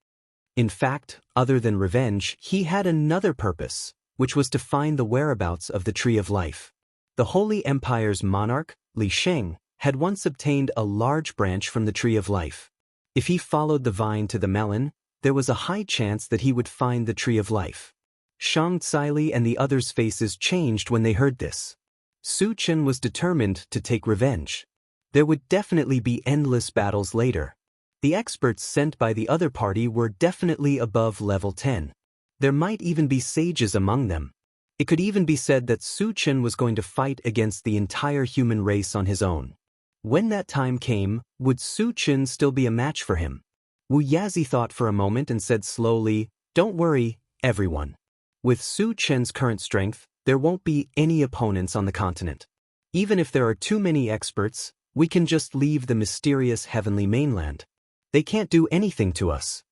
S1: In fact, other than revenge, he had another purpose, which was to find the whereabouts of the Tree of Life. The Holy Empire's monarch, Li Sheng, had once obtained a large branch from the Tree of Life. If he followed the vine to the melon, there was a high chance that he would find the Tree of Life. Xianxia and the others' faces changed when they heard this. Su Chen was determined to take revenge. There would definitely be endless battles later. The experts sent by the other party were definitely above level 10. There might even be sages among them. It could even be said that Su Chen was going to fight against the entire human race on his own. When that time came, would Su Chen still be a match for him? Wuxia thought for a moment and said slowly, Don't worry, everyone. With Su Chen's current strength, there won't be any opponents on the continent. Even if there are too many experts, we can just leave the mysterious heavenly mainland. They can't do anything to us.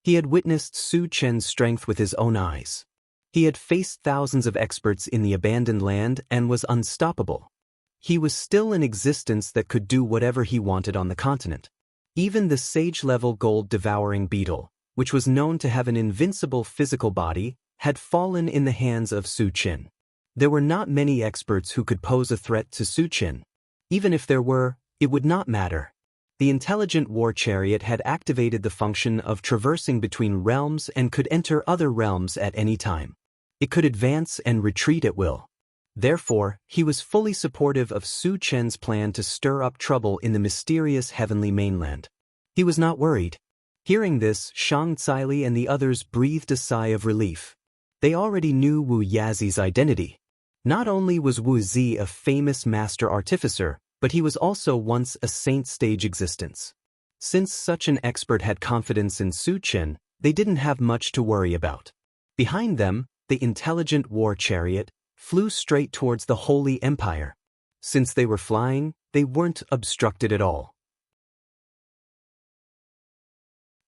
S1: He had witnessed Su Chen's strength with his own eyes. He had faced thousands of experts in the abandoned land and was unstoppable. He was still in existence that could do whatever he wanted on the continent. Even the sage-level gold-devouring beetle, which was known to have an invincible physical body, had fallen in the hands of Su Chen. There were not many experts who could pose a threat to Su Chen. Even if there were, it would not matter. The intelligent war chariot had activated the function of traversing between realms and could enter other realms at any time. It could advance and retreat at will. Therefore, he was fully supportive of Su Chen's plan to stir up trouble in the mysterious heavenly mainland. He was not worried. Hearing this, Xianxia and the others breathed a sigh of relief. They already knew Wuxia's identity. Not only was Wuxia a famous master artificer, but he was also once a saint stage existence. Since such an expert had confidence in Su Chen, they didn't have much to worry about. Behind them, the intelligent war chariot flew straight towards the Holy Empire. Since they were flying, they weren't obstructed at all.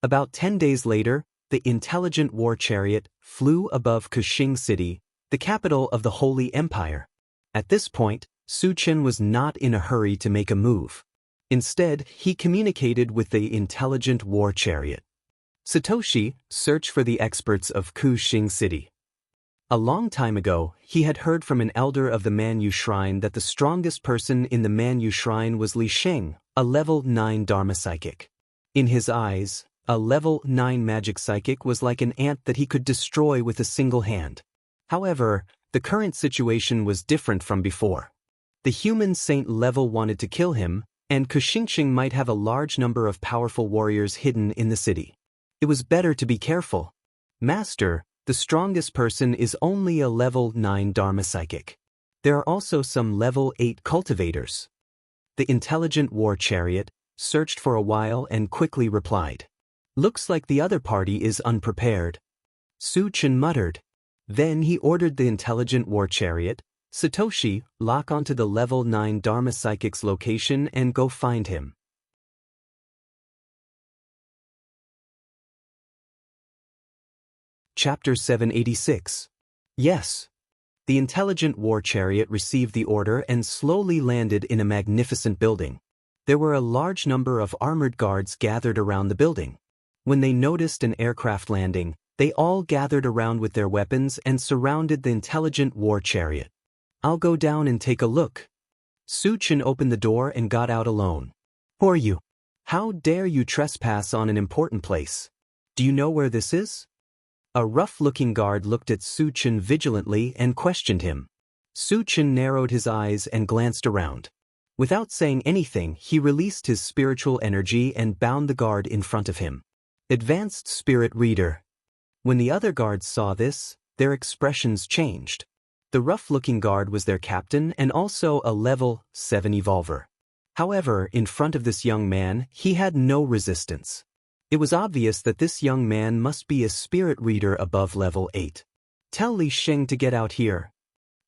S1: About 10 days later, the intelligent war chariot flew above Kuxing City, the capital of the Holy Empire. At this point, Su Chen was not in a hurry to make a move. Instead, he communicated with the intelligent war chariot. Satoshi, search for the experts of Kuxing City. A long time ago, he had heard from an elder of the Manyu Shrine that the strongest person in the Manyu Shrine was Li Sheng, a level 9 Dharma psychic. In his eyes, a level 9 magic psychic was like an ant that he could destroy with a single hand. However, the current situation was different from before. The human saint level wanted to kill him, and Kuxing might have a large number of powerful warriors hidden in the city. It was better to be careful. Master, the strongest person is only a level 9 Dharma psychic. There are also some level 8 cultivators. The intelligent war chariot, searched for a while and quickly replied. Looks like the other party is unprepared. Su Chen muttered. Then he ordered the intelligent war chariot, Satoshi, lock onto the level 9 Dharma Psychic's location and go find him. Chapter 786. Yes. The intelligent war chariot received the order and slowly landed in a magnificent building. There were a large number of armored guards gathered around the building. When they noticed an aircraft landing, they all gathered around with their weapons and surrounded the intelligent war chariot. I'll go down and take a look. Su Chen opened the door and got out alone. Who are you? How dare you trespass on an important place? Do you know where this is? A rough-looking guard looked at Su Chen vigilantly and questioned him. Su Chen narrowed his eyes and glanced around. Without saying anything, he released his spiritual energy and bound the guard in front of him. Advanced Spirit Reader. When the other guards saw this, their expressions changed. The rough-looking guard was their captain and also a level 7 evolver. However, in front of this young man, he had no resistance. It was obvious that this young man must be a spirit reader above level 8. Tell Li Sheng to get out here.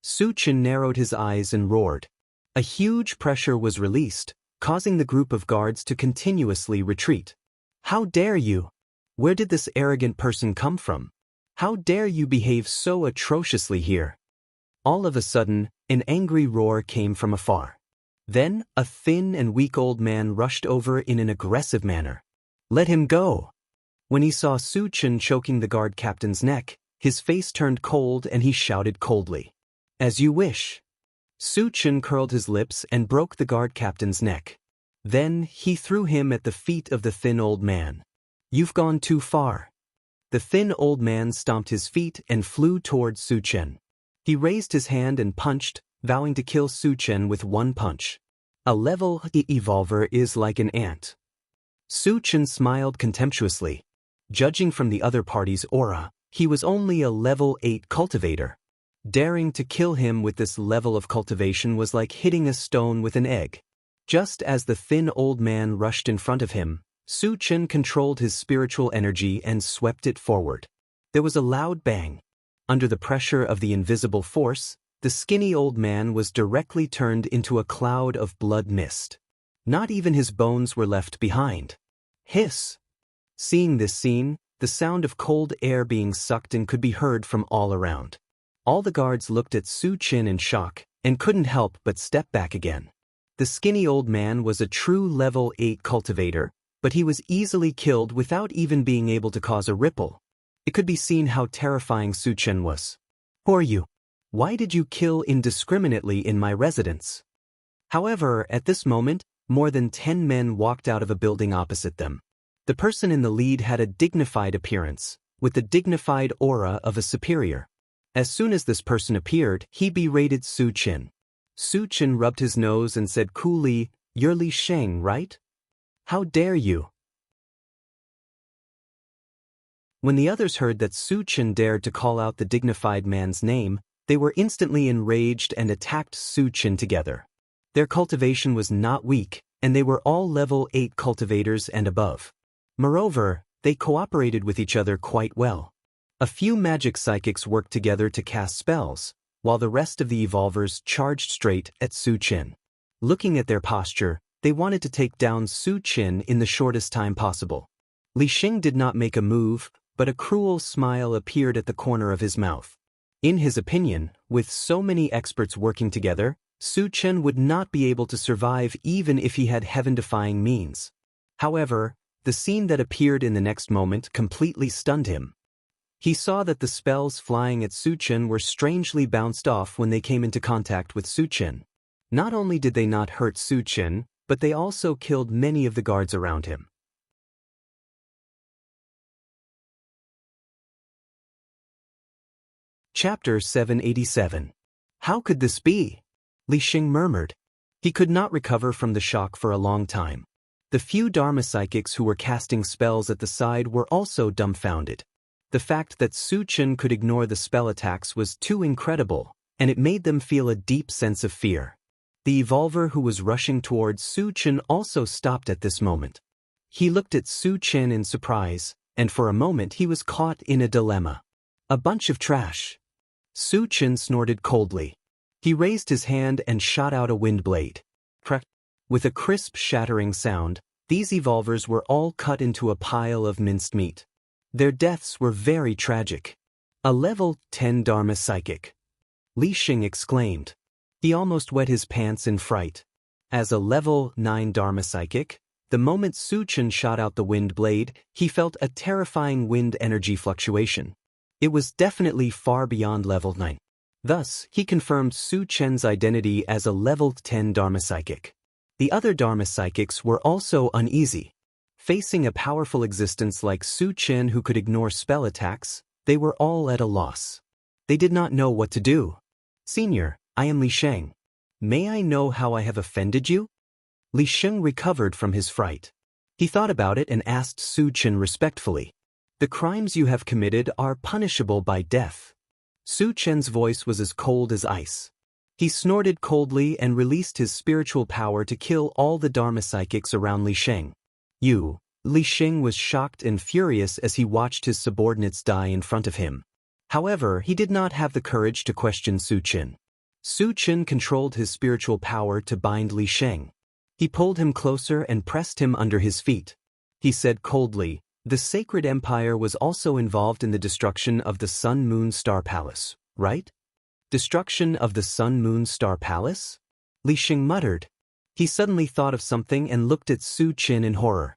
S1: Su Chen narrowed his eyes and roared. A huge pressure was released, causing the group of guards to continuously retreat. How dare you? Where did this arrogant person come from? How dare you behave so atrociously here? All of a sudden, an angry roar came from afar. Then, a thin and weak old man rushed over in an aggressive manner. Let him go. When he saw Su Chen choking the guard captain's neck, his face turned cold and he shouted coldly. As you wish. Su Chen curled his lips and broke the guard captain's neck. Then, he threw him at the feet of the thin old man. You've gone too far. The thin old man stomped his feet and flew toward Su Chen. He raised his hand and punched, vowing to kill Su Chen with one punch. A level evolver is like an ant. Su Chen smiled contemptuously. Judging from the other party's aura, he was only a level 8 cultivator. Daring to kill him with this level of cultivation was like hitting a stone with an egg. Just as the thin old man rushed in front of him, Su Chen controlled his spiritual energy and swept it forward. There was a loud bang. Under the pressure of the invisible force, the skinny old man was directly turned into a cloud of blood mist. Not even his bones were left behind. Hiss! Seeing this scene, the sound of cold air being sucked in could be heard from all around. All the guards looked at Su Chen in shock and couldn't help but step back again. The skinny old man was a true level 8 cultivator, but he was easily killed without even being able to cause a ripple. It could be seen how terrifying Su Chen was. Who are you? Why did you kill indiscriminately in my residence? However, at this moment, more than 10 men walked out of a building opposite them. The person in the lead had a dignified appearance, with the dignified aura of a superior. As soon as this person appeared, he berated Su Chen. Su Chen rubbed his nose and said coolly, "You're Li Sheng, right? How dare you?" When the others heard that Su Chen dared to call out the dignified man's name, they were instantly enraged and attacked Su Chen together. Their cultivation was not weak, and they were all level 8 cultivators and above. Moreover, they cooperated with each other quite well. A few magic psychics worked together to cast spells, while the rest of the evolvers charged straight at Su Chen. Looking at their posture, they wanted to take down Su Chen in the shortest time possible. Li Sheng did not make a move, but a cruel smile appeared at the corner of his mouth. In his opinion, with so many experts working together, Su Chen would not be able to survive even if he had heaven-defying means. However, the scene that appeared in the next moment completely stunned him. He saw that the spells flying at Su Chen were strangely bounced off when they came into contact with Su Chen. Not only did they not hurt Su Chen, but they also killed many of the guards around him. Chapter 787. How could this be? Li Sheng murmured. He could not recover from the shock for a long time. The few Dharma psychics who were casting spells at the side were also dumbfounded. The fact that Su Chen could ignore the spell attacks was too incredible, and it made them feel a deep sense of fear. The evolver who was rushing towards Su Chen also stopped at this moment. He looked at Su Chen in surprise, and for a moment he was caught in a dilemma. A bunch of trash. Su Chen snorted coldly. He raised his hand and shot out a wind blade. With a crisp shattering sound, these evolvers were all cut into a pile of minced meat. Their deaths were very tragic. A level 10 Dharma psychic. Li Xing exclaimed. He almost wet his pants in fright. As a level 9 Dharma psychic, the moment Su Chen shot out the wind blade, he felt a terrifying wind energy fluctuation. It was definitely far beyond level 9. Thus, he confirmed Su Chen's identity as a level 10 Dharma psychic. The other Dharma psychics were also uneasy. Facing a powerful existence like Su Chen who could ignore spell attacks, they were all at a loss. They did not know what to do. "Senior, I am Li Sheng. May I know how I have offended you?" Li Sheng recovered from his fright. He thought about it and asked Su Chen respectfully. "The crimes you have committed are punishable by death." Su Chen's voice was as cold as ice. He snorted coldly and released his spiritual power to kill all the Dharma psychics around Li Sheng. Li Sheng was shocked and furious as he watched his subordinates die in front of him. However, he did not have the courage to question Su Chen. Su Chen controlled his spiritual power to bind Li Sheng. He pulled him closer and pressed him under his feet. He said coldly, "The Sacred Empire was also involved in the destruction of the Sun Moon Star Palace, right?" "Destruction of the Sun Moon Star Palace?" Li Sheng muttered. He suddenly thought of something and looked at Su Chen in horror.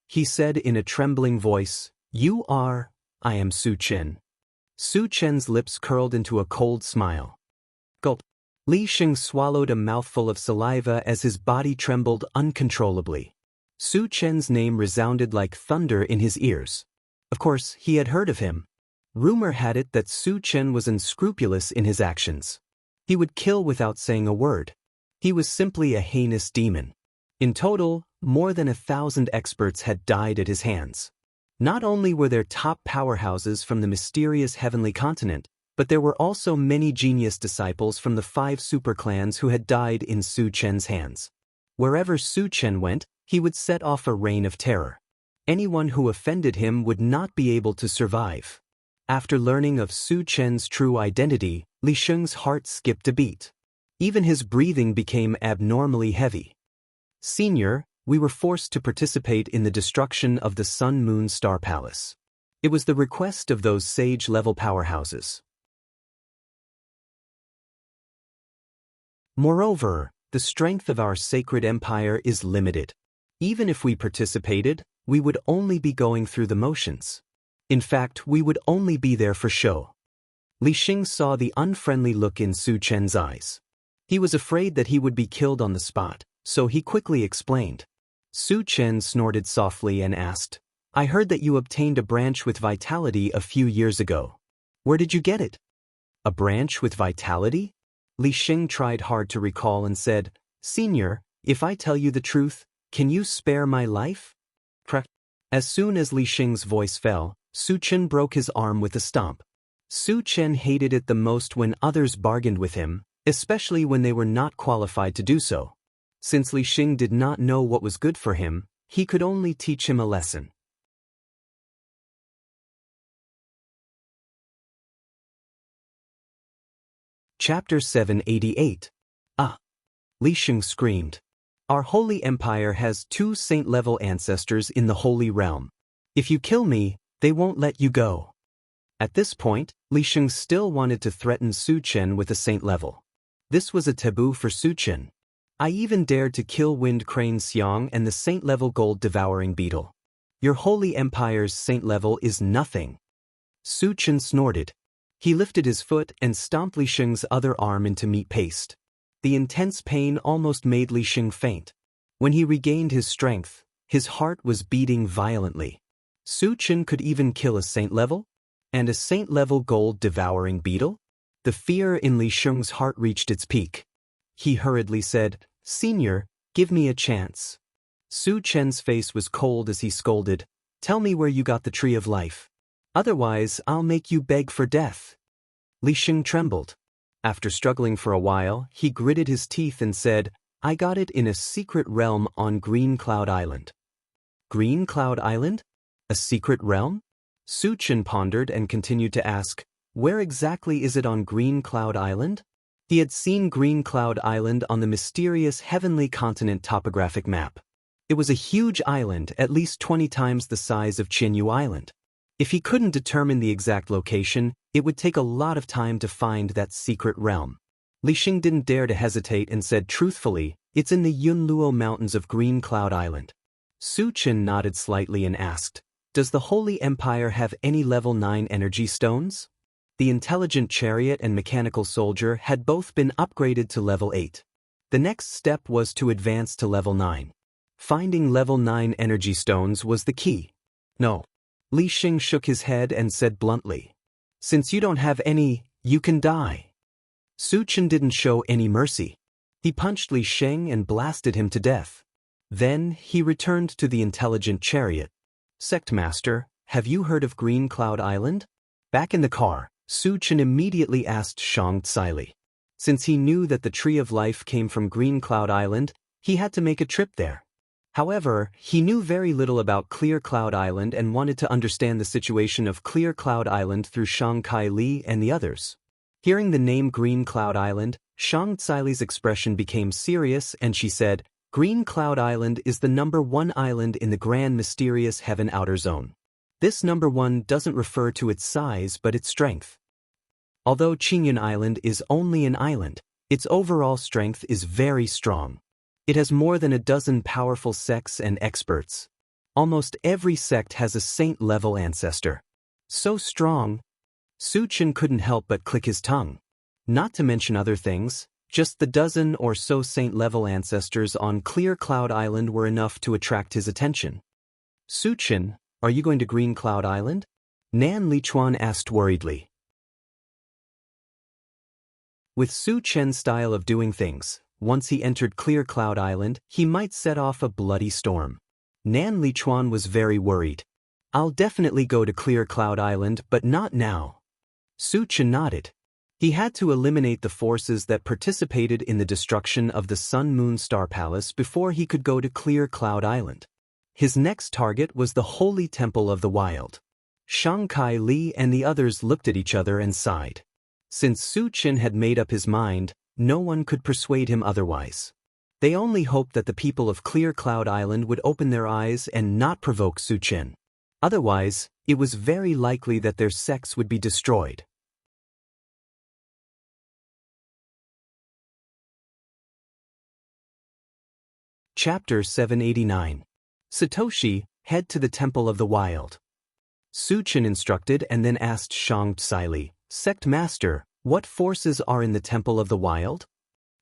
S1: He said in a trembling voice, I am Su Chen." Su Chen's lips curled into a cold smile. Gulp. Li Sheng swallowed a mouthful of saliva as his body trembled uncontrollably. Su Chen's name resounded like thunder in his ears. Of course, he had heard of him. Rumor had it that Su Chen was unscrupulous in his actions. He would kill without saying a word. He was simply a heinous demon. In total, more than 1,000 experts had died at his hands. Not only were there top powerhouses from the mysterious heavenly continent, but there were also many genius disciples from the 5 superclans who had died in Su Chen's hands. Wherever Su Chen went, he would set off a reign of terror. Anyone who offended him would not be able to survive. After learning of Su Chen's true identity, Li Sheng's heart skipped a beat. Even his breathing became abnormally heavy. "Senior, we were forced to participate in the destruction of the Sun Moon Star Palace. It was the request of those sage-level powerhouses. Moreover, the strength of our sacred empire is limited. Even if we participated, we would only be going through the motions. In fact, we would only be there for show." Li Sheng saw the unfriendly look in Su Chen's eyes. He was afraid that he would be killed on the spot, so he quickly explained. Su Chen snorted softly and asked, "I heard that you obtained a branch with vitality a few years ago. Where did you get it?" "A branch with vitality?" Li Sheng tried hard to recall and said, "Senior, if I tell you the truth, can you spare my life?" As soon as Li Sheng's voice fell, Su Chen broke his arm with a stomp. Su Chen hated it the most when others bargained with him, especially when they were not qualified to do so. Since Li Sheng did not know what was good for him, he could only teach him a lesson. Chapter 788. Li Sheng screamed. "Our holy empire has 2 saint-level ancestors in the Holy Realm. If you kill me, they won't let you go." At this point, Li Sheng still wanted to threaten Su Chen with a saint level. This was a taboo for Su Chen. "I even dared to kill Wind Crane Xiang and the saint-level gold-devouring beetle. Your holy empire's saint level is nothing." Su Chen snorted. He lifted his foot and stomped Li Sheng's other arm into meat paste. The intense pain almost made Li Sheng faint. When he regained his strength, his heart was beating violently. Su Chen could even kill a saint level? And a saint-level gold-devouring beetle? The fear in Li Sheng's heart reached its peak. He hurriedly said, "Senior, give me a chance." Su Chen's face was cold as he scolded, "Tell me where you got the tree of life. Otherwise, I'll make you beg for death." Li Sheng trembled. After struggling for a while, he gritted his teeth and said, "I got it in a secret realm on Green Cloud Island." Green Cloud Island? A secret realm? Suchin pondered and continued to ask, "Where exactly is it on Green Cloud Island?" He had seen Green Cloud Island on the mysterious heavenly continent topographic map. It was a huge island, at least 20 times the size of Qianyu Island. If he couldn't determine the exact location, it would take a lot of time to find that secret realm. Li Xing didn't dare to hesitate and said truthfully, "It's in the Yunluo Mountains of Green Cloud Island." Su Chen nodded slightly and asked, "Does the Holy Empire have any level 9 energy stones?" The intelligent chariot and mechanical soldier had both been upgraded to level 8. The next step was to advance to level 9. Finding level 9 energy stones was the key. "No." Li Xing shook his head and said bluntly, "Since you don't have any, you can die." Su Chen didn't show any mercy. He punched Li Xing and blasted him to death. Then he returned to the intelligent chariot. "Sect Master, have you heard of Green Cloud Island?" Back in the car, Su Chen immediately asked Xianxia. Since he knew that the Tree of Life came from Green Cloud Island, he had to make a trip there. However, he knew very little about Clear Cloud Island and wanted to understand the situation of Clear Cloud Island through Xianxia and the others. Hearing the name Green Cloud Island, Xianxia's expression became serious and she said, "Green Cloud Island is the #1 island in the Grand Mysterious Heaven Outer Zone. This #1 doesn't refer to its size but its strength. Although Qingyun Island is only an island, its overall strength is very strong. It has more than a dozen powerful sects and experts. Almost every sect has a saint-level ancestor. So strong." Su Chen couldn't help but click his tongue. Not to mention other things, just the dozen or so saint-level ancestors on Clear Cloud Island were enough to attract his attention. "Su Chen, are you going to Green Cloud Island?" Nan Lichuan asked worriedly. With Su Chen's style of doing things, once he entered Clear Cloud Island, he might set off a bloody storm. Nan Lichuan was very worried. "I'll definitely go to Clear Cloud Island, but not now." Su Chen nodded. He had to eliminate the forces that participated in the destruction of the Sun Moon Star Palace before he could go to Clear Cloud Island. His next target was the Holy Temple of the Wild. Xianxia Li and the others looked at each other and sighed. Since Su Chen had made up his mind, no one could persuade him otherwise. They only hoped that the people of Clear Cloud Island would open their eyes and not provoke Su Chen. Otherwise, it was very likely that their sects would be destroyed. Chapter 789. Satoshi, head to the Temple of the Wild. Su Chen instructed and then asked Xianxia, "Sect Master, what forces are in the Temple of the Wild?"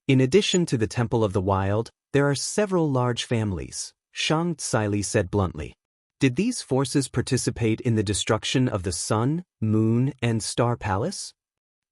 S1: "In addition to the Temple of the Wild, there are several large families," Xianxia said bluntly. "Did these forces participate in the destruction of the Sun, Moon, and Star Palace?"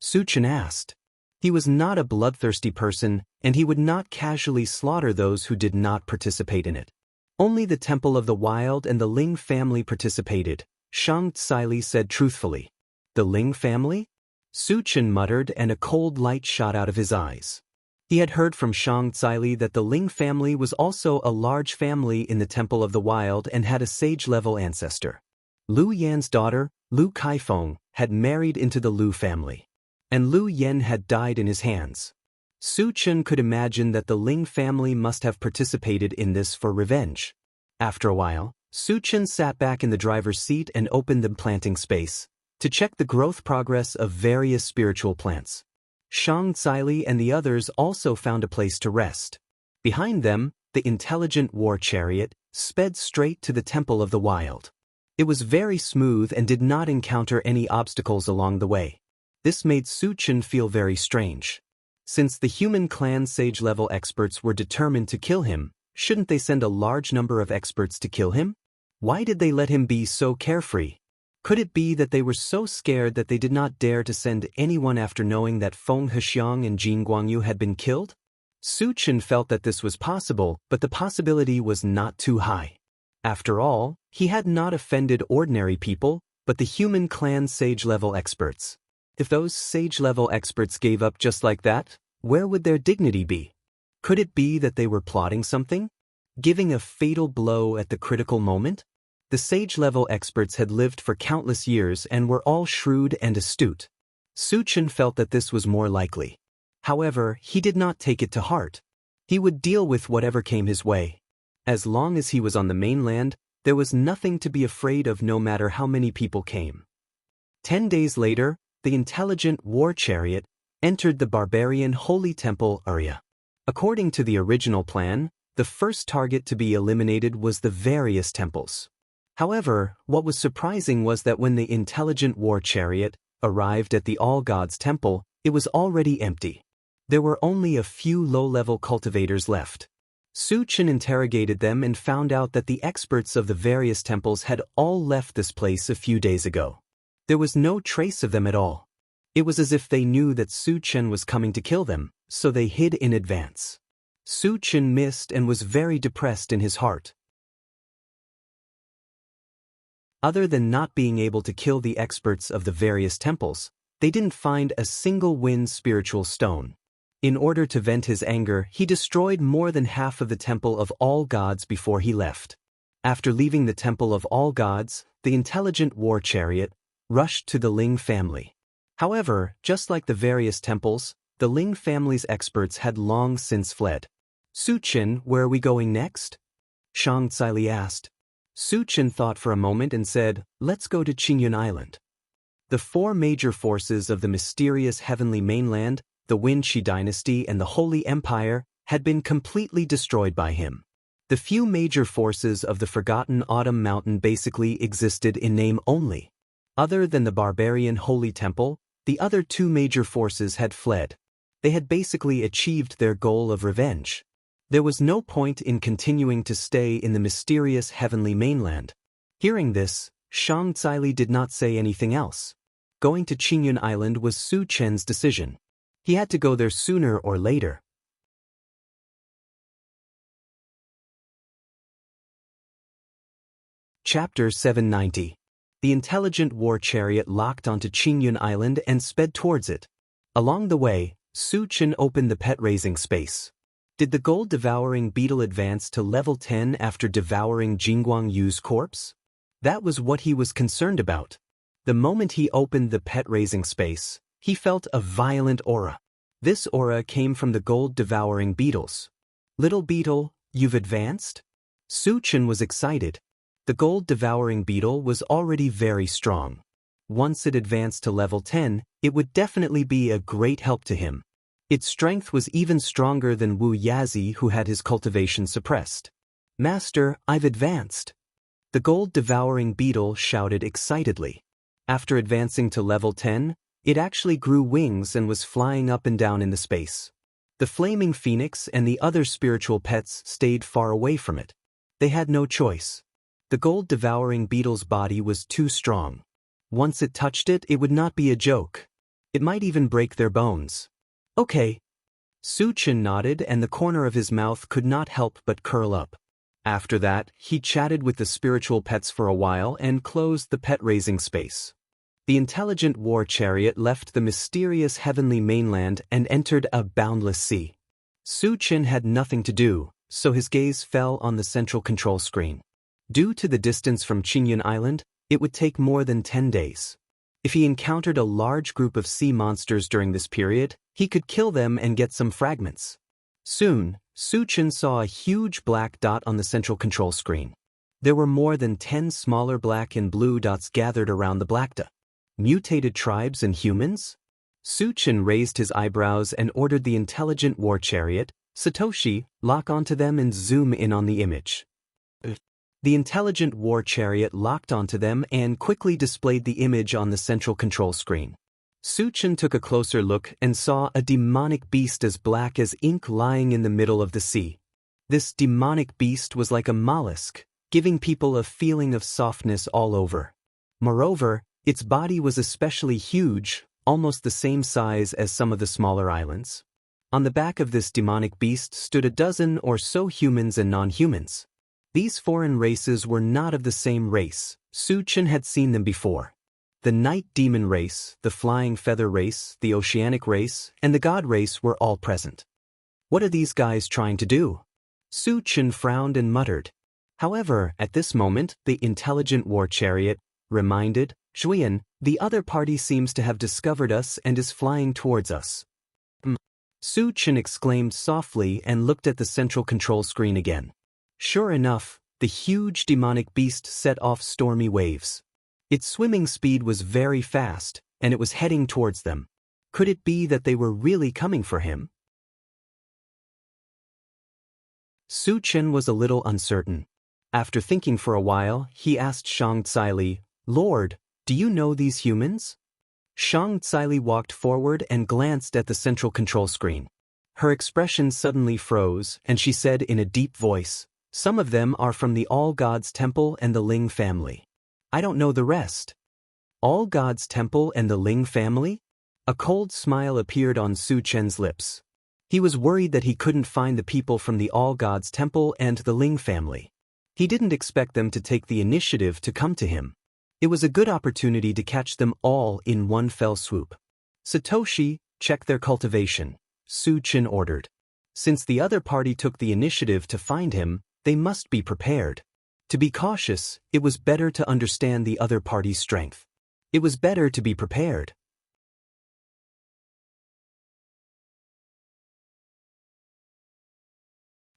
S1: Su Chen asked. He was not a bloodthirsty person, and he would not casually slaughter those who did not participate in it. Only the Temple of the Wild and the Ling family participated, Xianxia said truthfully. "The Ling family?" Su Chen muttered and a cold light shot out of his eyes. He had heard from Xianxia that the Ling family was also a large family in the Temple of the Wild and had a sage-level ancestor. Lu Yan's daughter, Lu Kaifeng, had married into the Lu family, and Lu Yan had died in his hands. Su Chen could imagine that the Ling family must have participated in this for revenge. After a while, Su Chen sat back in the driver's seat and opened the planting space to check the growth progress of various spiritual plants. Xianxia and the others also found a place to rest. Behind them, the intelligent war chariot sped straight to the Temple of the Wild. It was very smooth and did not encounter any obstacles along the way. This made Su Chen feel very strange. Since the human clan sage-level experts were determined to kill him, shouldn't they send a large number of experts to kill him? Why did they let him be so carefree? Could it be that they were so scared that they did not dare to send anyone after knowing that Feng Hexiang and Jin Guangyu had been killed? Su Chen felt that this was possible, but the possibility was not too high. After all, he had not offended ordinary people, but the human clan sage-level experts. If those sage-level experts gave up just like that, where would their dignity be? Could it be that they were plotting something? Giving a fatal blow at the critical moment? The sage-level experts had lived for countless years and were all shrewd and astute. Su Chen felt that this was more likely. However, he did not take it to heart. He would deal with whatever came his way. As long as he was on the mainland, there was nothing to be afraid of no matter how many people came. 10 days later, the intelligent war chariot entered the barbarian holy temple area. According to the original plan, the first target to be eliminated was the various temples. However, what was surprising was that when the intelligent war chariot arrived at the All Gods temple, it was already empty. There were only a few low-level cultivators left. Su Chen interrogated them and found out that the experts of the various temples had all left this place a few days ago. There was no trace of them at all. It was as if they knew that Su Chen was coming to kill them, so they hid in advance. Su Chen missed and was very depressed in his heart. Other than not being able to kill the experts of the various temples, they didn't find a single wind spiritual stone. In order to vent his anger, he destroyed more than half of the Temple of All Gods before he left. After leaving the Temple of All Gods, the intelligent war chariot rushed to the Ling family. However, just like the various temples, the Ling family's experts had long since fled. Su Chen, where are we going next? Xianxia asked. Su Chen thought for a moment and said, let's go to Qingyun Island. The four major forces of the mysterious heavenly mainland, the Wenqi dynasty and the Holy Empire, had been completely destroyed by him. The few major forces of the forgotten Autumn Mountain basically existed in name only. Other than the barbarian Holy Temple, the other two major forces had fled. They had basically achieved their goal of revenge. There was no point in continuing to stay in the mysterious heavenly mainland. Hearing this, Xianxia did not say anything else. Going to Qingyun Island was Su Chen's decision. He had to go there sooner or later. Chapter 790. The intelligent war chariot locked onto Qingyun Island and sped towards it. Along the way, Su Chen opened the pet-raising space. Did the gold-devouring beetle advance to level 10 after devouring Jingguang Yu's corpse? That was what he was concerned about. The moment he opened the pet-raising space, he felt a violent aura. This aura came from the gold-devouring beetles. Little beetle, you've advanced? Su Chen was excited. The gold-devouring beetle was already very strong. Once it advanced to level 10, it would definitely be a great help to him. Its strength was even stronger than Wu Yazi, who had his cultivation suppressed. Master, I've advanced. The gold-devouring beetle shouted excitedly. After advancing to level 10, it actually grew wings and was flying up and down in the space. The flaming phoenix and the other spiritual pets stayed far away from it. They had no choice. The gold-devouring beetle's body was too strong. Once it touched it, it would not be a joke. It might even break their bones. Okay. Su Chen nodded and the corner of his mouth could not help but curl up. After that, he chatted with the spiritual pets for a while and closed the pet-raising space. The intelligent war chariot left the mysterious heavenly mainland and entered a boundless sea. Su Chen had nothing to do, so his gaze fell on the central control screen. Due to the distance from Qingyun Island, it would take more than 10 days. If he encountered a large group of sea monsters during this period, he could kill them and get some fragments. Soon, Su Chen saw a huge black dot on the central control screen. There were more than 10 smaller black and blue dots gathered around the black dot. Mutated tribes and humans? Su Chen raised his eyebrows and ordered the intelligent war chariot, Satoshi, lock onto them and zoom in on the image. The intelligent war chariot locked onto them and quickly displayed the image on the central control screen. Su Chen took a closer look and saw a demonic beast as black as ink lying in the middle of the sea. This demonic beast was like a mollusk, giving people a feeling of softness all over. Moreover, its body was especially huge, almost the same size as some of the smaller islands. On the back of this demonic beast stood a dozen or so humans and non-humans. These foreign races were not of the same race. Su Chen had seen them before. The night demon race, the flying feather race, the oceanic race, and the god race were all present. What are these guys trying to do? Su Chen frowned and muttered. However, at this moment, the intelligent war chariot reminded Xuan, the other party seems to have discovered us and is flying towards us. Su Chen exclaimed softly and looked at the central control screen again. Sure enough, the huge demonic beast set off stormy waves. Its swimming speed was very fast, and it was heading towards them. Could it be that they were really coming for him? Su Chen was a little uncertain. After thinking for a while, he asked Xianxia, "Lord, do you know these humans?" Xianxia walked forward and glanced at the central control screen. Her expression suddenly froze, and she said in a deep voice, "Some of them are from the All Gods Temple and the Ling family. I don't know the rest." All Gods Temple and the Ling family? A cold smile appeared on Su Chen's lips. He was worried that he couldn't find the people from the All Gods Temple and the Ling family. He didn't expect them to take the initiative to come to him. It was a good opportunity to catch them all in one fell swoop. "Satoshi, check their cultivation," Su Chen ordered. Since the other party took the initiative to find him, they must be prepared. To be cautious, it was better to understand the other party's strength. It was better to be prepared.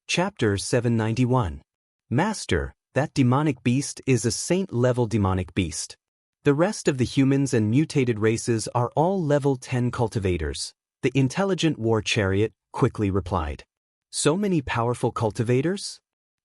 S1: Chapter 791. Master, that demonic beast is a saint-level demonic beast. The rest of the humans and mutated races are all level 10 cultivators, the intelligent war chariot quickly replied. So many powerful cultivators?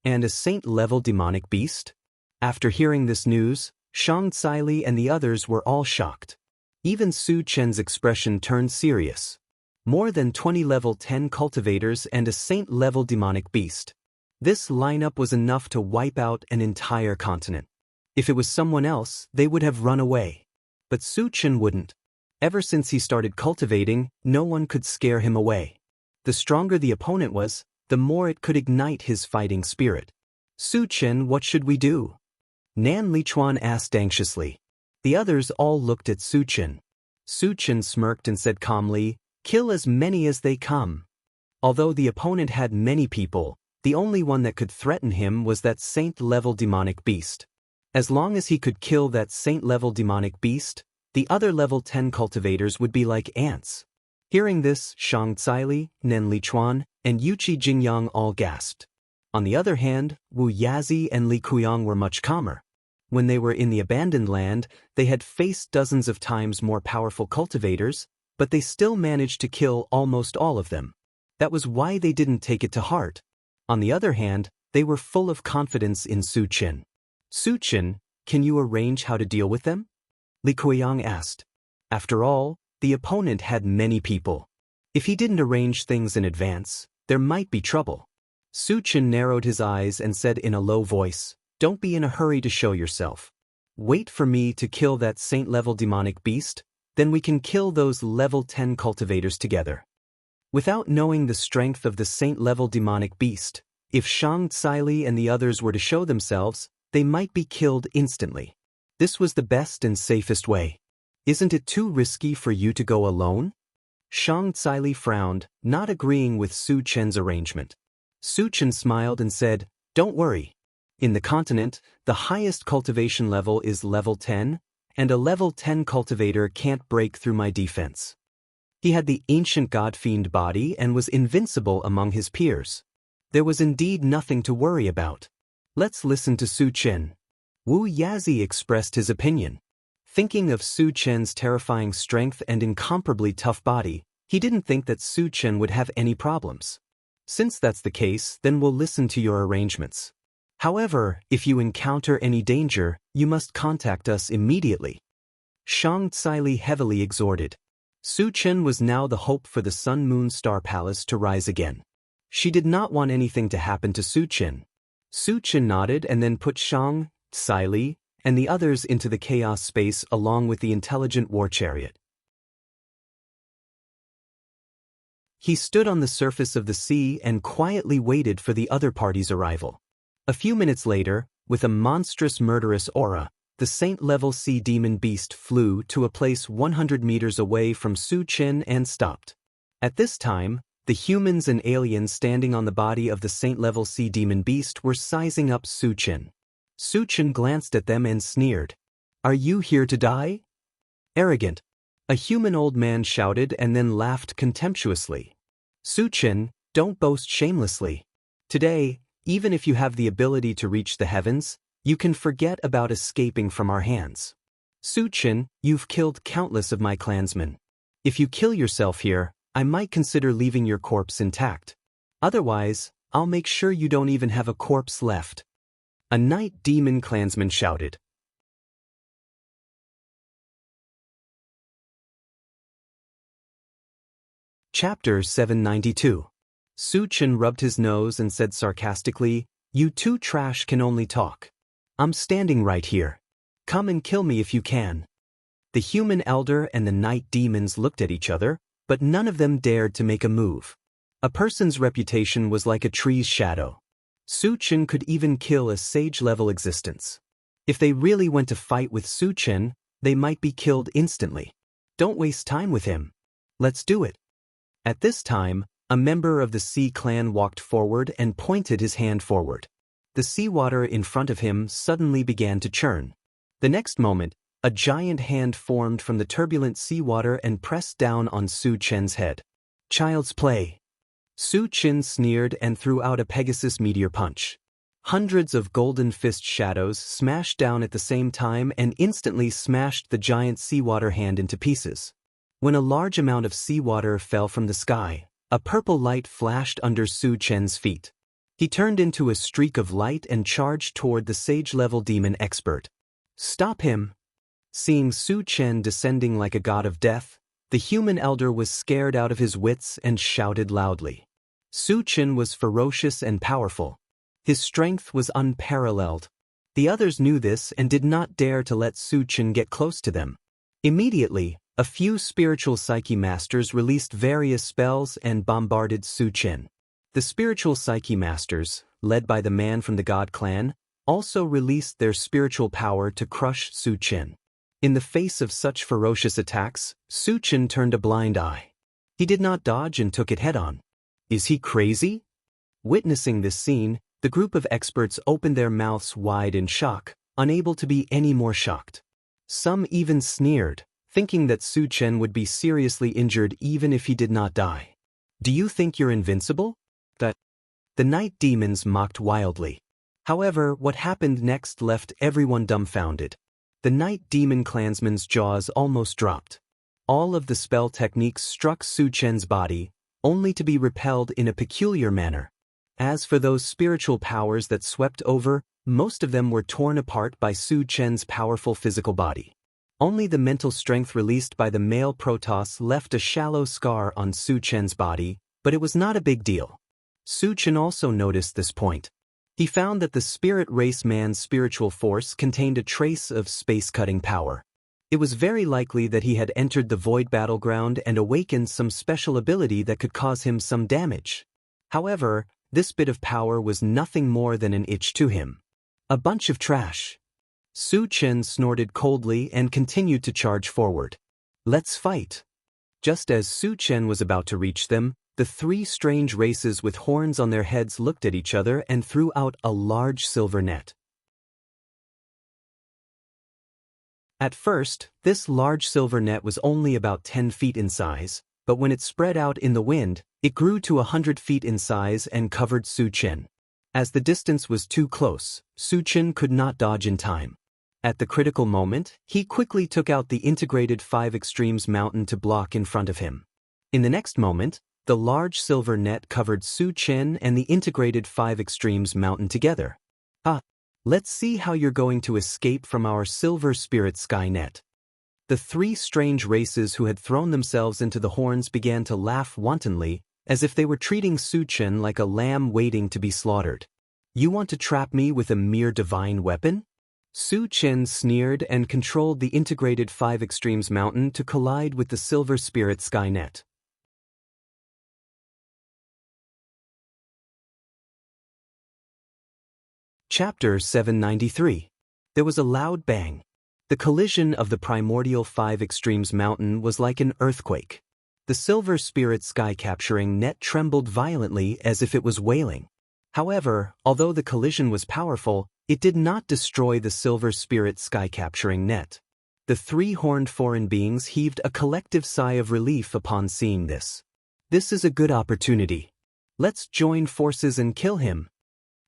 S1: And a saint-level demonic beast? After hearing this news, Xianxia and the others were all shocked. Even Su Chen's expression turned serious. More than 20 level 10 cultivators and a saint-level demonic beast. This lineup was enough to wipe out an entire continent. If it was someone else, they would have run away. But Su Chen wouldn't. Ever since he started cultivating, no one could scare him away. The stronger the opponent was, the more it could ignite his fighting spirit. "Su Chen, what should we do?" Nan Lichuan asked anxiously. The others all looked at Su Chen. Su Chen smirked and said calmly, "Kill as many as they come." Although the opponent had many people, the only one that could threaten him was that saint-level demonic beast. As long as he could kill that saint-level demonic beast, the other level 10 cultivators would be like ants. Hearing this, Xianxia, Nan Lichuan, and Yuqi Jingyang all gasped. On the other hand, Wu Yazi and Li Kuyang were much calmer. When they were in the abandoned land, they had faced dozens of times more powerful cultivators, but they still managed to kill almost all of them. That was why they didn't take it to heart. On the other hand, they were full of confidence in Su Chen. "Su Chen, can you arrange how to deal with them?" Li Kuyang asked. After all, the opponent had many people. If he didn't arrange things in advance, there might be trouble. Su Chen narrowed his eyes and said in a low voice, "Don't be in a hurry to show yourself. Wait for me to kill that saint-level demonic beast, then we can kill those level 10 cultivators together." Without knowing the strength of the saint-level demonic beast, if Xianxia and the others were to show themselves, they might be killed instantly. This was the best and safest way. "Isn't it too risky for you to go alone?" Xianxia frowned, not agreeing with Su Chen's arrangement. Su Chen smiled and said, "Don't worry. In the continent, the highest cultivation level is level 10, and a level 10 cultivator can't break through my defense." He had the ancient god-fiend body and was invincible among his peers. There was indeed nothing to worry about. Let's listen to Su Chen. Wu Yazi expressed his opinion. Thinking of Su Chen's terrifying strength and incomparably tough body, he didn't think that Su Chen would have any problems. "Since that's the case, then we'll listen to your arrangements. However, if you encounter any danger, you must contact us immediately." Xianxia heavily exhorted. Su Chen was now the hope for the Sun Moon Star Palace to rise again. She did not want anything to happen to Su Chen. Su Chen nodded and then put Xianxia and the others into the chaos space along with the intelligent war chariot. He stood on the surface of the sea and quietly waited for the other party's arrival. A few minutes later, with a monstrous murderous aura, the saint-level sea demon beast flew to a place 100 meters away from Su Chen and stopped. At this time, the humans and aliens standing on the body of the saint-level sea demon beast were sizing up Su Chen. Su Chen glanced at them and sneered. "Are you here to die?" "Arrogant," a human old man shouted and then laughed contemptuously. "Su Chen, don't boast shamelessly. Today, even if you have the ability to reach the heavens, you can forget about escaping from our hands. Su Chen, you've killed countless of my clansmen. If you kill yourself here, I might consider leaving your corpse intact. Otherwise, I'll make sure you don't even have a corpse left." A night demon clansman shouted. Chapter 792. Su Chen rubbed his nose and said sarcastically, "You two trash can only talk. I'm standing right here. Come and kill me if you can." The human elder and the night demons looked at each other, but none of them dared to make a move. A person's reputation was like a tree's shadow. Su Chen could even kill a sage-level existence. If they really went to fight with Su Chen, they might be killed instantly. Don't waste time with him. Let's do it. At this time, a member of the Sea clan walked forward and pointed his hand forward. The seawater in front of him suddenly began to churn. The next moment, a giant hand formed from the turbulent seawater and pressed down on Su Chen's head. "Child's play." Su Chen sneered and threw out a Pegasus meteor punch. Hundreds of golden fist shadows smashed down at the same time and instantly smashed the giant seawater hand into pieces. When a large amount of seawater fell from the sky, a purple light flashed under Su Chen's feet. He turned into a streak of light and charged toward the sage-level demon expert. "Stop him!" Seeing Su Chen descending like a god of death, the human elder was scared out of his wits and shouted loudly. Su Chen was ferocious and powerful. His strength was unparalleled. The others knew this and did not dare to let Su Chen get close to them. Immediately, a few spiritual psyche masters released various spells and bombarded Su Chen. The spiritual psyche masters, led by the man from the God clan, also released their spiritual power to crush Su Chen. In the face of such ferocious attacks, Su Chen turned a blind eye. He did not dodge and took it head-on. Is he crazy? Witnessing this scene, the group of experts opened their mouths wide in shock, unable to be any more shocked. Some even sneered, thinking that Su Chen would be seriously injured even if he did not die. "Do you think you're invincible?" The night demons mocked wildly. However, what happened next left everyone dumbfounded. The night demon clansman's jaws almost dropped. All of the spell techniques struck Su Chen's body, only to be repelled in a peculiar manner. As for those spiritual powers that swept over, most of them were torn apart by Su Chen's powerful physical body. Only the mental strength released by the male Protoss left a shallow scar on Su Chen's body, but it was not a big deal. Su Chen also noticed this point. He found that the spirit race man's spiritual force contained a trace of space-cutting power. It was very likely that he had entered the void battleground and awakened some special ability that could cause him some damage. However, this bit of power was nothing more than an itch to him. A bunch of trash. Su Chen snorted coldly and continued to charge forward. "Let's fight." Just as Su Chen was about to reach them, the three strange races with horns on their heads looked at each other and threw out a large silver net. At first, this large silver net was only about 10 feet in size, but when it spread out in the wind, it grew to 100 feet in size and covered Su Chen. As the distance was too close, Su Chen could not dodge in time. At the critical moment, he quickly took out the integrated 5 Extremes mountain to block in front of him. In the next moment, the large silver net covered Su Chen and the integrated 5 Extremes mountain together. Let's see how you're going to escape from our silver spirit sky net. The three strange races who had thrown themselves into the horns began to laugh wantonly, as if they were treating Su Chen like a lamb waiting to be slaughtered. "You want to trap me with a mere divine weapon?" Su Chen sneered and controlled the integrated 5 Extremes mountain to collide with the silver spirit sky net. Chapter 793. There was a loud bang. The collision of the primordial 5 extremes mountain was like an earthquake. The silver spirit sky-capturing net trembled violently as if it was wailing. However, although the collision was powerful, it did not destroy the silver spirit sky-capturing net. The 3-horned foreign beings heaved a collective sigh of relief upon seeing this. This is a good opportunity. Let's join forces and kill him.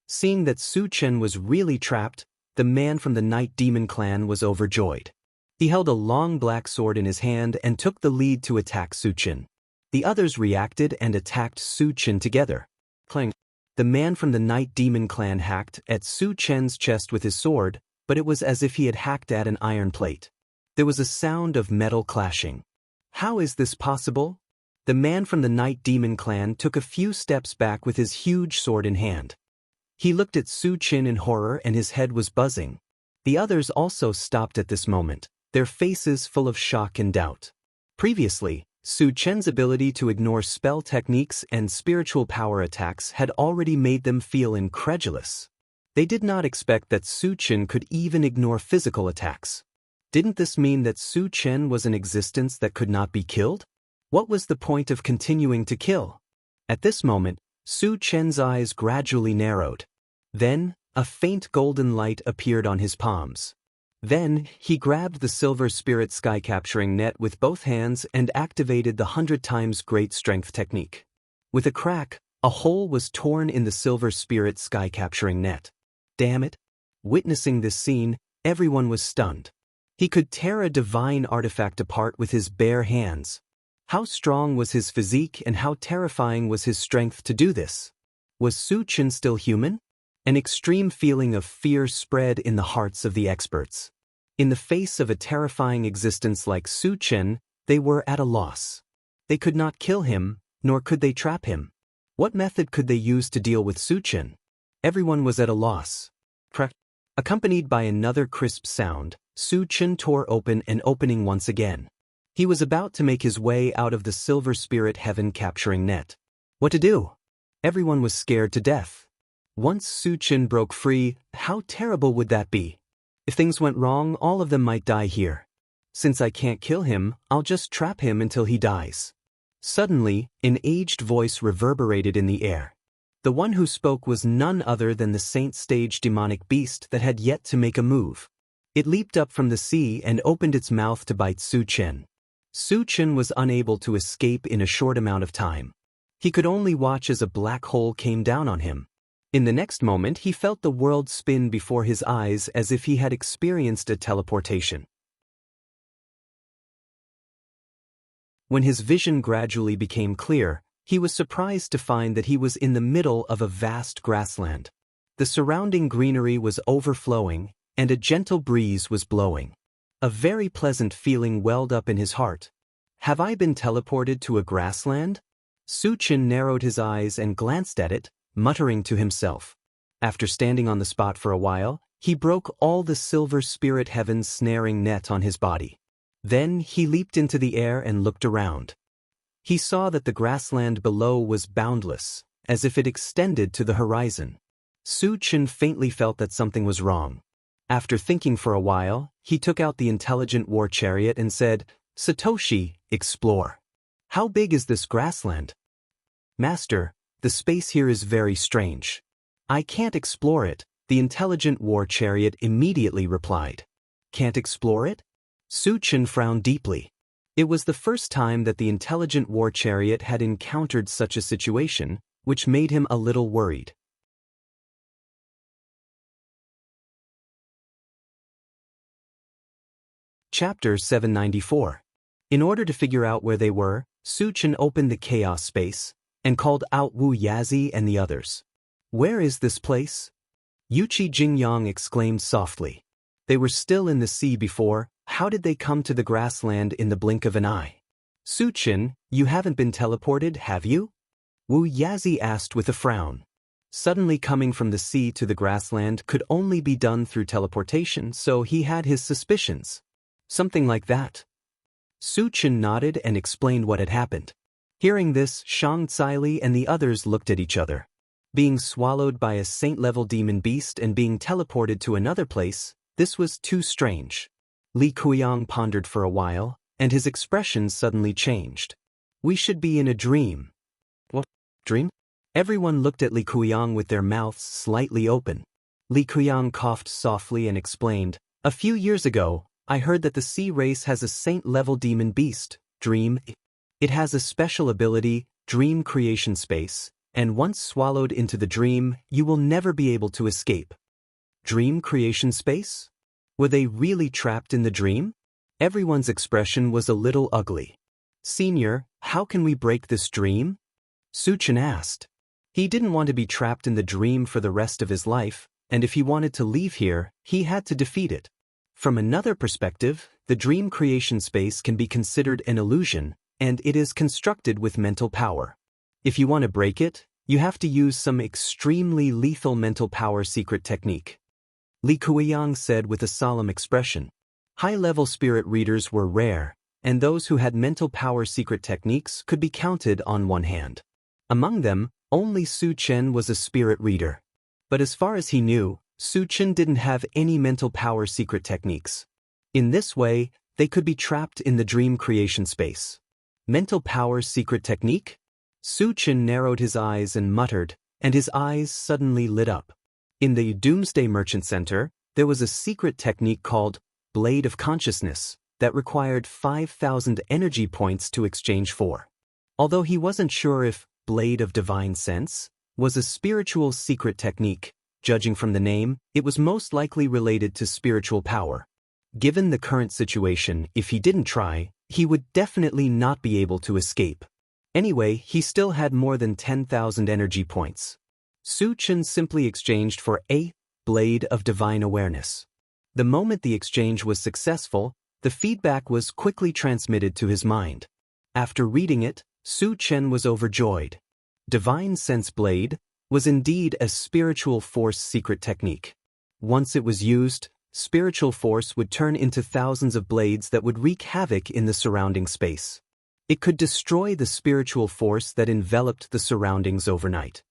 S1: Seeing that Su Chen was really trapped, the man from the Night Demon clan was overjoyed. He held a long black sword in his hand and took the lead to attack Su Chen. The others reacted and attacked Su Chen together. Clang. The man from the Night Demon clan hacked at Su Chen's chest with his sword, but it was as if he had hacked at an iron plate. There was a sound of metal clashing. How is this possible? The man from the Night Demon clan took a few steps back with his huge sword in hand. He looked at Su Chen in horror and his head was buzzing. The others also stopped at this moment, their faces full of shock and doubt. Previously, Su Chen's ability to ignore spell techniques and spiritual power attacks had already made them feel incredulous. They did not expect that Su Chen could even ignore physical attacks. Didn't this mean that Su Chen was an existence that could not be killed? What was the point of continuing to kill? At this moment, Su Chen's eyes gradually narrowed. Then, a faint golden light appeared on his palms. Then, he grabbed the silver spirit sky-capturing net with both hands and activated the 100 times great strength technique. With a crack, a hole was torn in the silver spirit sky-capturing net. Damn it! Witnessing this scene, everyone was stunned. He could tear a divine artifact apart with his bare hands. How strong was his physique and how terrifying was his strength to do this? Was Su Chen still human? An extreme feeling of fear spread in the hearts of the experts. In the face of a terrifying existence like Su Chen, they were at a loss. They could not kill him, nor could they trap him. What method could they use to deal with Su Chen? Everyone was at a loss. Accompanied by another crisp sound, Su Chen tore open an opening once again. He was about to make his way out of the silver spirit heaven capturing net. What to do? Everyone was scared to death. Once Su Chen broke free, how terrible would that be? If things went wrong, all of them might die here. Since I can't kill him, I'll just trap him until he dies. Suddenly, an aged voice reverberated in the air. The one who spoke was none other than the saint-stage demonic beast that had yet to make a move. It leaped up from the sea and opened its mouth to bite Su Chen. Su Chen was unable to escape in a short amount of time. He could only watch as a black hole came down on him. In the next moment, he felt the world spin before his eyes as if he had experienced a teleportation. When his vision gradually became clear, he was surprised to find that he was in the middle of a vast grassland. The surrounding greenery was overflowing, and a gentle breeze was blowing. A very pleasant feeling welled up in his heart. Have I been teleported to a grassland? Su Chen narrowed his eyes and glanced at it, muttering to himself. After standing on the spot for a while, he broke all the silver spirit heaven's snaring net on his body. Then he leaped into the air and looked around. He saw that the grassland below was boundless, as if it extended to the horizon. Su Chen faintly felt that something was wrong. After thinking for a while, he took out the intelligent war chariot and said, "Satoshi, explore. How big is this grassland?" "Master, the space here is very strange. I can't explore it," the intelligent war chariot immediately replied. "Can't explore it?" Su Chen frowned deeply. It was the first time that the intelligent war chariot had encountered such a situation, which made him a little worried. Chapter 794. In order to figure out where they were, Su Chen opened the chaos space and called out Wu Yazi and the others. "Where is this place?" Yuchi Jingyang exclaimed softly. They were still in the sea before. How did they come to the grassland in the blink of an eye? "Su Chen, you haven't been teleported, have you?" Wu Yazi asked with a frown. Suddenly coming from the sea to the grassland could only be done through teleportation, so he had his suspicions. Something like that. Su Chen nodded and explained what had happened. Hearing this, Xianxia and the others looked at each other. Being swallowed by a saint-level demon beast and being teleported to another place, this was too strange. Li Kuiyang pondered for a while, and his expression suddenly changed. We should be in a dream. What? Dream? Everyone looked at Li Kuiyang with their mouths slightly open. Li Kuiyang coughed softly and explained, "A few years ago, I heard that the sea race has a saint-level demon beast, Dream. It has a special ability, Dream Creation Space, and once swallowed into the dream, you will never be able to escape." Dream Creation Space? Were they really trapped in the dream? Everyone's expression was a little ugly. "Senior, how can we break this dream?" Su Chen asked. He didn't want to be trapped in the dream for the rest of his life, and if he wanted to leave here, he had to defeat it. From another perspective, the dream creation space can be considered an illusion, and it is constructed with mental power. If you want to break it, you have to use some extremely lethal mental power secret technique. Li Kuiyang said with a solemn expression. High-level spirit readers were rare, and those who had mental power secret techniques could be counted on one hand. Among them, only Su Chen was a spirit reader. But as far as he knew, Su Chen didn't have any mental power secret techniques. In this way, they could be trapped in the dream creation space. Mental power secret technique? Su Chen narrowed his eyes and muttered, and his eyes suddenly lit up. In the Doomsday Merchant Center, there was a secret technique called Blade of Consciousness that required 5,000 energy points to exchange for. Although he wasn't sure if Blade of Divine Sense was a spiritual secret technique, judging from the name, it was most likely related to spiritual power. Given the current situation, if he didn't try, he would definitely not be able to escape. Anyway, he still had more than 10,000 energy points. Su Chen simply exchanged for a Blade of Divine Awareness. The moment the exchange was successful, the feedback was quickly transmitted to his mind. After reading it, Su Chen was overjoyed. Divine Sense Blade was indeed a spiritual force secret technique. Once it was used, spiritual force would turn into thousands of blades that would wreak havoc in the surrounding space. It could destroy the spiritual force that enveloped the surroundings overnight.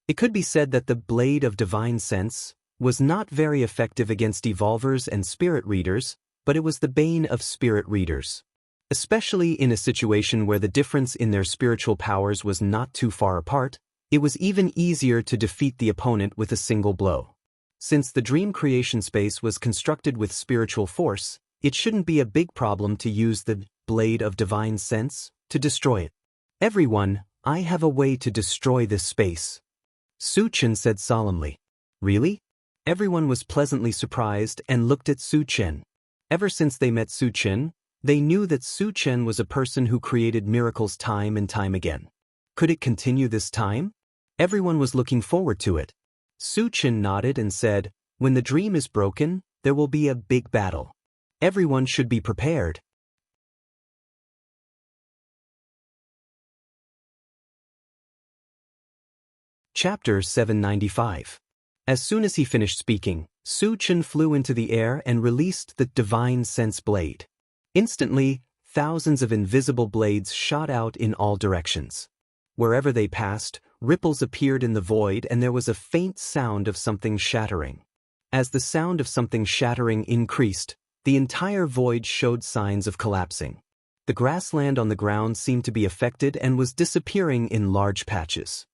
S1: It could be said that the Blade of Divine Sense was not very effective against evolvers and spirit readers, but it was the bane of spirit readers. Especially in a situation where the difference in their spiritual powers was not too far apart, it was even easier to defeat the opponent with a single blow. Since the dream creation space was constructed with spiritual force, it shouldn't be a big problem to use the Blade of Divine Sense to destroy it. "Everyone, I have a way to destroy this space," Su Chen said solemnly. "Really?" Everyone was pleasantly surprised and looked at Su Chen. Ever since they met Su Chen, they knew that Su Chen was a person who created miracles time and time again. Could it continue this time? Everyone was looking forward to it. Su Chen nodded and said, "When the dream is broken, there will be a big battle. Everyone should be prepared." Chapter 795. As soon as he finished speaking, Su Chen flew into the air and released the Divine Sense Blade. Instantly, thousands of invisible blades shot out in all directions. Wherever they passed, ripples appeared in the void and there was a faint sound of something shattering. As the sound of something shattering increased, the entire void showed signs of collapsing. The grassland on the ground seemed to be affected and was disappearing in large patches.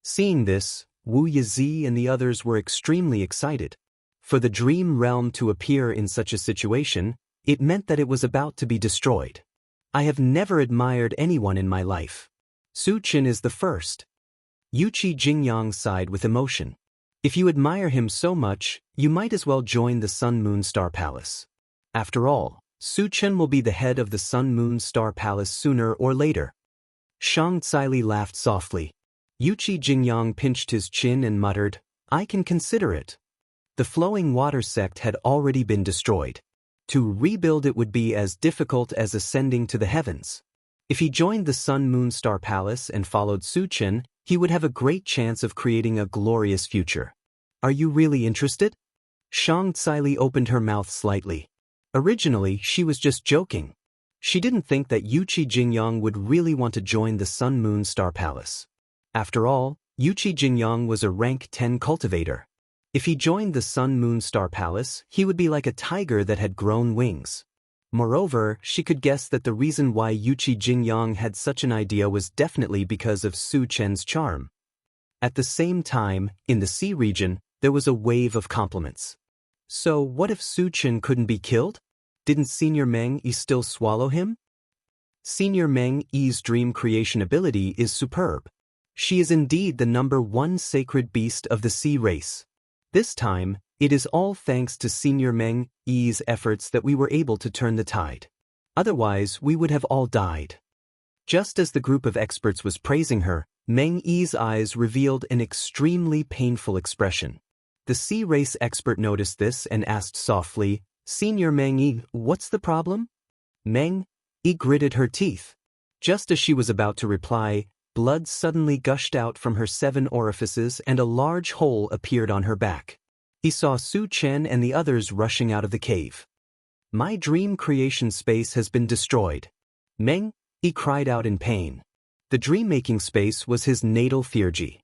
S1: Seeing this, Wu Yizi and the others were extremely excited. For the dream realm to appear in such a situation, it meant that it was about to be destroyed. I have never admired anyone in my life. Su Chen is the first. Yuqi Jingyang sighed with emotion. If you admire him so much, you might as well join the Sun Moon Star Palace. After all, Su Chen will be the head of the Sun Moon Star Palace sooner or later. Shang Caili laughed softly. Yuqi Jingyang pinched his chin and muttered, "I can consider it." The flowing water sect had already been destroyed. To rebuild it would be as difficult as ascending to the heavens. If he joined the Sun Moon Star Palace and followed Su Chen, he would have a great chance of creating a glorious future. Are you really interested? Shang Caili opened her mouth slightly. Originally, she was just joking. She didn't think that Yuqi Jingyang would really want to join the Sun Moon Star Palace. After all, Yuqi Jingyang was a rank 10 cultivator. If he joined the Sun Moon Star Palace, he would be like a tiger that had grown wings. Moreover, she could guess that the reason why Yuqi Jingyang had such an idea was definitely because of Su Chen's charm. At the same time, in the sea region, there was a wave of compliments. So what if Su Chen couldn't be killed? Didn't Senior Meng Yi still swallow him? Senior Meng Yi's dream creation ability is superb. She is indeed the #1 sacred beast of the sea race. This time, it is all thanks to Senior Meng Yi's efforts that we were able to turn the tide. Otherwise, we would have all died. Just as the group of experts was praising her, Meng Yi's eyes revealed an extremely painful expression. The sea race expert noticed this and asked softly, "Senior Meng Yi, what's the problem?" Meng Yi gritted her teeth. Just as she was about to reply, blood suddenly gushed out from her 7 orifices and a large hole appeared on her back. He saw Su Chen and the others rushing out of the cave. "My dream creation space has been destroyed." Meng Yi cried out in pain. The dream-making space was his natal Firji.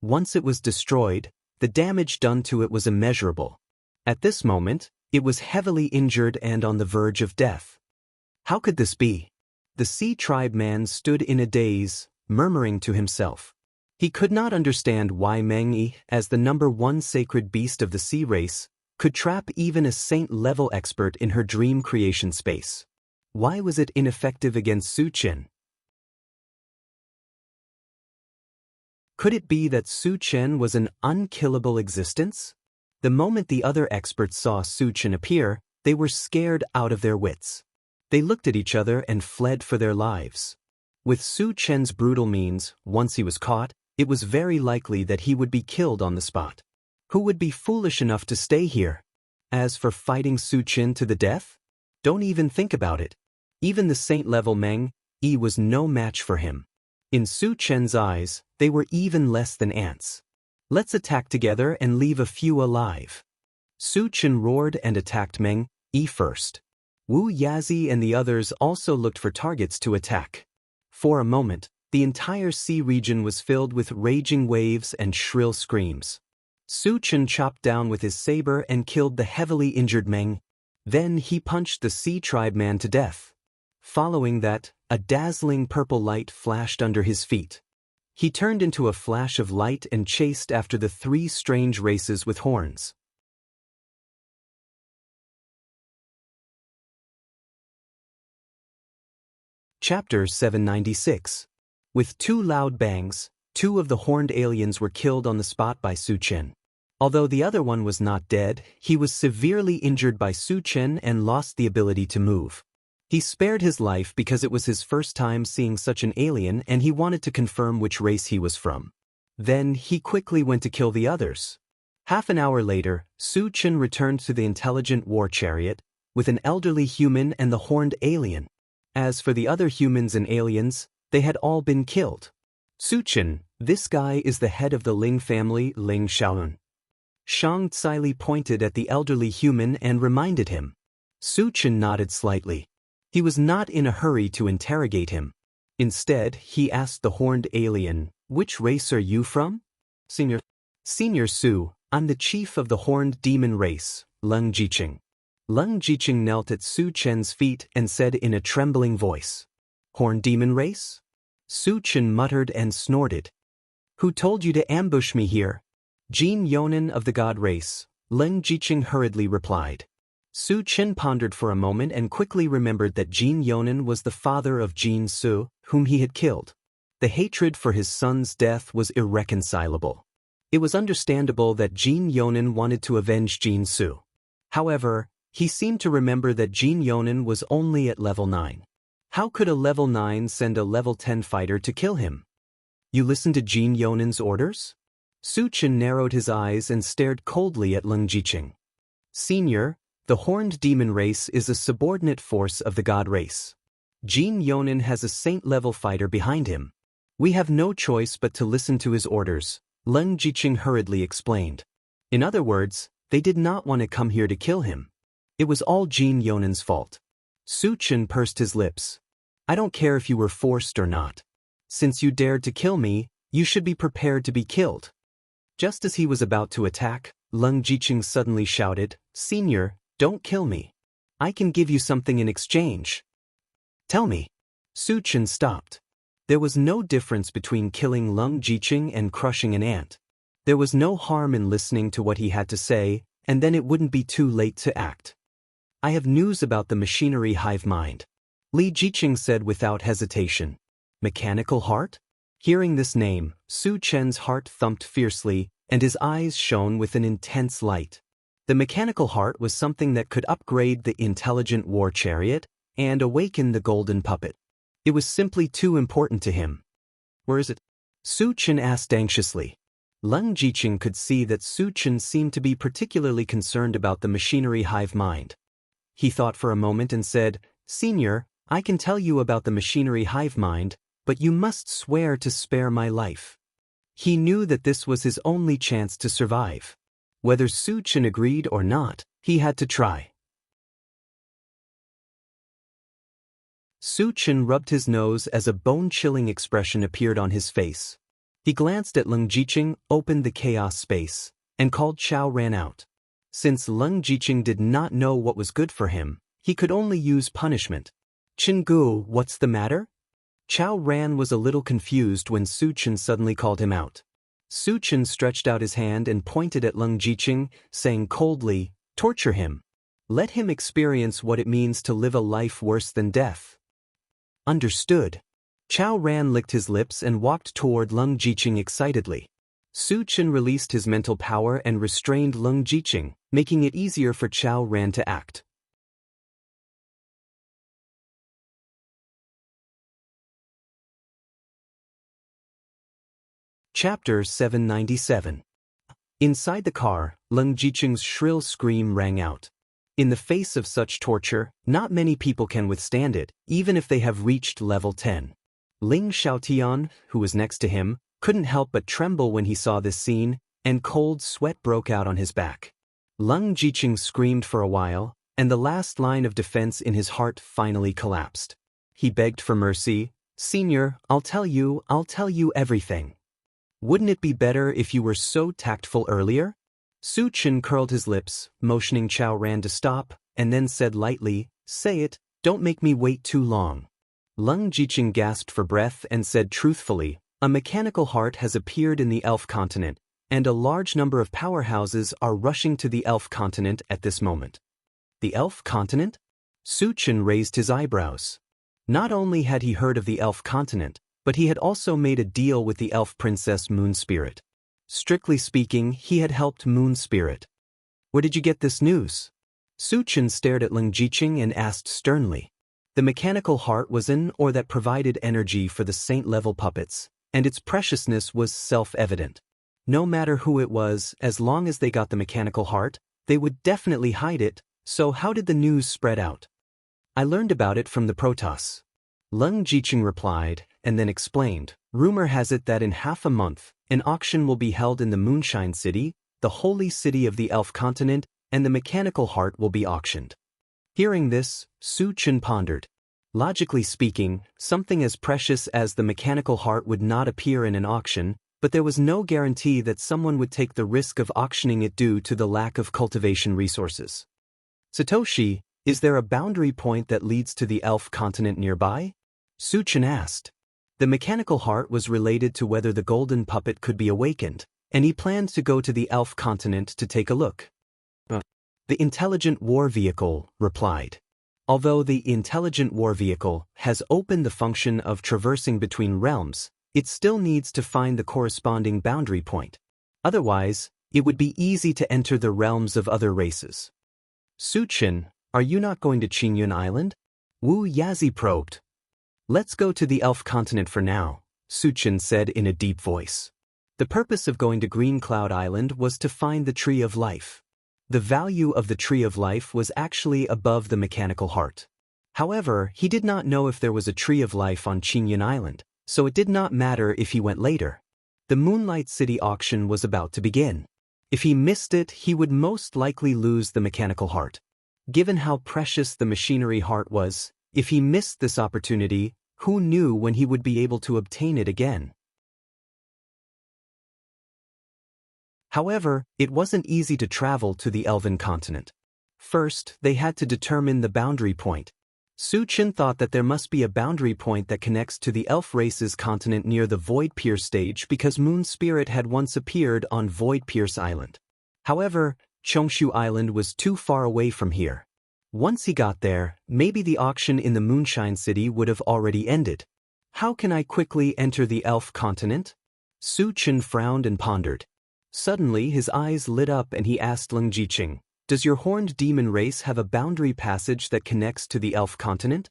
S1: Once it was destroyed, the damage done to it was immeasurable. At this moment, it was heavily injured and on the verge of death. How could this be? The sea tribe man stood in a daze, murmuring to himself. He could not understand why Meng Yi, as the #1 sacred beast of the sea race, could trap even a saint-level expert in her dream creation space. Why was it ineffective against Su Chen? Could it be that Su Chen was an unkillable existence? The moment the other experts saw Su Chen appear, they were scared out of their wits. They looked at each other and fled for their lives. With Su Chen's brutal means, once he was caught, it was very likely that he would be killed on the spot. Who would be foolish enough to stay here? As for fighting Su Chen to the death? Don't even think about it. Even the saint-level Meng Yi was no match for him. In Su Chen's eyes, they were even less than ants. Let's attack together and leave a few alive. Su Chen roared and attacked Meng Yi first. Wu Yazi and the others also looked for targets to attack. For a moment, the entire sea region was filled with raging waves and shrill screams. Su Chen chopped down with his saber and killed the heavily injured Meng. Then he punched the sea tribe man to death. Following that, a dazzling purple light flashed under his feet. He turned into a flash of light and chased after the 3 strange races with horns. Chapter 796. With 2 loud bangs, 2 of the horned aliens were killed on the spot by Su Chen. Although the other one was not dead, he was severely injured by Su Chen and lost the ability to move. He spared his life because it was his first time seeing such an alien and he wanted to confirm which race he was from. Then he quickly went to kill the others. Half an hour later, Su Chen returned to the intelligent war chariot, with an elderly human and the horned alien. As for the other humans and aliens, they had all been killed. Su Chen, this guy is the head of the Ling family, Ling Xiaolun. Shang Tsili pointed at the elderly human and reminded him. Su Chen nodded slightly. He was not in a hurry to interrogate him. Instead, he asked the horned alien, "Which race are you from?" Senior Su, I'm the chief of the horned demon race, Leng Jiqing. Leng Jiqing knelt at Su Chen's feet and said in a trembling voice, "Horned demon race?" Su Chen muttered and snorted. "Who told you to ambush me here?" "Jin Yonan of the god race," Leng Jiqing hurriedly replied. Su Chen pondered for a moment and quickly remembered that Jin Yonan was the father of Jin Su, whom he had killed. The hatred for his son's death was irreconcilable. It was understandable that Jin Yonan wanted to avenge Jin Su. However, he seemed to remember that Jin Yonan was only at level 9. How could a level 9 send a level 10 fighter to kill him? "You listened to Jin Yonan's orders?" Su Chen narrowed his eyes and stared coldly at Leng Jiqing. "Senior, the horned demon race is a subordinate force of the god race. Jin Yonan has a saint-level fighter behind him. We have no choice but to listen to his orders," Leng Jiqing hurriedly explained. In other words, they did not want to come here to kill him. It was all Jin Yonan's fault. Su Chen pursed his lips. "I don't care if you were forced or not. Since you dared to kill me, you should be prepared to be killed." Just as he was about to attack, Leng Jiqing suddenly shouted, "Senior, don't kill me. I can give you something in exchange." "Tell me." Su Chen stopped. There was no difference between killing Leng Jiqing and crushing an ant. There was no harm in listening to what he had to say, and then it wouldn't be too late to act. "I have news about the machinery hive mind," Li Jiqing said without hesitation. "Mechanical heart?" Hearing this name, Su Chen's heart thumped fiercely, and his eyes shone with an intense light. The mechanical heart was something that could upgrade the intelligent war chariot and awaken the golden puppet. It was simply too important to him. "Where is it?" Su Chen asked anxiously. Leng Jiqing could see that Su Chen seemed to be particularly concerned about the machinery hive mind. He thought for a moment and said, "Senior, I can tell you about the machinery hive mind, but you must swear to spare my life." He knew that this was his only chance to survive. Whether Su Chen agreed or not, he had to try. Su Chen rubbed his nose as a bone-chilling expression appeared on his face. He glanced at Leng Jiqing, opened the chaos space, and called Chao Ran out. Since Leng Jiqing did not know what was good for him, he could only use punishment. "Chengu, what's the matter?" Chao Ran was a little confused when Su Chen suddenly called him out. Su Chen stretched out his hand and pointed at Leng Jiqing, saying coldly, "Torture him. Let him experience what it means to live a life worse than death." "Understood." Chao Ran licked his lips and walked toward Leng Jiqing excitedly. Su Chen released his mental power and restrained Leng Jiqing, making it easier for Chao Ran to act. Chapter 797. Inside the car, Leng Jiqing's shrill scream rang out. In the face of such torture, not many people can withstand it, even if they have reached level 10. Ling Xiaotian, who was next to him, couldn't help but tremble when he saw this scene, and cold sweat broke out on his back. Leng Jiqing screamed for a while, and the last line of defense in his heart finally collapsed. He begged for mercy. "Senior, I'll tell you everything. Wouldn't it be better if you were so tactful earlier?" Su Chen curled his lips, motioning Chao Ran to stop, and then said lightly, "Say it, don't make me wait too long." Leng Jiqing gasped for breath and said truthfully, "A mechanical heart has appeared in the Elf continent, and a large number of powerhouses are rushing to the Elf continent at this moment." "The Elf continent?" Su Chen raised his eyebrows. Not only had he heard of the Elf continent, but he had also made a deal with the elf princess Moon Spirit. Strictly speaking, he had helped Moon Spirit. "Where did you get this news?" Su Chen stared at Leng Jiqing and asked sternly. The mechanical heart was in or that provided energy for the saint-level puppets, and its preciousness was self-evident. No matter who it was, as long as they got the mechanical heart, they would definitely hide it, so how did the news spread out? "I learned about it from the Protoss." Leng Jiqing replied, and then explained, "Rumor has it that in half a month, an auction will be held in the Moonshine City, the holy city of the Elf continent, and the mechanical heart will be auctioned." Hearing this, Su Chen pondered. Logically speaking, something as precious as the mechanical heart would not appear in an auction, but there was no guarantee that someone would take the risk of auctioning it due to the lack of cultivation resources. "Satoshi, is there a boundary point that leads to the Elf continent nearby?" Su Chen asked. The mechanical heart was related to whether the golden puppet could be awakened, and he planned to go to the Elf continent to take a look. "The intelligent war vehicle," replied. Although the intelligent war vehicle has opened the function of traversing between realms, it still needs to find the corresponding boundary point. Otherwise, it would be easy to enter the realms of other races. "Su Chen, are you not going to Qingyun Island?" Wu Yazi probed. "Let's go to the Elf continent for now," Su Chen said in a deep voice. The purpose of going to Green Cloud Island was to find the Tree of Life. The value of the Tree of Life was actually above the mechanical heart. However, he did not know if there was a Tree of Life on Qingyun Island, so it did not matter if he went later. The Moonlight City auction was about to begin. If he missed it, he would most likely lose the mechanical heart. Given how precious the machinery heart was, if he missed this opportunity, who knew when he would be able to obtain it again? However, it wasn't easy to travel to the Elven continent. First, they had to determine the boundary point. Su Chen thought that there must be a boundary point that connects to the elf race's continent near the Void Pierce stage because Moon Spirit had once appeared on Void Pierce Island. However, Chongshu Island was too far away from here. Once he got there, maybe the auction in the Moonshine City would have already ended. How can I quickly enter the elf continent? Su Chen frowned and pondered. Suddenly his eyes lit up and he asked Leng Jiqing, "Does your horned demon race have a boundary passage that connects to the elf continent?"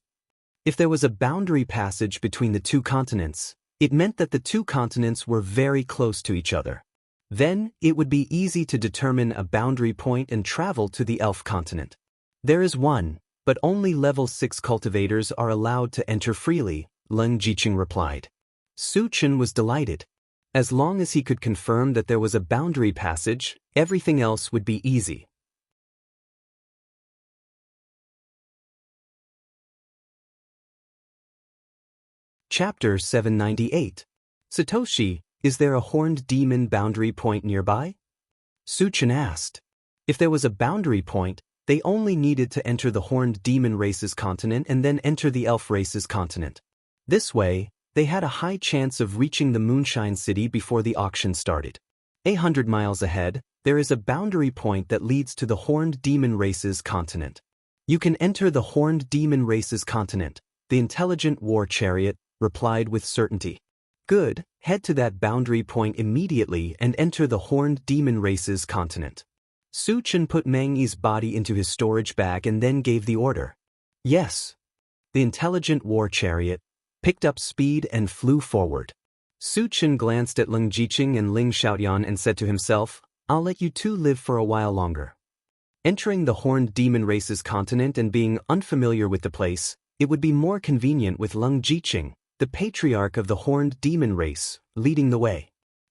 S1: If there was a boundary passage between the two continents, it meant that the two continents were very close to each other. Then, it would be easy to determine a boundary point and travel to the elf continent. There is one, but only level 6 cultivators are allowed to enter freely, Leng Jiqing replied. Su Chen was delighted. As long as he could confirm that there was a boundary passage, everything else would be easy. Chapter 798. Satoshi, is there a horned demon boundary point nearby? Su Chen asked. If there was a boundary point, they only needed to enter the horned demon race's continent and then enter the elf race's continent. This way, they had a high chance of reaching the Moonshine City before the auction started. 800 miles ahead, there is a boundary point that leads to the horned demon race's continent. You can enter the horned demon race's continent, the intelligent war chariot replied with certainty. Good, head to that boundary point immediately and enter the horned demon race's continent. Su Chen put Meng Yi's body into his storage bag and then gave the order. Yes. The intelligent war chariot picked up speed and flew forward. Su Chen glanced at Leng Jiqing and Ling Xiaotian and said to himself, I'll let you two live for a while longer. Entering the horned demon race's continent and being unfamiliar with the place, it would be more convenient with Leng Jiqing, the patriarch of the horned demon race, leading the way.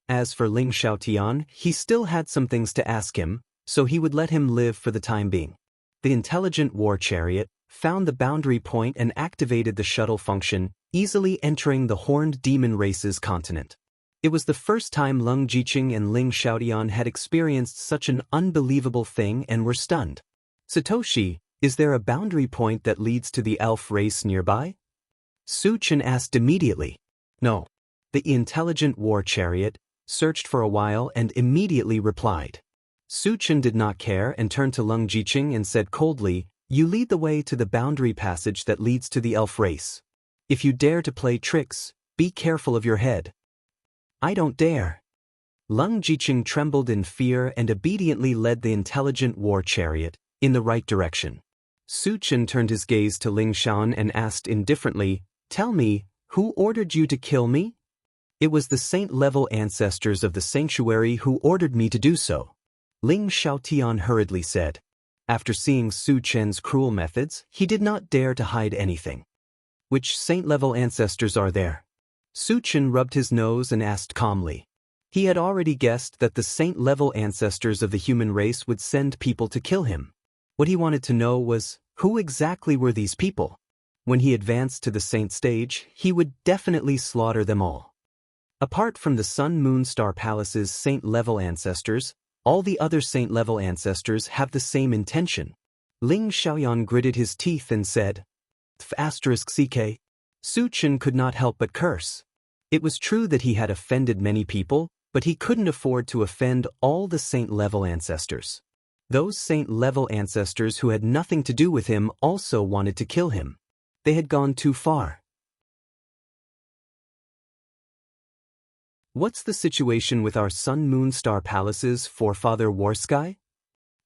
S1: As for Ling Xiaotian, he still had some things to ask him, so he would let him live for the time being. The intelligent war chariot found the boundary point and activated the shuttle function, easily entering the horned demon race's continent. It was the first time Leng Jiqing and Ling Xiaotian had experienced such an unbelievable thing and were stunned. Satoshi, is there a boundary point that leads to the elf race nearby? Su Chen asked immediately. No. The intelligent war chariot searched for a while and immediately replied. Su Chen did not care and turned to Leng Jiqing and said coldly, You lead the way to the boundary passage that leads to the elf race. If you dare to play tricks, be careful of your head. I don't dare. Leng Jiqing trembled in fear and obediently led the intelligent war chariot in the right direction. Su Chen turned his gaze to Ling Xiaotian and asked indifferently, Tell me, who ordered you to kill me? It was the saint-level ancestors of the sanctuary who ordered me to do so. Ling Xiaotian hurriedly said. After seeing Su Chen's cruel methods, he did not dare to hide anything. Which saint-level ancestors are there? Su Chen rubbed his nose and asked calmly. He had already guessed that the saint-level ancestors of the human race would send people to kill him. What he wanted to know was, who exactly were these people? When he advanced to the saint stage, he would definitely slaughter them all. Apart from the Sun Moon Star Palace's saint-level ancestors, all the other saint-level ancestors have the same intention. Ling Xiaoyan gritted his teeth and said, **CK. Su Chen could not help but curse. It was true that he had offended many people, but he couldn't afford to offend all the saint-level ancestors. Those saint-level ancestors who had nothing to do with him also wanted to kill him. They had gone too far. What's the situation with our Sun Moon Star Palace's forefather Warsky?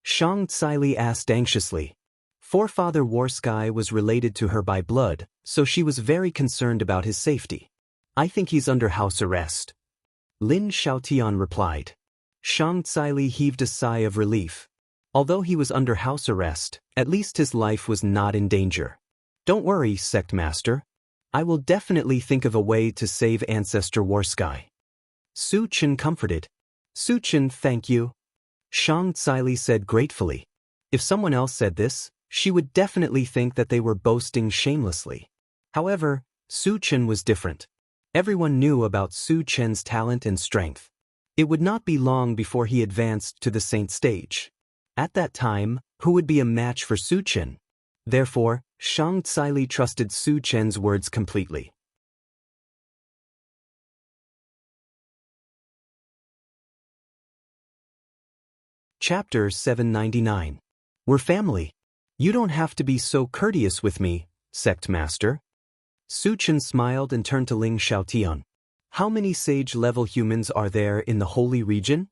S1: Shang Tsili asked anxiously. Forefather Warsky was related to her by blood, so she was very concerned about his safety. I think he's under house arrest. Lin Xiaotian replied. Shang Tsili heaved a sigh of relief. Although he was under house arrest, at least his life was not in danger. Don't worry, Sect Master. I will definitely think of a way to save Ancestor Warsky. Su Chen comforted. Su Chen, thank you. Shang Tsili said gratefully. If someone else said this, she would definitely think that they were boasting shamelessly. However, Su Chen was different. Everyone knew about Su Chen's talent and strength. It would not be long before he advanced to the saint stage. At that time, who would be a match for Su Chen? Therefore, Xianxia trusted Su Chen's words completely. Chapter 799. We're family. You don't have to be so courteous with me, sect master. Su Chen smiled and turned to Ling Xiaotian. How many sage-level humans are there in the holy region?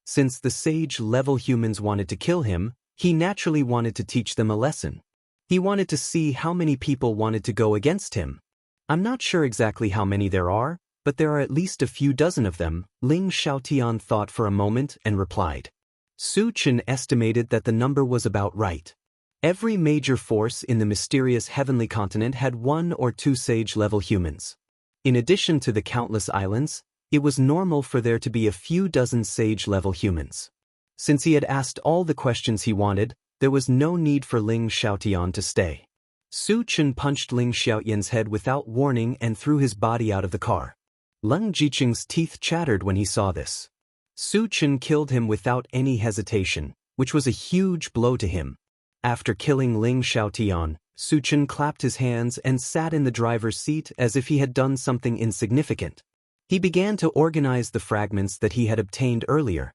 S1: Since the sage-level humans wanted to kill him, he naturally wanted to teach them a lesson. He wanted to see how many people wanted to go against him. I'm not sure exactly how many there are, but there are at least a few dozen of them. Ling Xiaotian thought for a moment and replied. Su Chen estimated that the number was about right. Every major force in the mysterious heavenly continent had 1 or 2 sage-level humans. In addition to the countless islands, it was normal for there to be a few dozen sage-level humans. Since he had asked all the questions he wanted, there was no need for Ling Xiaotian to stay. Su Chen punched Ling Xiaotian's head without warning and threw his body out of the car. Leng Jiqing's teeth chattered when he saw this. Su Chen killed him without any hesitation, which was a huge blow to him. After killing Ling Xiaotian, Su Chen clapped his hands and sat in the driver's seat as if he had done something insignificant. He began to organize the fragments that he had obtained earlier.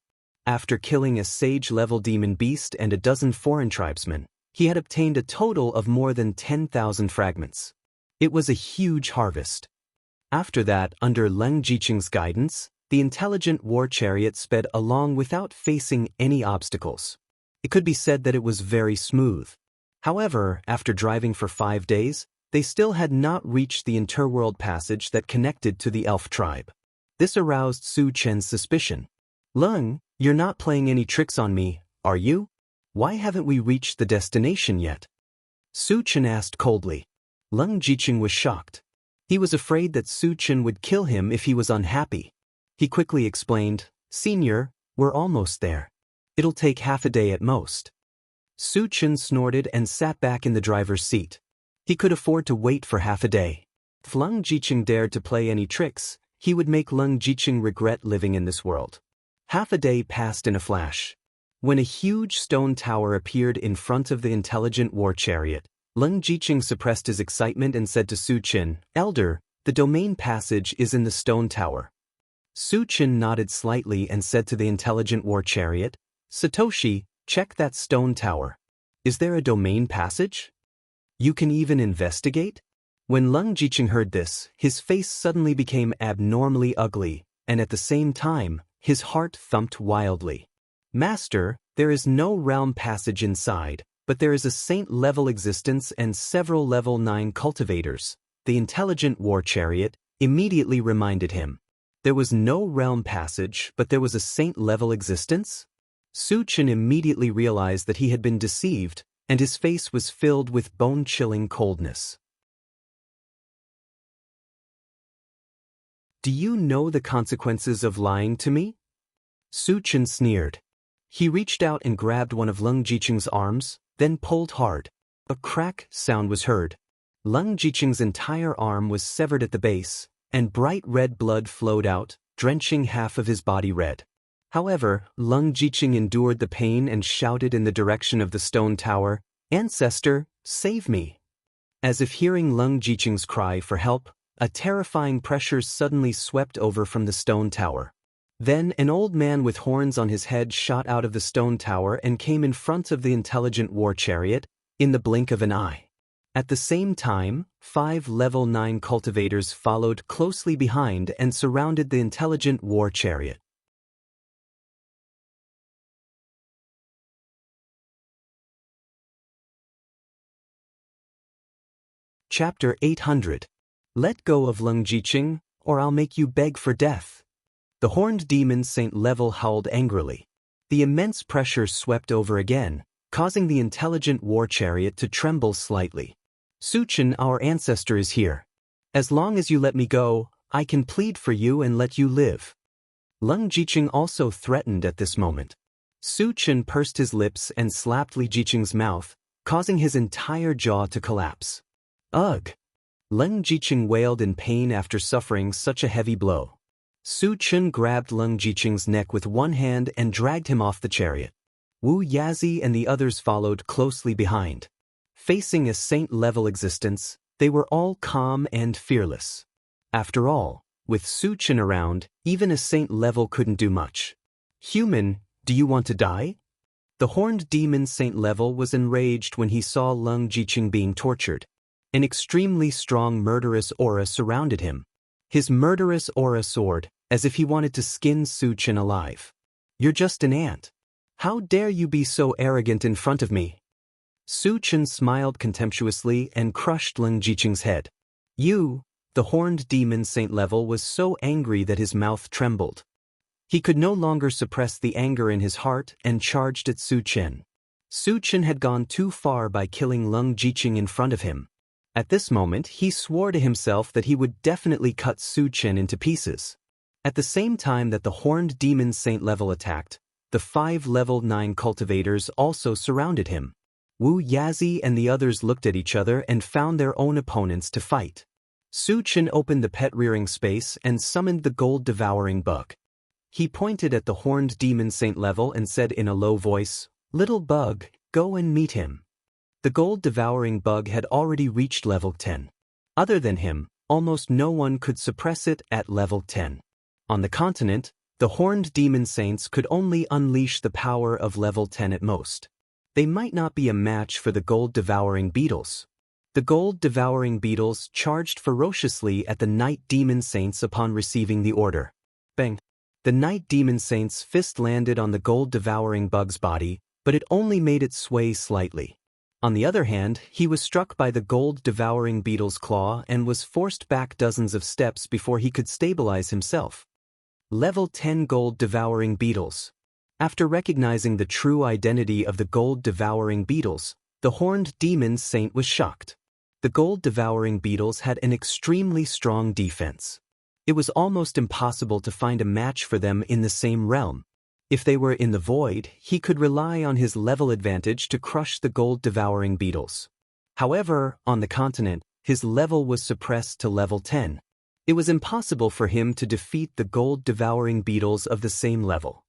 S1: After killing a sage-level demon beast and a dozen foreign tribesmen, he had obtained a total of more than 10,000 fragments. It was a huge harvest. After that, under Leng Jiqing's guidance, the intelligent war chariot sped along without facing any obstacles. It could be said that it was very smooth. However, after driving for 5 days, they still had not reached the interworld passage that connected to the elf tribe. This aroused Su Chen's suspicion. Leng, you're not playing any tricks on me, are you? Why haven't we reached the destination yet? Su Chen asked coldly. Leng Jiqing was shocked. He was afraid that Su Chen would kill him if he was unhappy. He quickly explained, Senior, we're almost there. It'll take half a day at most. Su Chen snorted and sat back in the driver's seat. He could afford to wait for half a day. If Leng Jiqing dared to play any tricks, he would make Leng Jiqing regret living in this world. Half a day passed in a flash. When a huge stone tower appeared in front of the intelligent war chariot, Leng Jiqing suppressed his excitement and said to Su Chen, Elder, the domain passage is in the stone tower. Su Chen nodded slightly and said to the intelligent war chariot, Satoshi, check that stone tower. Is there a domain passage? You can even investigate? When Leng Jiqing heard this, his face suddenly became abnormally ugly, and at the same time, his heart thumped wildly. Master, there is no realm passage inside, but there is a saint-level existence and several level 9 cultivators. The intelligent war chariot immediately reminded him. There was no realm passage, but there was a saint-level existence? Su Chen immediately realized that he had been deceived, and his face was filled with bone-chilling coldness. Do you know the consequences of lying to me? Su Chen sneered. He reached out and grabbed one of Leng Jiqing's arms, then pulled hard. A crack sound was heard. Leng Jiqing's entire arm was severed at the base, and bright red blood flowed out, drenching half of his body red. However, Leng Jiqing endured the pain and shouted in the direction of the stone tower, Ancestor, save me! As if hearing Leng Jiqing's cry for help, a terrifying pressure suddenly swept over from the stone tower. Then an old man with horns on his head shot out of the stone tower and came in front of the intelligent war chariot, in the blink of an eye. At the same time, 5 level 9 cultivators followed closely behind and surrounded the intelligent war chariot. Chapter 800. Let go of Leng Jiqing, or I'll make you beg for death. The horned demon Saint Level howled angrily. The immense pressure swept over again, causing the intelligent war chariot to tremble slightly. Su Chen, our ancestor, is here. As long as you let me go, I can plead for you and let you live. Leng Jiqing also threatened at this moment. Su Chen pursed his lips and slapped Li Jiqing's mouth, causing his entire jaw to collapse. Ugh! Leng Jiqing wailed in pain after suffering such a heavy blow. Su Chen grabbed Leng Jiqing's neck with one hand and dragged him off the chariot. Wu Yazi and the others followed closely behind. Facing a saint-level existence, they were all calm and fearless. After all, with Su Chen around, even a saint level couldn't do much. Human, do you want to die? The horned demon saint level was enraged when he saw Leng Jiqing being tortured. An extremely strong murderous aura surrounded him. His murderous aura soared, as if he wanted to skin Su Chen alive. You're just an ant. How dare you be so arrogant in front of me? Su Chen smiled contemptuously and crushed Leng Jiqing's head. The horned demon saint level was so angry that his mouth trembled. He could no longer suppress the anger in his heart and charged at Su Chen. Su Chen had gone too far by killing Leng Jiqing in front of him. At this moment, he swore to himself that he would definitely cut Su Chen into pieces. At the same time that the horned demon saint level attacked, the 5 level 9 cultivators also surrounded him. Wu Yazi and the others looked at each other and found their own opponents to fight. Su Chen opened the pet-rearing space and summoned the gold-devouring bug. He pointed at the horned demon saint level and said in a low voice, "Little bug, go and meet him." The gold-devouring bug had already reached level 10. Other than him, almost no one could suppress it at level 10. On the continent, the horned demon saints could only unleash the power of level 10 at most. They might not be a match for the gold-devouring beetles. The gold-devouring beetles charged ferociously at the night demon saints upon receiving the order. Bang! The night demon saint's fist landed on the gold-devouring bug's body, but it only made it sway slightly. On the other hand, he was struck by the gold-devouring beetle's claw and was forced back dozens of steps before he could stabilize himself. Level 10 gold-devouring beetles. After recognizing the true identity of the gold-devouring beetles, the horned demon saint was shocked. The gold-devouring beetles had an extremely strong defense. It was almost impossible to find a match for them in the same realm. If they were in the void, he could rely on his level advantage to crush the gold-devouring beetles. However, on the continent, his level was suppressed to level 10. It was impossible for him to defeat the gold-devouring beetles of the same level.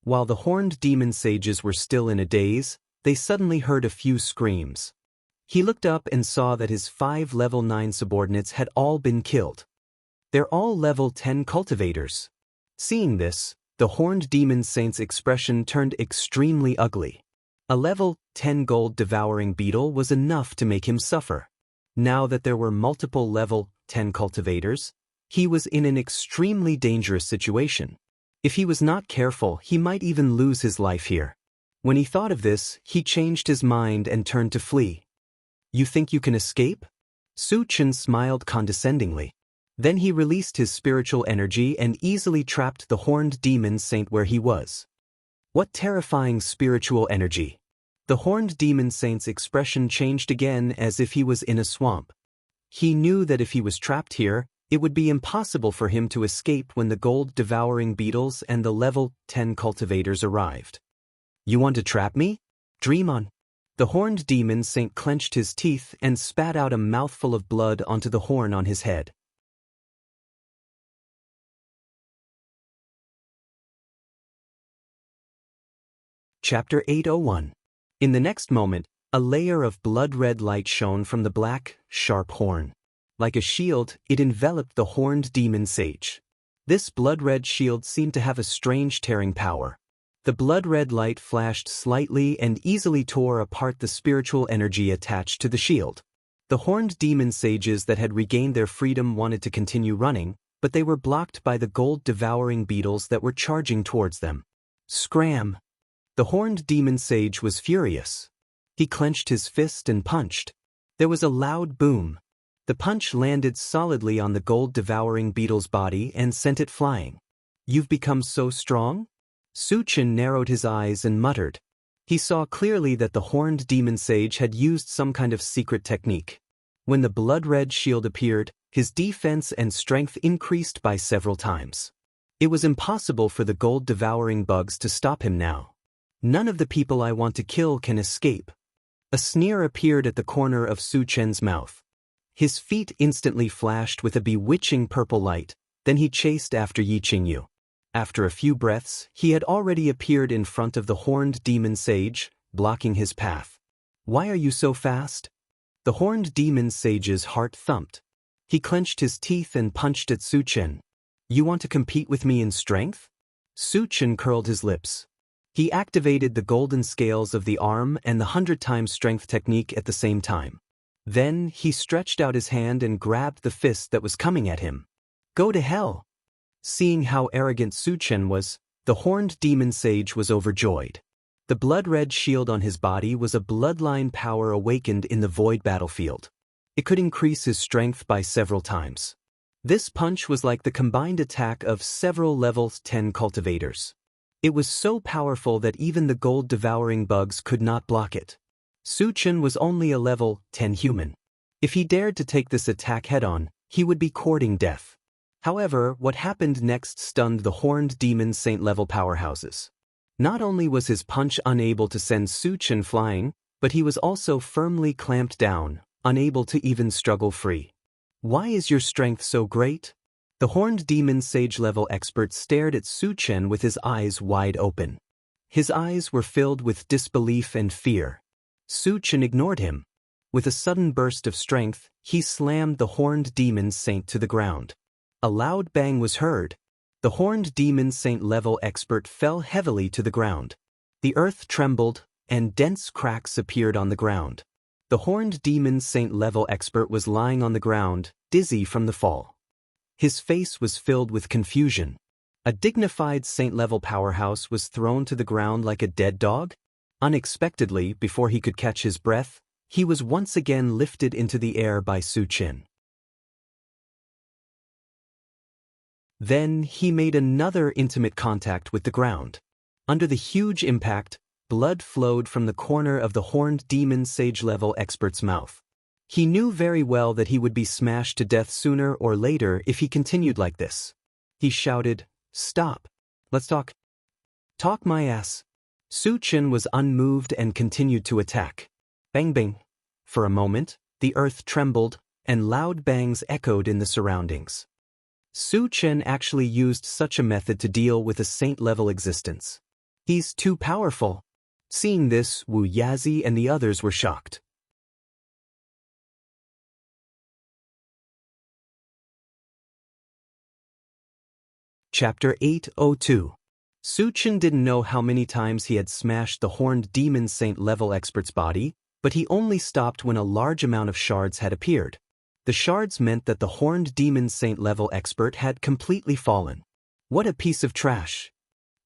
S1: While the horned demon sages were still in a daze, they suddenly heard a few screams. He looked up and saw that his 5 level 9 subordinates had all been killed. They're all level 10 cultivators. Seeing this, the horned demon saint's expression turned extremely ugly. A level 10 gold-devouring beetle was enough to make him suffer. Now that there were multiple level 10 cultivators, he was in an extremely dangerous situation. If he was not careful, he might even lose his life here. When he thought of this, he changed his mind and turned to flee. You think you can escape? Su Chen smiled condescendingly. Then he released his spiritual energy and easily trapped the horned demon saint where he was. What terrifying spiritual energy! The horned demon saint's expression changed again as if he was in a swamp. He knew that if he was trapped here, it would be impossible for him to escape when the gold-devouring beetles and the level 10 cultivators arrived. You want to trap me? Dream on. The horned demon saint clenched his teeth and spat out a mouthful of blood onto the horn on his head. Chapter 801. In the next moment, a layer of blood-red light shone from the black, sharp horn. Like a shield, it enveloped the horned demon sage. This blood-red shield seemed to have a strange tearing power. The blood-red light flashed slightly and easily tore apart the spiritual energy attached to the shield. The horned demon sages that had regained their freedom wanted to continue running, but they were blocked by the gold-devouring beetles that were charging towards them. Scram! The horned demon sage was furious. He clenched his fist and punched. There was a loud boom. The punch landed solidly on the gold-devouring beetle's body and sent it flying. You've become so strong? Su Chen narrowed his eyes and muttered. He saw clearly that the horned demon sage had used some kind of secret technique. When the blood-red shield appeared, his defense and strength increased by several times. It was impossible for the gold-devouring bugs to stop him now. None of the people I want to kill can escape. A sneer appeared at the corner of Su Chen's mouth. His feet instantly flashed with a bewitching purple light, then he chased after Yi Qingyu. After a few breaths, he had already appeared in front of the horned demon sage, blocking his path. "Why are you so fast?" The horned demon sage's heart thumped. He clenched his teeth and punched at Su Chen. "You want to compete with me in strength?" Su Chen curled his lips. He activated the golden scales of the arm and the 100 times strength technique at the same time. Then, he stretched out his hand and grabbed the fist that was coming at him. "Go to hell!" Seeing how arrogant Su Chen was, the horned demon sage was overjoyed. The blood-red shield on his body was a bloodline power awakened in the void battlefield. It could increase his strength by several times. This punch was like the combined attack of several level 10 cultivators. It was so powerful that even the gold-devouring bugs could not block it. Su Chen was only a level 10 human. If he dared to take this attack head-on, he would be courting death. However, what happened next stunned the horned demon saint-level powerhouses. Not only was his punch unable to send Su Chen flying, but he was also firmly clamped down, unable to even struggle free. "Why is your strength so great?" The horned demon sage-level expert stared at Su Chen with his eyes wide open. His eyes were filled with disbelief and fear. Su Chen ignored him. With a sudden burst of strength, he slammed the horned demon saint to the ground. A loud bang was heard. The horned demon saint-level expert fell heavily to the ground. The earth trembled, and dense cracks appeared on the ground. The horned demon saint-level expert was lying on the ground, dizzy from the fall. His face was filled with confusion. A dignified saint-level powerhouse was thrown to the ground like a dead dog? Unexpectedly, before he could catch his breath, he was once again lifted into the air by Su Chen. Then he made another intimate contact with the ground. Under the huge impact, blood flowed from the corner of the horned demon sage-level expert's mouth. He knew very well that he would be smashed to death sooner or later if he continued like this. He shouted, "Stop. Let's talk." "Talk my ass." Su Chen was unmoved and continued to attack. Bang bang. For a moment, the earth trembled, and loud bangs echoed in the surroundings. Su Chen actually used such a method to deal with a saint-level existence. "He's too powerful." Seeing this, Wu Yazi and the others were shocked. Chapter 802. Su Chen didn't know how many times he had smashed the horned demon saint-level expert's body, but he only stopped when a large amount of shards had appeared. The shards meant that the horned demon saint-level expert had completely fallen. What a piece of trash!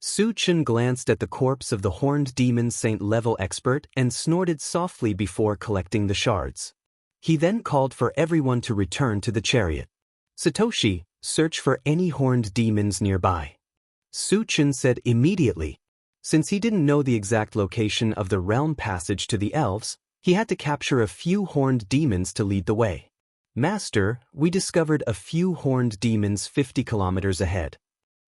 S1: Su Chen glanced at the corpse of the horned demon saint-level expert and snorted softly before collecting the shards. He then called for everyone to return to the chariot. "Satoshi, search for any horned demons nearby." Su Chen said immediately. Since he didn't know the exact location of the realm passage to the elves, he had to capture a few horned demons to lead the way. "Master, we discovered a few horned demons 50 kilometers ahead."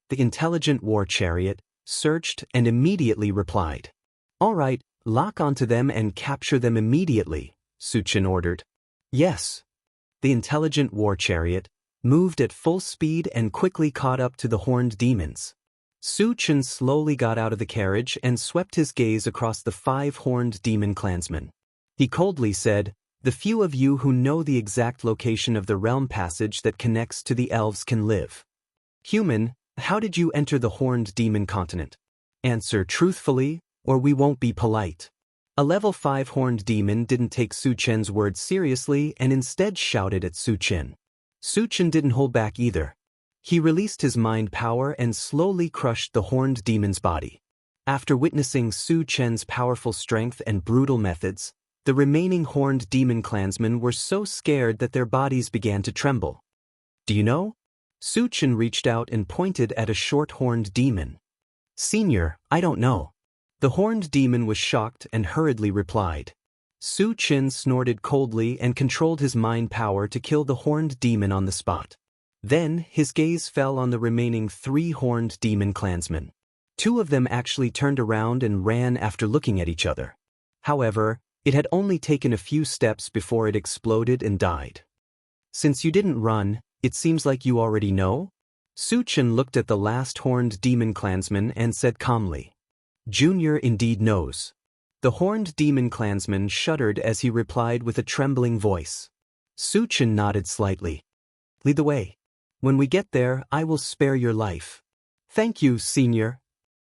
S1: The intelligent war chariot searched and immediately replied. "All right, lock onto them and capture them immediately," Su Chen ordered. "Yes." The intelligent war chariot moved at full speed and quickly caught up to the horned demons. Su Chen slowly got out of the carriage and swept his gaze across the 5 horned demon clansmen. He coldly said, "The few of you who know the exact location of the realm passage that connects to the elves can live. Human, how did you enter the horned demon continent? Answer truthfully, or we won't be polite." A level 5 horned demon didn't take Su Chen's words seriously and instead shouted at Su Chen. Su Chen didn't hold back either. He released his mind power and slowly crushed the horned demon's body. After witnessing Su Chen's powerful strength and brutal methods, the remaining horned demon clansmen were so scared that their bodies began to tremble. "Do you know?" Su Chen reached out and pointed at a short horned demon. "Senior, I don't know." The horned demon was shocked and hurriedly replied. Su Chen snorted coldly and controlled his mind power to kill the horned demon on the spot. Then, his gaze fell on the remaining 3 horned demon clansmen. 2 of them actually turned around and ran after looking at each other. However, it had only taken a few steps before it exploded and died. Since you didn't run, it seems like you already know? Su Chen looked at the last horned demon clansman and said calmly. Junior indeed knows. The horned demon clansman shuddered as he replied with a trembling voice. Su Chen nodded slightly. Lead the way. When we get there, I will spare your life. Thank you, senior.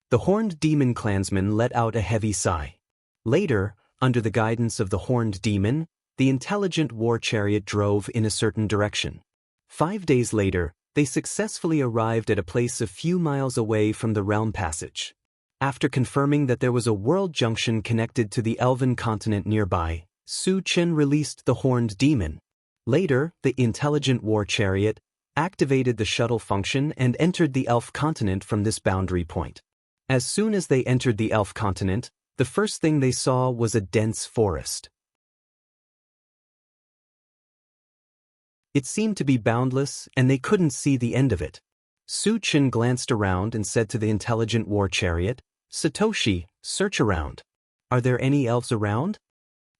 S1: The horned demon clansman let out a heavy sigh. Later, under the guidance of the horned demon, the intelligent war chariot drove in a certain direction. 5 days later, they successfully arrived at a place a few miles away from the realm passage. After confirming that there was a world junction connected to the elven continent nearby, Su Chen released the horned demon. Later, the intelligent war chariot activated the shuttle function and entered the elf continent from this boundary point. As soon as they entered the elf continent, the first thing they saw was a dense forest. It seemed to be boundless, and they couldn't see the end of it. Su Chen glanced around and said to the intelligent war chariot, Satoshi, search around. Are there any elves around?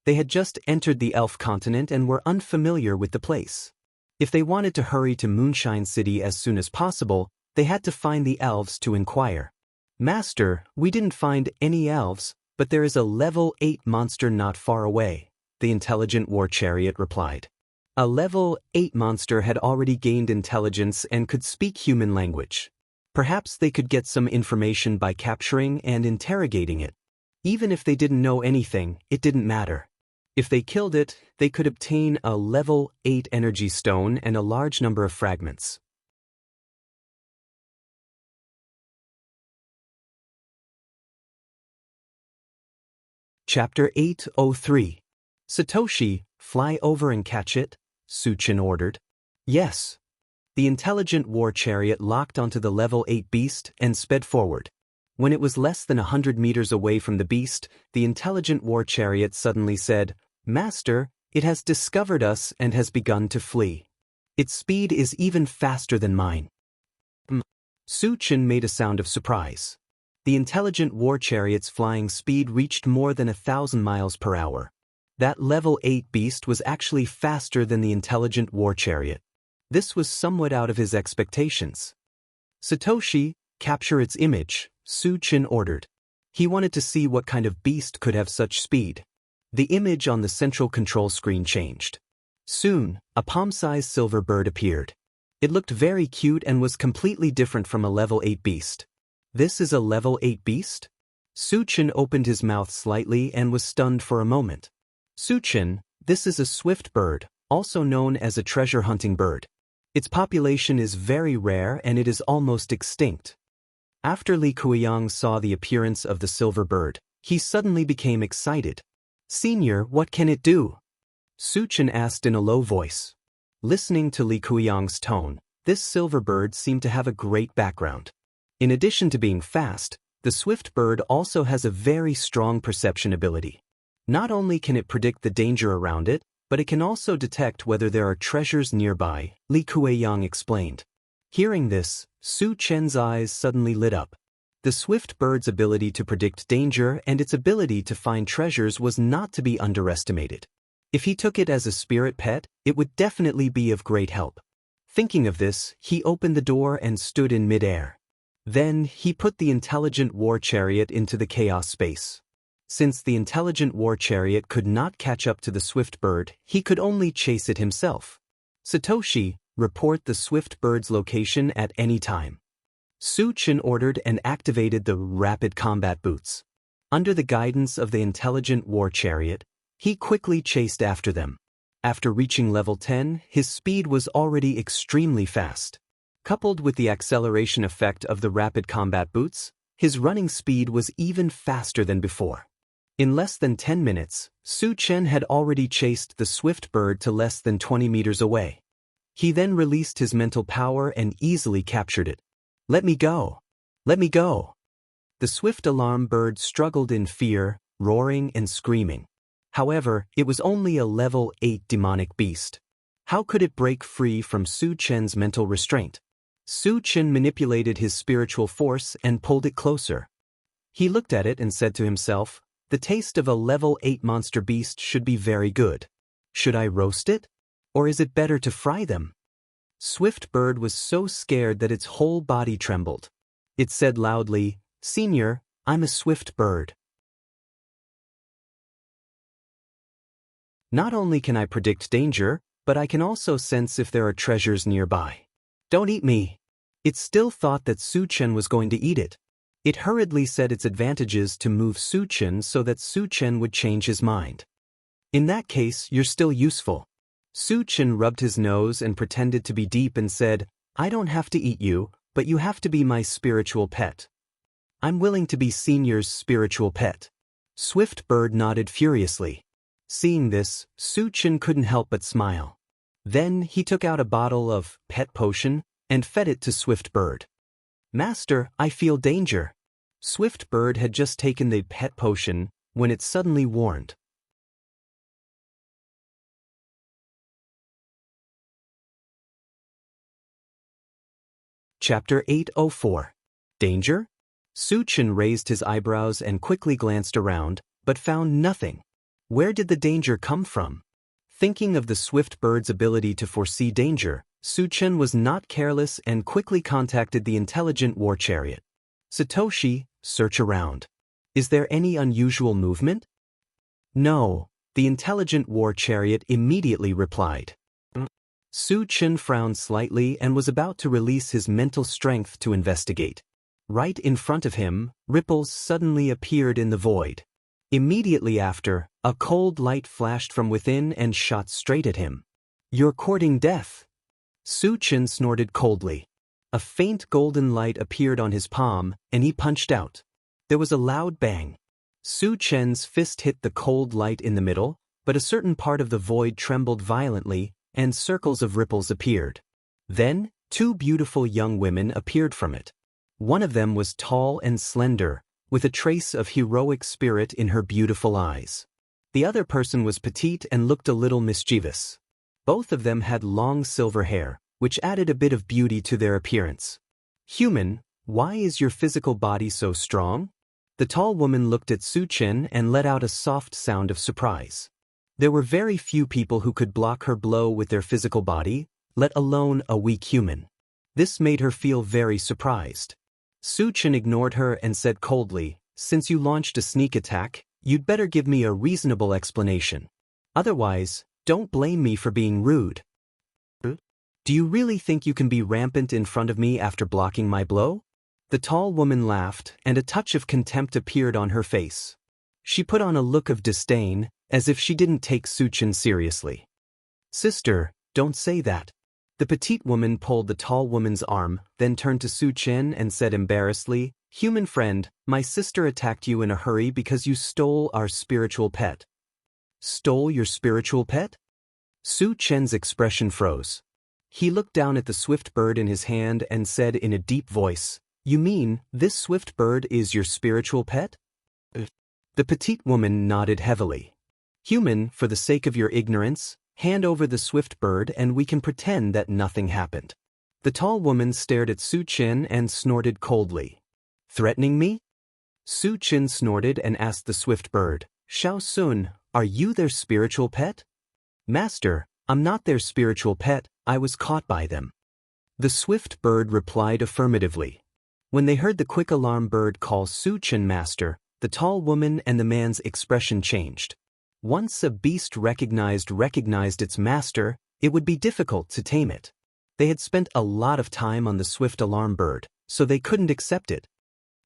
S1: They had just entered the elf continent and were unfamiliar with the place. If they wanted to hurry to Moonshine City as soon as possible, they had to find the elves to inquire. Master, we didn't find any elves, but there is a level 8 monster not far away, the intelligent war chariot replied. A level 8 monster had already gained intelligence and could speak human language. Perhaps they could get some information by capturing and interrogating it. Even if they didn't know anything, it didn't matter. If they killed it, they could obtain a level 8 energy stone and a large number of fragments. Chapter 803. Satoshi, fly over and catch it, Su Chen ordered. Yes. The intelligent war chariot locked onto the level 8 beast and sped forward. When it was less than 100 meters away from the beast, the intelligent war chariot suddenly said, Master, it has discovered us and has begun to flee. Its speed is even faster than mine. Su Chen made a sound of surprise. The intelligent war chariot's flying speed reached more than 1,000 miles per hour. That level 8 beast was actually faster than the intelligent war chariot. This was somewhat out of his expectations. Satoshi, capture its image, Su Chen ordered. He wanted to see what kind of beast could have such speed. The image on the central control screen changed. Soon, a palm-sized silver bird appeared. It looked very cute and was completely different from a level 8 beast. This is a level 8 beast? Su Chen opened his mouth slightly and was stunned for a moment. Su Chen, this is a swift bird, also known as a treasure-hunting bird. Its population is very rare and it is almost extinct. After Li Kuiyang saw the appearance of the silver bird, he suddenly became excited. Senior, what can it do? Su Chen asked in a low voice. Listening to Li Kuiyang's tone, this silver bird seemed to have a great background. In addition to being fast, the swift bird also has a very strong perception ability. Not only can it predict the danger around it, but it can also detect whether there are treasures nearby, Li Kuiyang explained. Hearing this, Su Chen's eyes suddenly lit up. The swift bird's ability to predict danger and its ability to find treasures was not to be underestimated. If he took it as a spirit pet, it would definitely be of great help. Thinking of this, he opened the door and stood in midair. Then, he put the intelligent war chariot into the chaos space. Since the intelligent war chariot could not catch up to the swift bird, he could only chase it himself. Satoshi, report the swift bird's location at any time. Su Chen ordered and activated the rapid combat boots. Under the guidance of the intelligent war chariot, he quickly chased after them. After reaching level 10, his speed was already extremely fast. Coupled with the acceleration effect of the rapid combat boots, his running speed was even faster than before. In less than 10 minutes, Su Chen had already chased the swift bird to less than 20 meters away. He then released his mental power and easily captured it. Let me go! Let me go! The swift alarm bird struggled in fear, roaring and screaming. However, it was only a level 8 demonic beast. How could it break free from Su Chen's mental restraint? Su Chen manipulated his spiritual force and pulled it closer. He looked at it and said to himself, the taste of a level 8 monster beast should be very good. Should I roast it? or is it better to fry them? Swift Bird was so scared that its whole body trembled. It said loudly, "Senior, I'm a swift bird. Not only can I predict danger, but I can also sense if there are treasures nearby. Don't eat me." It still thought that Su Chen was going to eat it. It hurriedly said its advantages to move Su Chen so that Su Chen would change his mind. "In that case, you're still useful." Su Chen rubbed his nose and pretended to be deep and said, "I don't have to eat you, but you have to be my spiritual pet." "I'm willing to be Senior's spiritual pet." Swift Bird nodded furiously. Seeing this, Su Chen couldn't help but smile. Then he took out a bottle of pet potion and fed it to Swift Bird. "Master, I feel danger." Swift Bird had just taken the pet potion when it suddenly warned. Chapter 804. Danger? Su Chen raised his eyebrows and quickly glanced around, but found nothing. Where did the danger come from? Thinking of the Swift Bird's ability to foresee danger, Su Chen was not careless and quickly contacted the intelligent war chariot. "Satoshi, search around. Is there any unusual movement?" "No," the intelligent war chariot immediately replied. Su Chen frowned slightly and was about to release his mental strength to investigate. Right in front of him, ripples suddenly appeared in the void. Immediately after, a cold light flashed from within and shot straight at him. "You're courting death." Su Chen snorted coldly. A faint golden light appeared on his palm, and he punched out. There was a loud bang. Su Chen's fist hit the cold light in the middle, but a certain part of the void trembled violently, and circles of ripples appeared. Then, two beautiful young women appeared from it. One of them was tall and slender, with a trace of heroic spirit in her beautiful eyes. The other person was petite and looked a little mischievous. Both of them had long silver hair, which added a bit of beauty to their appearance. "Human, why is your physical body so strong?" The tall woman looked at Su Chen and let out a soft sound of surprise. There were very few people who could block her blow with their physical body, let alone a weak human. This made her feel very surprised. Su Chen ignored her and said coldly, "Since you launched a sneak attack, you'd better give me a reasonable explanation. Otherwise, don't blame me for being rude." "Do you really think you can be rampant in front of me after blocking my blow?" The tall woman laughed, and a touch of contempt appeared on her face. She put on a look of disdain, as if she didn't take Su Chen seriously. "Sister, don't say that." The petite woman pulled the tall woman's arm, then turned to Su Chen and said embarrassedly, "Human friend, my sister attacked you in a hurry because you stole our spiritual pet." "Stole your spiritual pet?" Su Chen's expression froze. He looked down at the swift bird in his hand and said in a deep voice, "You mean, this swift bird is your spiritual pet?" The petite woman nodded heavily. "Human, for the sake of your ignorance, hand over the swift bird and we can pretend that nothing happened." The tall woman stared at Su Chen and snorted coldly. "Threatening me?" Su Chen snorted and asked the swift bird, "Shao Sun, are you their spiritual pet?" "Master, I'm not their spiritual pet, I was caught by them." The swift bird replied affirmatively. When they heard the quick alarm bird call Su Chen master, the tall woman and the man's expression changed. Once a beast recognized its master, it would be difficult to tame it. They had spent a lot of time on the swift alarm bird, so they couldn't accept it.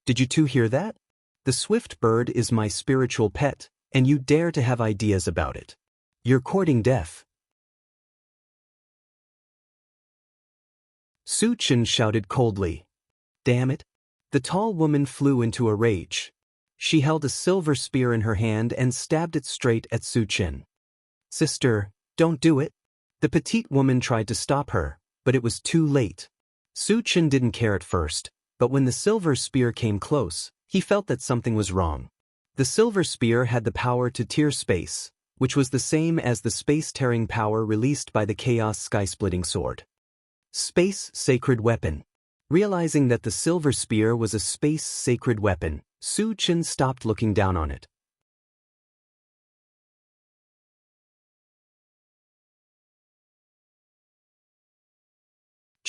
S1: "Did you two hear that? The swift bird is my spiritual pet, and you dare to have ideas about it. You're courting death." Su Chen shouted coldly. "Damn it." The tall woman flew into a rage. She held a silver spear in her hand and stabbed it straight at Su Chen. "Sister, don't do it." The petite woman tried to stop her, but it was too late. Su Chen didn't care at first, but when the silver spear came close, he felt that something was wrong. The silver spear had the power to tear space, which was the same as the space-tearing power released by the Chaos Sky-Splitting Sword. Space Sacred Weapon. Realizing that the silver spear was a space-sacred weapon, Su Chen stopped looking down on it.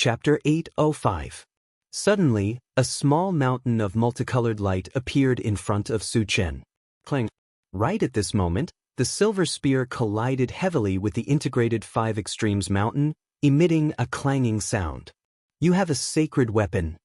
S1: Chapter 805. Suddenly, a small mountain of multicolored light appeared in front of Su Chen. Clang. Right at this moment, the silver spear collided heavily with the integrated 5 Extremes mountain, emitting a clanging sound. You have a sacred weapon.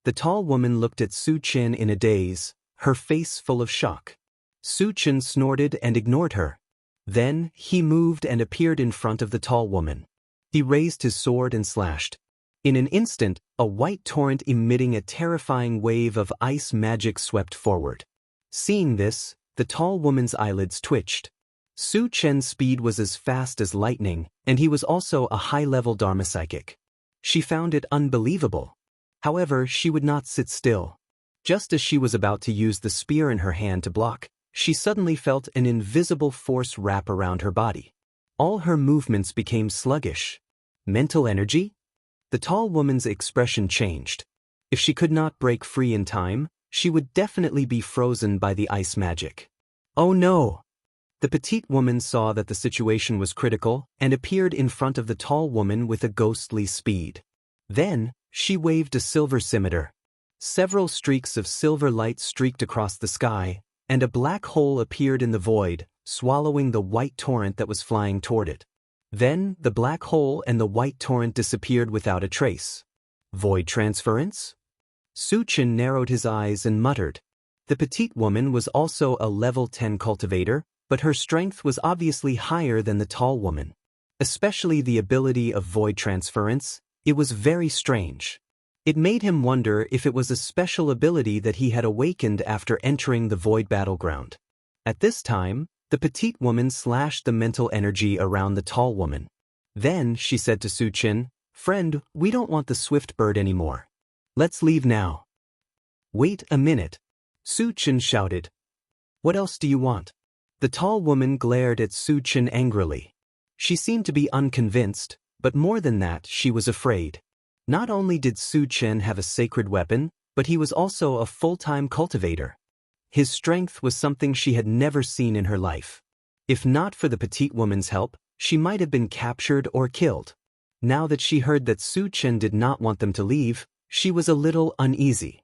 S1: The tall woman looked at Su Chen in a daze, her face full of shock. Su Chen snorted and ignored her. Then, he moved and appeared in front of the tall woman. He raised his sword and slashed. In an instant, a white torrent emitting a terrifying wave of ice magic swept forward. Seeing this, the tall woman's eyelids twitched. Su Chen's speed was as fast as lightning, and he was also a high-level Dharma psychic. She found it unbelievable. However, she would not sit still. Just as she was about to use the spear in her hand to block, she suddenly felt an invisible force wrap around her body. All her movements became sluggish. Mental energy? The tall woman's expression changed. If she could not break free in time, she would definitely be frozen by the ice magic. Oh no! The petite woman saw that the situation was critical and appeared in front of the tall woman with a ghostly speed. Then, she waved a silver scimitar. Several streaks of silver light streaked across the sky, and a black hole appeared in the void, swallowing the white torrent that was flying toward it. Then, the black hole and the white torrent disappeared without a trace. Void transference? Su Chen narrowed his eyes and muttered. The petite woman was also a level 10 cultivator, but her strength was obviously higher than the tall woman. Especially the ability of void transference, it was very strange. It made him wonder if it was a special ability that he had awakened after entering the void battleground. At this time, the petite woman slashed the mental energy around the tall woman. Then she said to Su Chen, "Friend, we don't want the swift bird anymore. Let's leave now." "Wait a minute," Su Chen shouted. "What else do you want?" The tall woman glared at Su Chen angrily. She seemed to be unconvinced, but more than that, she was afraid. Not only did Su Chen have a sacred weapon, but he was also a full-time cultivator. His strength was something she had never seen in her life. If not for the petite woman's help, she might have been captured or killed. Now that she heard that Su Chen did not want them to leave, she was a little uneasy.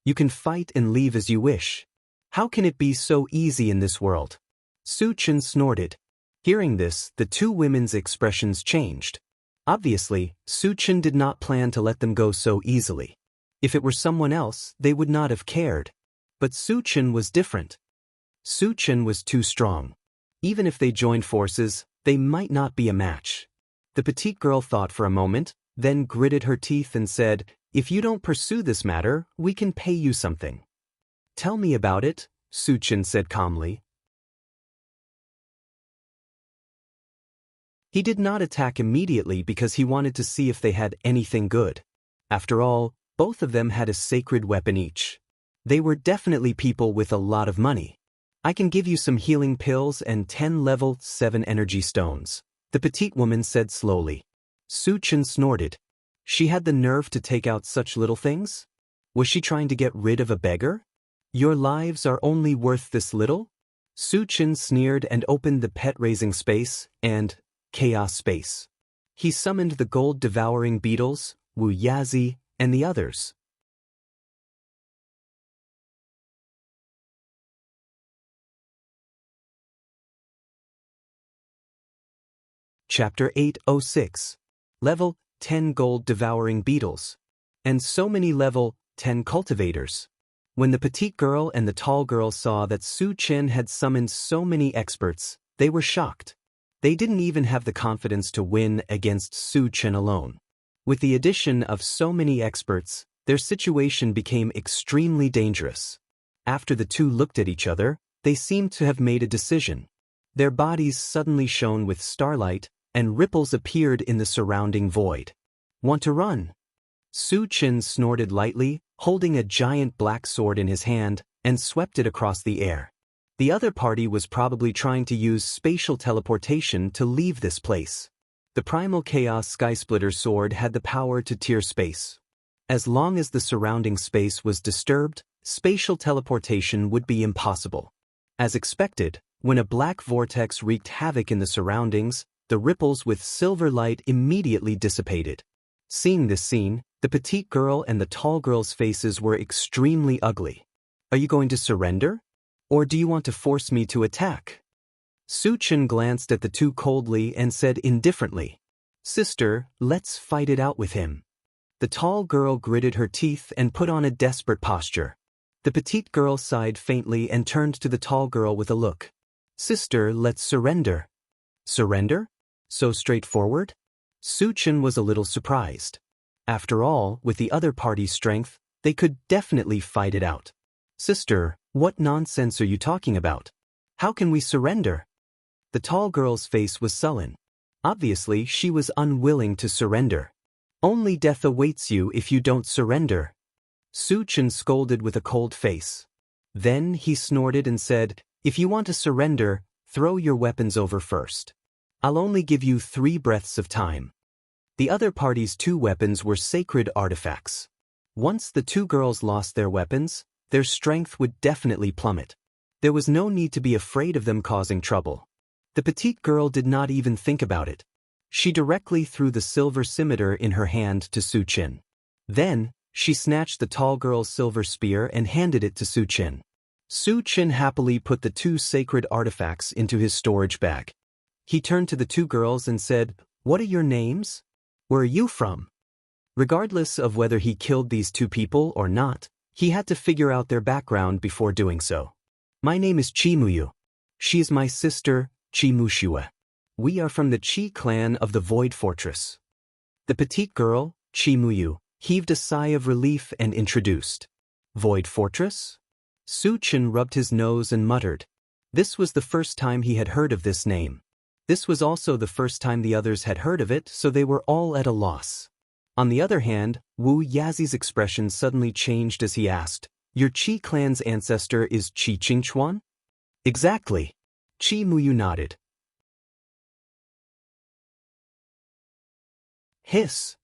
S1: "You can fight and leave as you wish. How can it be so easy in this world?" Su Chen snorted. Hearing this, the two women's expressions changed. Obviously, Su Chen did not plan to let them go so easily. If it were someone else, they would not have cared. But Su Chen was different. Su Chen was too strong. Even if they joined forces, they might not be a match. The petite girl thought for a moment, then gritted her teeth and said, "If you don't pursue this matter, we can pay you something." "Tell me about it," Su Chen said calmly. He did not attack immediately because he wanted to see if they had anything good. After all, both of them had a sacred weapon each. They were definitely people with a lot of money. "I can give you some healing pills and 10 level 7 energy stones," the petite woman said slowly. Su Chen snorted. She had the nerve to take out such little things? Was she trying to get rid of a beggar? "Your lives are only worth this little?" Su Chen sneered and opened the pet-raising space and chaos space. He summoned the gold-devouring beetles, Wuxia, and the others. Chapter 806. Level 10 gold-devouring beetles. And so many level 10 cultivators. When the petite girl and the tall girl saw that Su Chen had summoned so many experts, they were shocked. They didn't even have the confidence to win against Su Chen alone. With the addition of so many experts, their situation became extremely dangerous. After the two looked at each other, they seemed to have made a decision. Their bodies suddenly shone with starlight, and ripples appeared in the surrounding void. "Want to run?" Su Chen snorted lightly, holding a giant black sword in his hand, and swept it across the air. The other party was probably trying to use spatial teleportation to leave this place. The Primal Chaos Skysplitter sword had the power to tear space. As long as the surrounding space was disturbed, spatial teleportation would be impossible. As expected, when a black vortex wreaked havoc in the surroundings, the ripples with silver light immediately dissipated. Seeing this scene, the petite girl and the tall girl's faces were extremely ugly. Are you going to surrender? Or do you want to force me to attack? Su Chen glanced at the two coldly and said indifferently, Sister, let's fight it out with him. The tall girl gritted her teeth and put on a desperate posture. The petite girl sighed faintly and turned to the tall girl with a look. Sister, let's surrender. Surrender? So straightforward? Su Chen was a little surprised. After all, with the other party's strength, they could definitely fight it out. Sister, what nonsense are you talking about? How can we surrender? The tall girl's face was sullen. Obviously, she was unwilling to surrender. Only death awaits you if you don't surrender. Su Chen scolded with a cold face. Then he snorted and said, If you want to surrender, throw your weapons over first. I'll only give you 3 breaths of time. The other party's 2 weapons were sacred artifacts. Once the 2 girls lost their weapons, their strength would definitely plummet. There was no need to be afraid of them causing trouble. The petite girl did not even think about it. She directly threw the silver scimitar in her hand to Su Chen. Then, she snatched the tall girl's silver spear and handed it to Su Chen. Su Chen happily put the 2 sacred artifacts into his storage bag. He turned to the 2 girls and said, What are your names? Where are you from? Regardless of whether he killed these 2 people or not, he had to figure out their background before doing so. My name is Qi Muyu. She is my sister, Qi Muxia. We are from the Qi clan of the Void Fortress. The petite girl, Qi Muyu, heaved a sigh of relief and introduced. Void Fortress? Su Chen rubbed his nose and muttered. This was the first time he had heard of this name. This was also the first time the others had heard of it, so they were all at a loss. On the other hand, Wu Yazi's expression suddenly changed as he asked, Your Qi clan's ancestor is Qi Qingchuan? Exactly. Qi Muyu nodded. Hiss.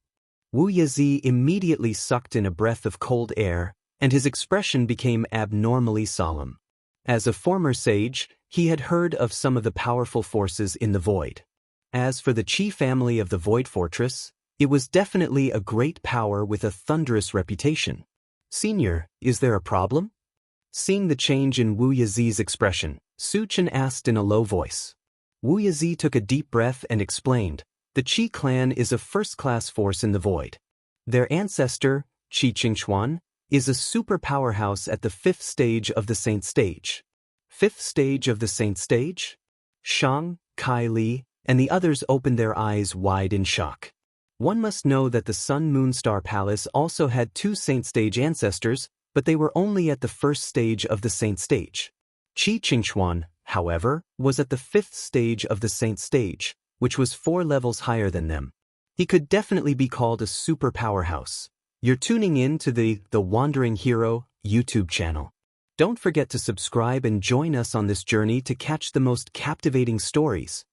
S1: Wu Yazi immediately sucked in a breath of cold air, and his expression became abnormally solemn. As a former sage, he had heard of some of the powerful forces in the void. As for the Qi family of the Void Fortress, it was definitely a great power with a thunderous reputation. Senior, is there a problem? Seeing the change in Wu Yazi's expression, Su Chen asked in a low voice. Wu Yazi took a deep breath and explained, The Qi clan is a first-class force in the void. Their ancestor, Qi Qingchuan, is a super powerhouse at the 5th stage of the Saint Stage. 5th stage of the Saint Stage? Shang, Kai Li, and the others opened their eyes wide in shock. One must know that the Sun Moon Star Palace also had 2 Saint Stage ancestors, but they were only at the 1st stage of the Saint Stage. Qi Qingchuan, however, was at the 5th stage of the Saint Stage, which was 4 levels higher than them. He could definitely be called a super powerhouse. You're tuning in to the Wandering Hero YouTube channel. Don't forget to subscribe and join us on this journey to catch the most captivating stories.